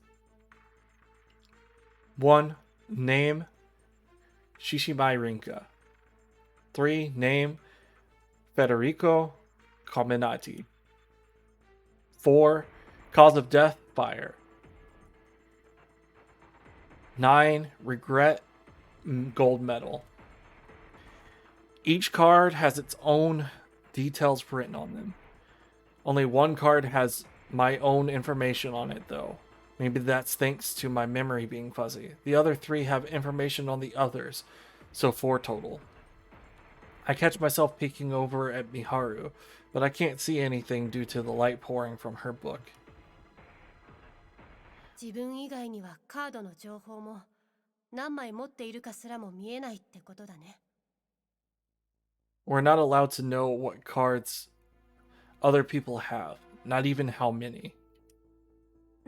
1. Name Shishimai Rinka. 3. Name Federico Carminati. 4. Cause of death, fire. 9. Regret, gold medal. Each card has its own details written on them. Only one card has my own information on it, though. Maybe that's thanks to my memory being fuzzy. The other 3 have information on the others, so 4 total. I catch myself peeking over at Miharu, but I can't see anything due to the light pouring from her book. 自分以外にはカードの情報も何枚持っているかすらも見えないってことだね。 We're not allowed to know what cards other people have, not even how many.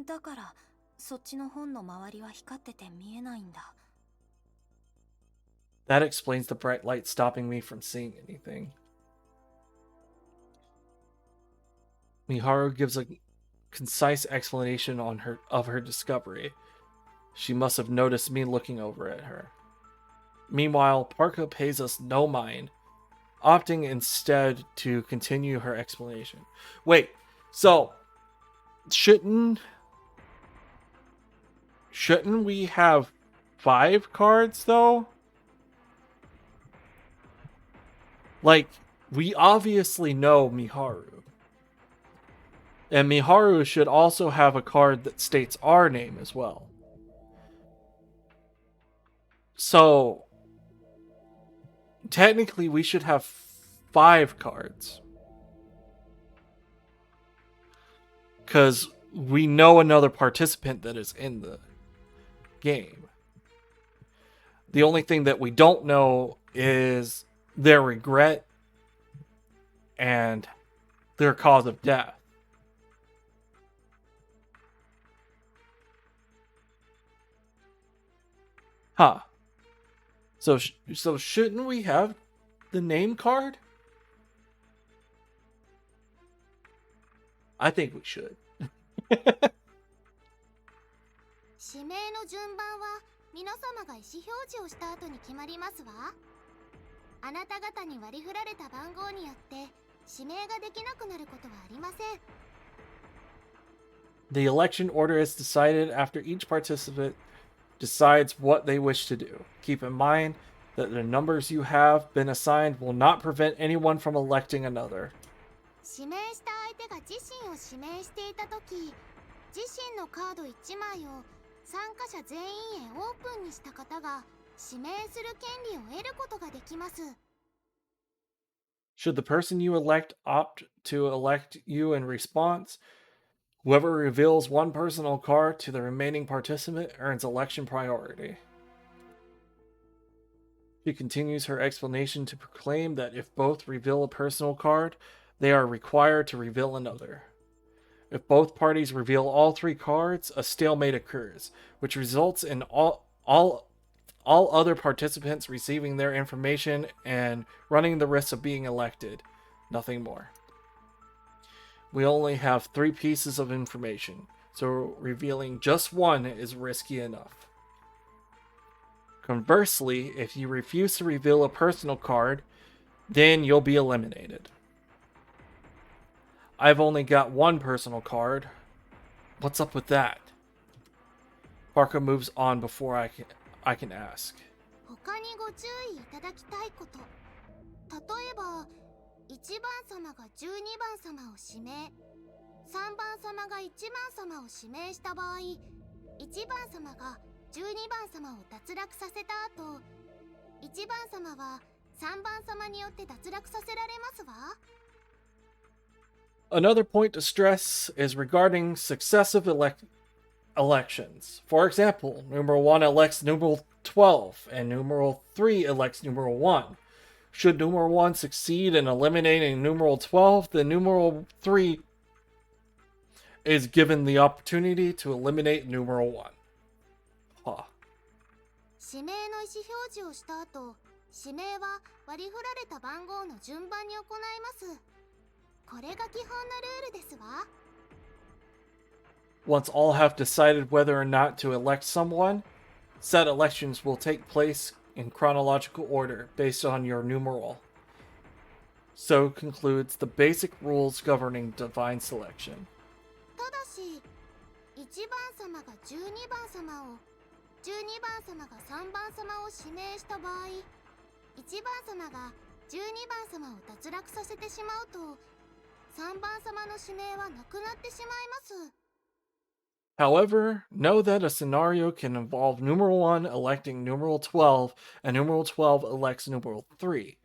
だからそっちの本の周りは光ってて見えないんだ。 That explains the bright light stopping me from seeing anything. Miharu gives a concise explanation of her discovery. She must have noticed me looking over at her. Meanwhile, Parka pays us no mind, opting instead to continue her explanation. Wait, so shouldn't we have 5 cards though? Like, we obviously know Miharu. And Miharu should also have a card that states our name as well. So, technically we should have 5 cards. Because we know another participant that is in the game. The only thing that we don't know is their regret and their cause of death. Huh. So shouldn't we have the name card? I think we should. 指名の順番は皆様が意思表示をした後に決まりますわ。あなた方に割り振られた番号によって指名ができなくなることはありません。 The election order is decided after each participant decides what they wish to do. Keep in mind that the numbers you have been assigned will not prevent anyone from electing another. 指名した相手が自身を指名していたとき、自身のカード1枚を参加者全員へオープンにした方が指名する権利を得ることができます。 Should the person you elect opt to elect you in response, whoever reveals one personal card to the remaining participant earns election priority. She continues her explanation to proclaim that if both reveal a personal card, they are required to reveal another. If both parties reveal all 3 cards, a stalemate occurs, which results in all other participants receiving their information and running the risk of being elected. Nothing more. We only have 3 pieces of information, so revealing just one is risky enough. Conversely, if you refuse to reveal a personal card, then you'll be eliminated. I've only got 1 personal card. What's up with that? Parker moves on before I can ask. 他にご注意いただきたいこと。例えば、1番様が12番様を指名、3番様が1番様を指名した場合、1番様が12番様を脱落させた後、1番様は3番様によって脱落させられますわ。Another point to stress is regarding successive elections. For example, numeral 1 elects numeral 12, and numeral 3 elects numeral 1. Should numeral 1 succeed in eliminating numeral 12, then numeral 3 is given the opportunity to eliminate numeral 1. Huh. 指名の意思表示をした後、指名は割り振られた番号の順番に行います。これが基本のルールですわ。Once all have decided whether or not to elect someone, said elections will take place in chronological order based on your numeral. So concludes the basic rules governing divine selection. ただし、1番様が12番様を、12番様が3番様を指名した場合、1番様が12番様を脱落させてしまうと、3番様の指名はなくなってしまいます。However, know that a scenario can involve numeral 1 electing numeral 12 and numeral 12 elects numeral 3.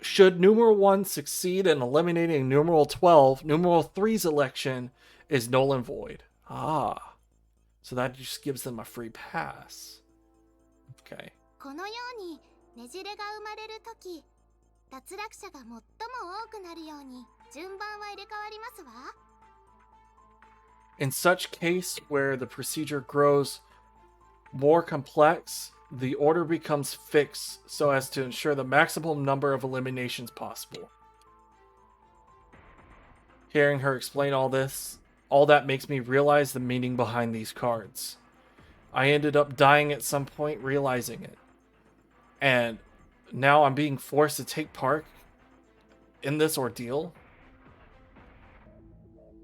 Should numeral 1 succeed in eliminating numeral 12, numeral 3's election is null and void. Ah, so that just gives them a free pass. Okay. このようにねじれが生まれるとき、脱落者が最も多くなるように順番は入れ替わりますわ。In such case where the procedure grows more complex, the order becomes fixed so as to ensure the maximum number of eliminations possible. Hearing her explain all that makes me realize the meaning behind these cards. I ended up dying at some point realizing it. And now I'm being forced to take part in this ordeal.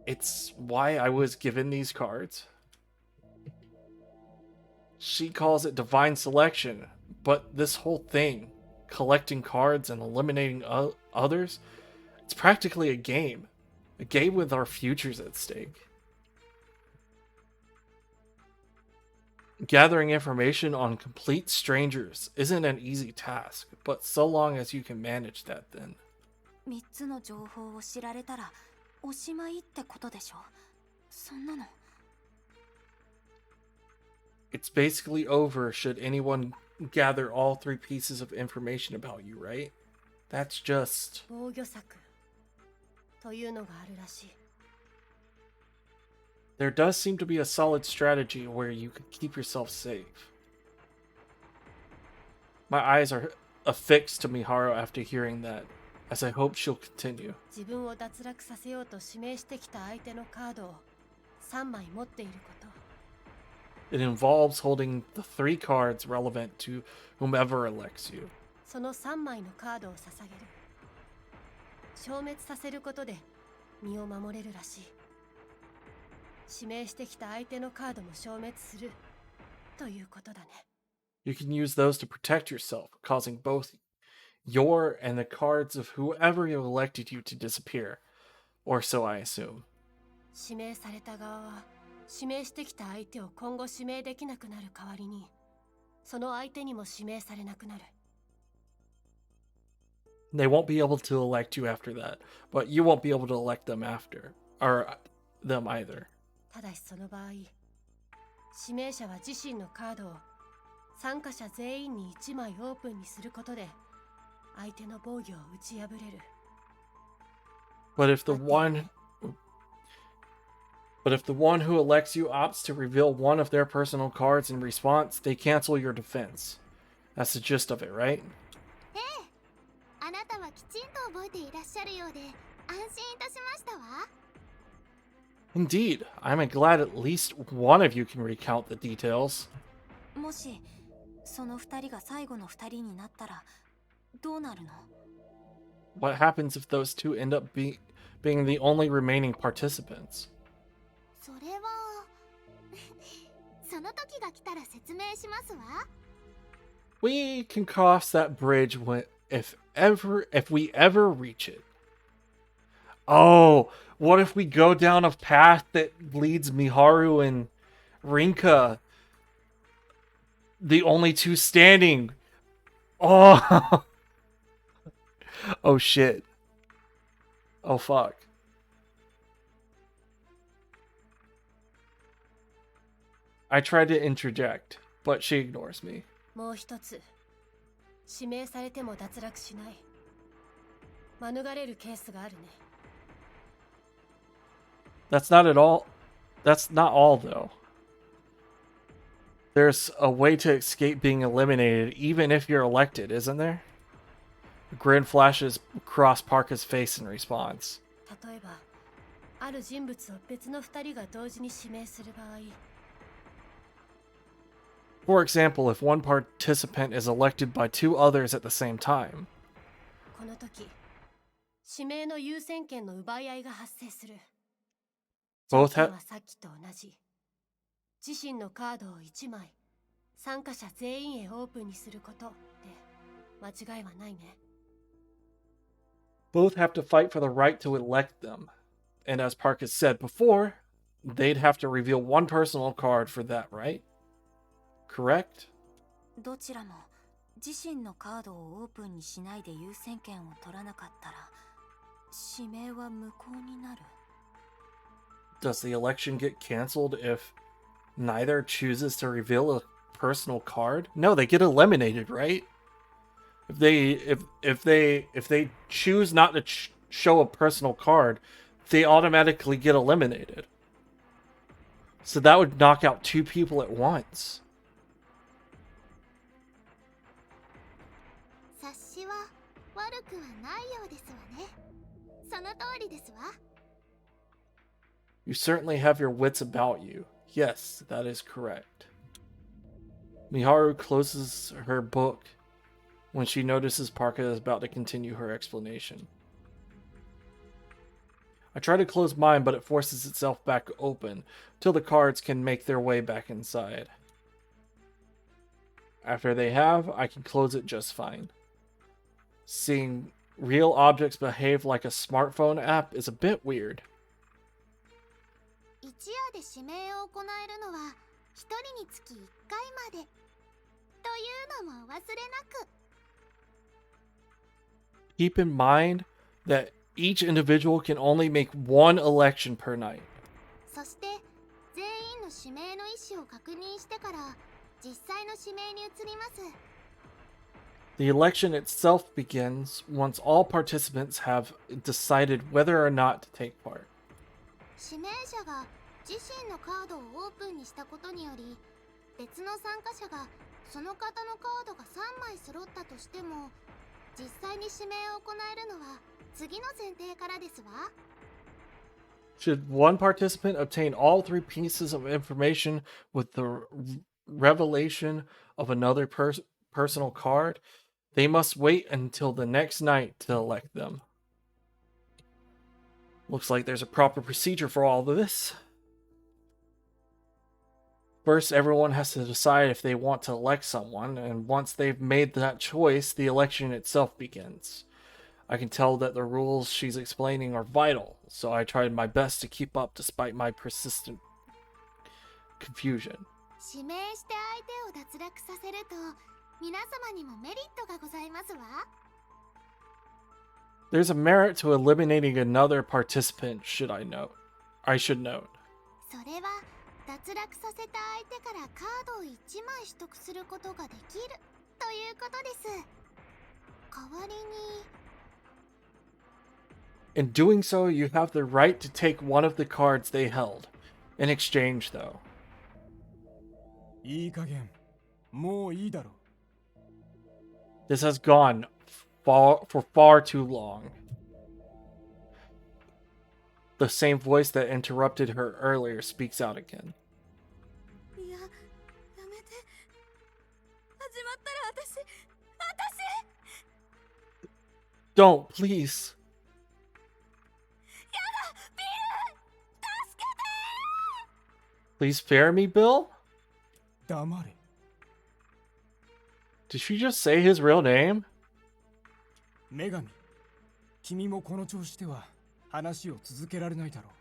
It's why I was given these cards. She calls it divine selection, but this whole thing, collecting cards and eliminating others, it's practically a game with our futures at stake. Gathering information on complete strangers isn't an easy task, but so long as you can manage that, then. 3つの情報を知られたらおしまいってことでしょ。そんなの。It's basically over should anyone gather all 3 pieces of information about you, right? That's just... 防御策というのがあるらしい。There does seem to be a solid strategy where you could keep yourself safe. My eyes are affixed to Miharu after hearing that, as I hope she'll continue. 自分を脱落させようと指名してきた相手のカードを3枚持っていること。It involves holding the 3 cards relevant to whomever elects you. その3枚のカードを捧げる。消滅させることで身を守れるらしい。指名してきた相手のカードも消滅するということだね。You can use those to protect yourself, causing both your and the cards of whoever you elected you to disappear. Or so I assume. 指名された側は指名してきた相手を今後指名できなくなる代わりに、その相手にも指名されなくなる。They won't be able to elect you after that, but you won't be able to elect them after. Or them either. ただしその場合、指名者は自身のカードを参加者全員に1枚オープンにすることで相手の防御を打ち破れる。But if the one who elects you opts to reveal one of their personal cards in response, they cancel your defense. That's the gist of it, right? ええ、あなたはきちんと覚えていらっしゃるようで安心いたしましたわ。Indeed, I'm glad at least one of you can recount the details. もしその2人が最後の2人になったらどうなるの？ What happens if those two end up being the only remaining participants? それはその時が来たら説明しますわ。 We can cross that bridge if ever reach it. Oh, what if we go down a path that leads Miharu and Rinka, the only two standing? Oh, oh shit. Oh fuck. I tried to interject, but she ignores me. もう一つ、指名されても脱落しない。免れるケースがあるね。That's not all, though. There's a way to escape being eliminated even if you're elected, isn't there? A grin flashes across Parker's face in response. 例えば、ある人物を別の二人が同時に指名する場合、 For example, if one participant is elected by two others at the same time. この時、指名の優先権の奪い合いが発生する。 Both 条件 have はさっきと同じ。自身のカードを1枚、参加者全員へオープンにすることで間違いはないね。 both have to fight for the right to elect them. And as Parker said before, they'd have to reveal one personal card for that, right? Correct? どちらも自身のカードをオープンにしないで優先権を取らなかったら指名は無効になる。 Does the election get canceled if neither chooses to reveal a personal card? No, they get eliminated, right? If they choose not to show a personal card, they automatically get eliminated. So that would knock out two people at once. 察しは悪くはないようですわね。その通りですわ。 You certainly have your wits about you. Yes, that is correct. Miharu closes her book when she notices Parker is about to continue her explanation. I try to close mine, but it forces itself back open till the cards can make their way back inside. After they have, I can close it just fine. Seeing real objects behave like a smartphone app is a bit weird. 一夜で指名を行えるのは一人につき1回までというのも忘れなく。 Keep in mind that each individual can only make one election per night. そして全員の指名の意思を確認してから実際の指名に移ります。 The election itself begins once all participants have decided whether or not to take part. 指名者が自身のカードをオープンにしたことにより別の参加者がその方のカードが3枚揃ったとしても実際に指名を行えるのは次の前提からですわ。 Should one participant obtain all three pieces of information with the revelation of another personal card, they must wait until the next night to elect them. Looks like there's a proper procedure for all of this. First, everyone has to decide if they want to elect someone, and once they've made that choice, the election itself begins. I can tell that the rules she's explaining are vital, so I tried my best to keep up despite my persistent confusion. 指名して相手を脱落させると皆様にもメリットがございますわ。 There's a merit to eliminating another participant, I should note. それは脱落させた相手からカードを1枚取得することができるということです。代わりに In doing so, you have the right to take one of the cards they held. In exchange, though. いい加減もういいだろ。 This has gone for far too long. The same voice that interrupted her earlier speaks out again. いや、やめて。始まったら私 Don't, please. やだ、ビル、助けて。 Please spare me, Bill? 黙れ。 Did she just say his real name? 女神、君もこの調子では話を続けられないだろう。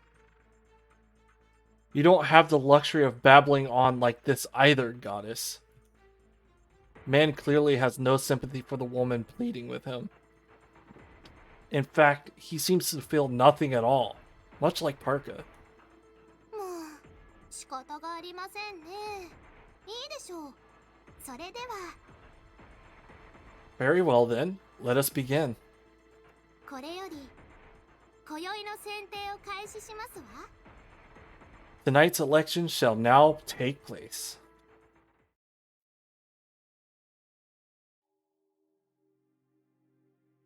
You don't have the luxury of babbling on like this either, goddess. Man clearly has no sympathy for the woman pleading with him. In fact, he seems to feel nothing at all, much like Parka. もう仕方がありませんね。いいでしょう。それでは Very well then, let us begin. これより今宵の選定を開始しますわ。 Tonight's election shall now take place.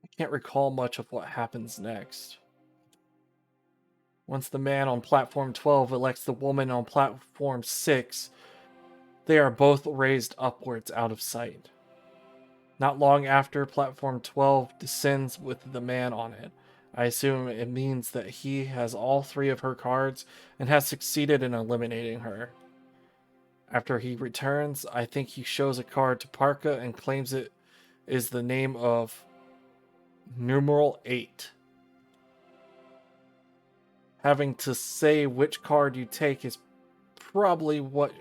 I can't recall much of what happens next. Once the man on platform 12 elects the woman on platform 6, they are both raised upwards out of sight. Not long after, platform 12 descends with the man on it. I assume it means that he has all 3 of her cards and has succeeded in eliminating her. After he returns, I think he shows a card to Parka and claims it is the name of numeral 8. Having to say which card you take is probably what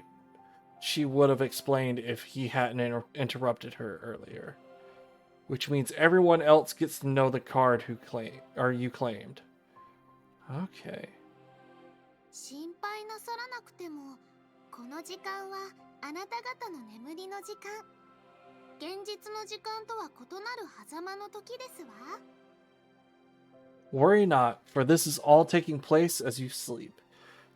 she would have explained if he hadn't interrupted her earlier. Which means everyone else gets to know the card you claimed. Okay. 心配なさらなくても、この時間はあなた方の眠りの時間。現実の時間とは異なる狭間の時ですわ。 Worry not, for this is all taking place as you sleep.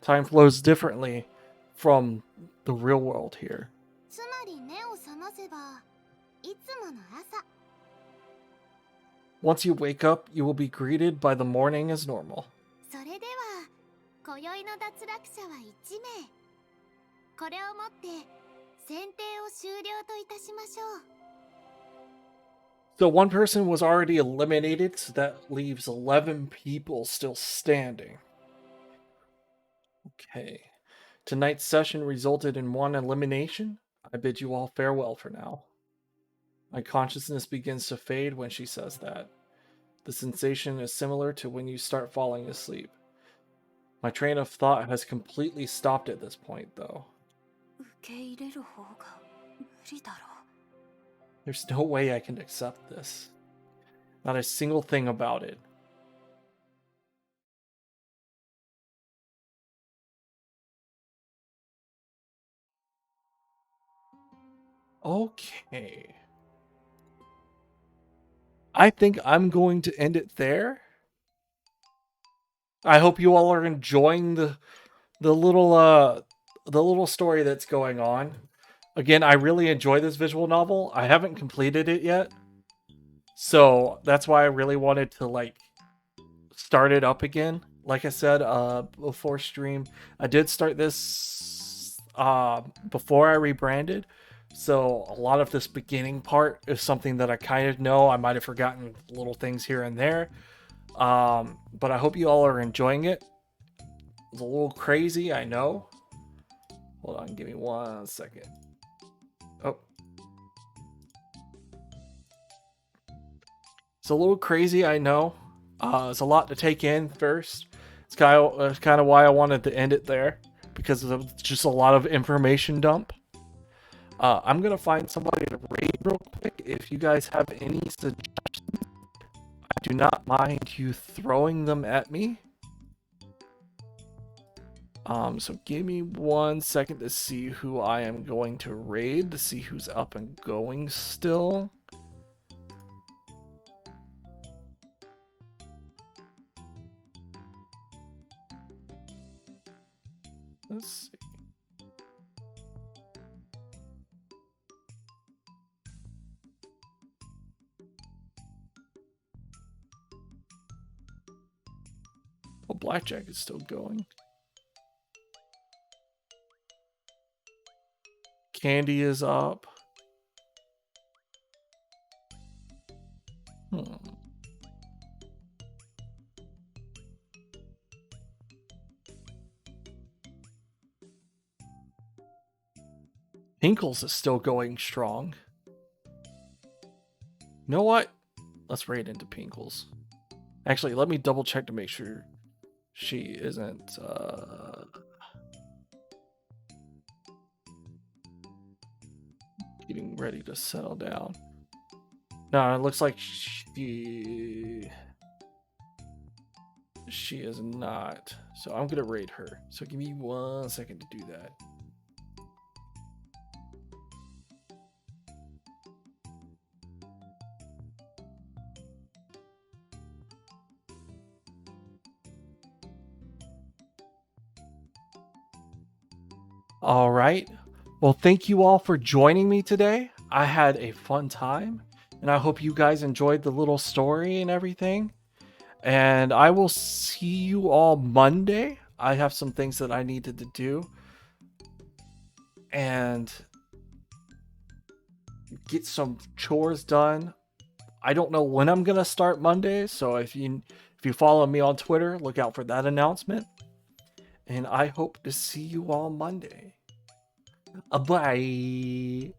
Time flows differently from the real world here. つまり目を覚ませば、いつもの朝。 Once you wake up, you will be greeted by the morning as normal. それでは、今宵の脱落者は1名。これをもって選定を終了といたしましょう。 So one person was already eliminated, so that leaves 11 people still standing. Okay. Tonight's session resulted in 1 elimination. I bid you all farewell for now. My consciousness begins to fade when she says that. The sensation is similar to when you start falling asleep. My train of thought has completely stopped at this point, though. 受け入れる方が無理だろう。 There's no way I can accept this. Not a single thing about it. Okay. I think I'm going to end it there. I hope you all are enjoying the little story that's going on. Again, I really enjoy this visual novel. I haven't completed it yet. So that's why I really wanted to start it up again. Like I said before stream, I did start this before I rebranded. So a lot of this beginning part is something that I kind of know. I might have forgotten little things here and there. But I hope you all are enjoying it. It's a little crazy, I know. Hold on, give me 1 second. Oh. It's a little crazy, I know. It's a lot to take in first. It's kind of why I wanted to end it there, because of just a lot of information dump. I'm gonna find somebody to raid real quick. If you guys have any suggestions, I do not mind you throwing them at me. So give me 1 second to see who I am going to raid, to see who's up and going still. Let's see. Oh, Blackjack is still going. Candy is up. Hinkles is still going strong. You know what? Let's raid into Pinkles. Actually, let me double check to make sure she isn't getting ready to settle down. No, it looks like she is not. So I'm gonna raid her. So give me 1 second to do that. All right. Well, thank you all for joining me today. I had a fun time, and I hope you guys enjoyed the little story and everything. And I will see you all Monday. I have some things that I needed to do and get some chores done. I don't know when I'm gonna start Monday, so if you follow me on Twitter, look out for that announcement. And I hope to see you all Monday. Bye.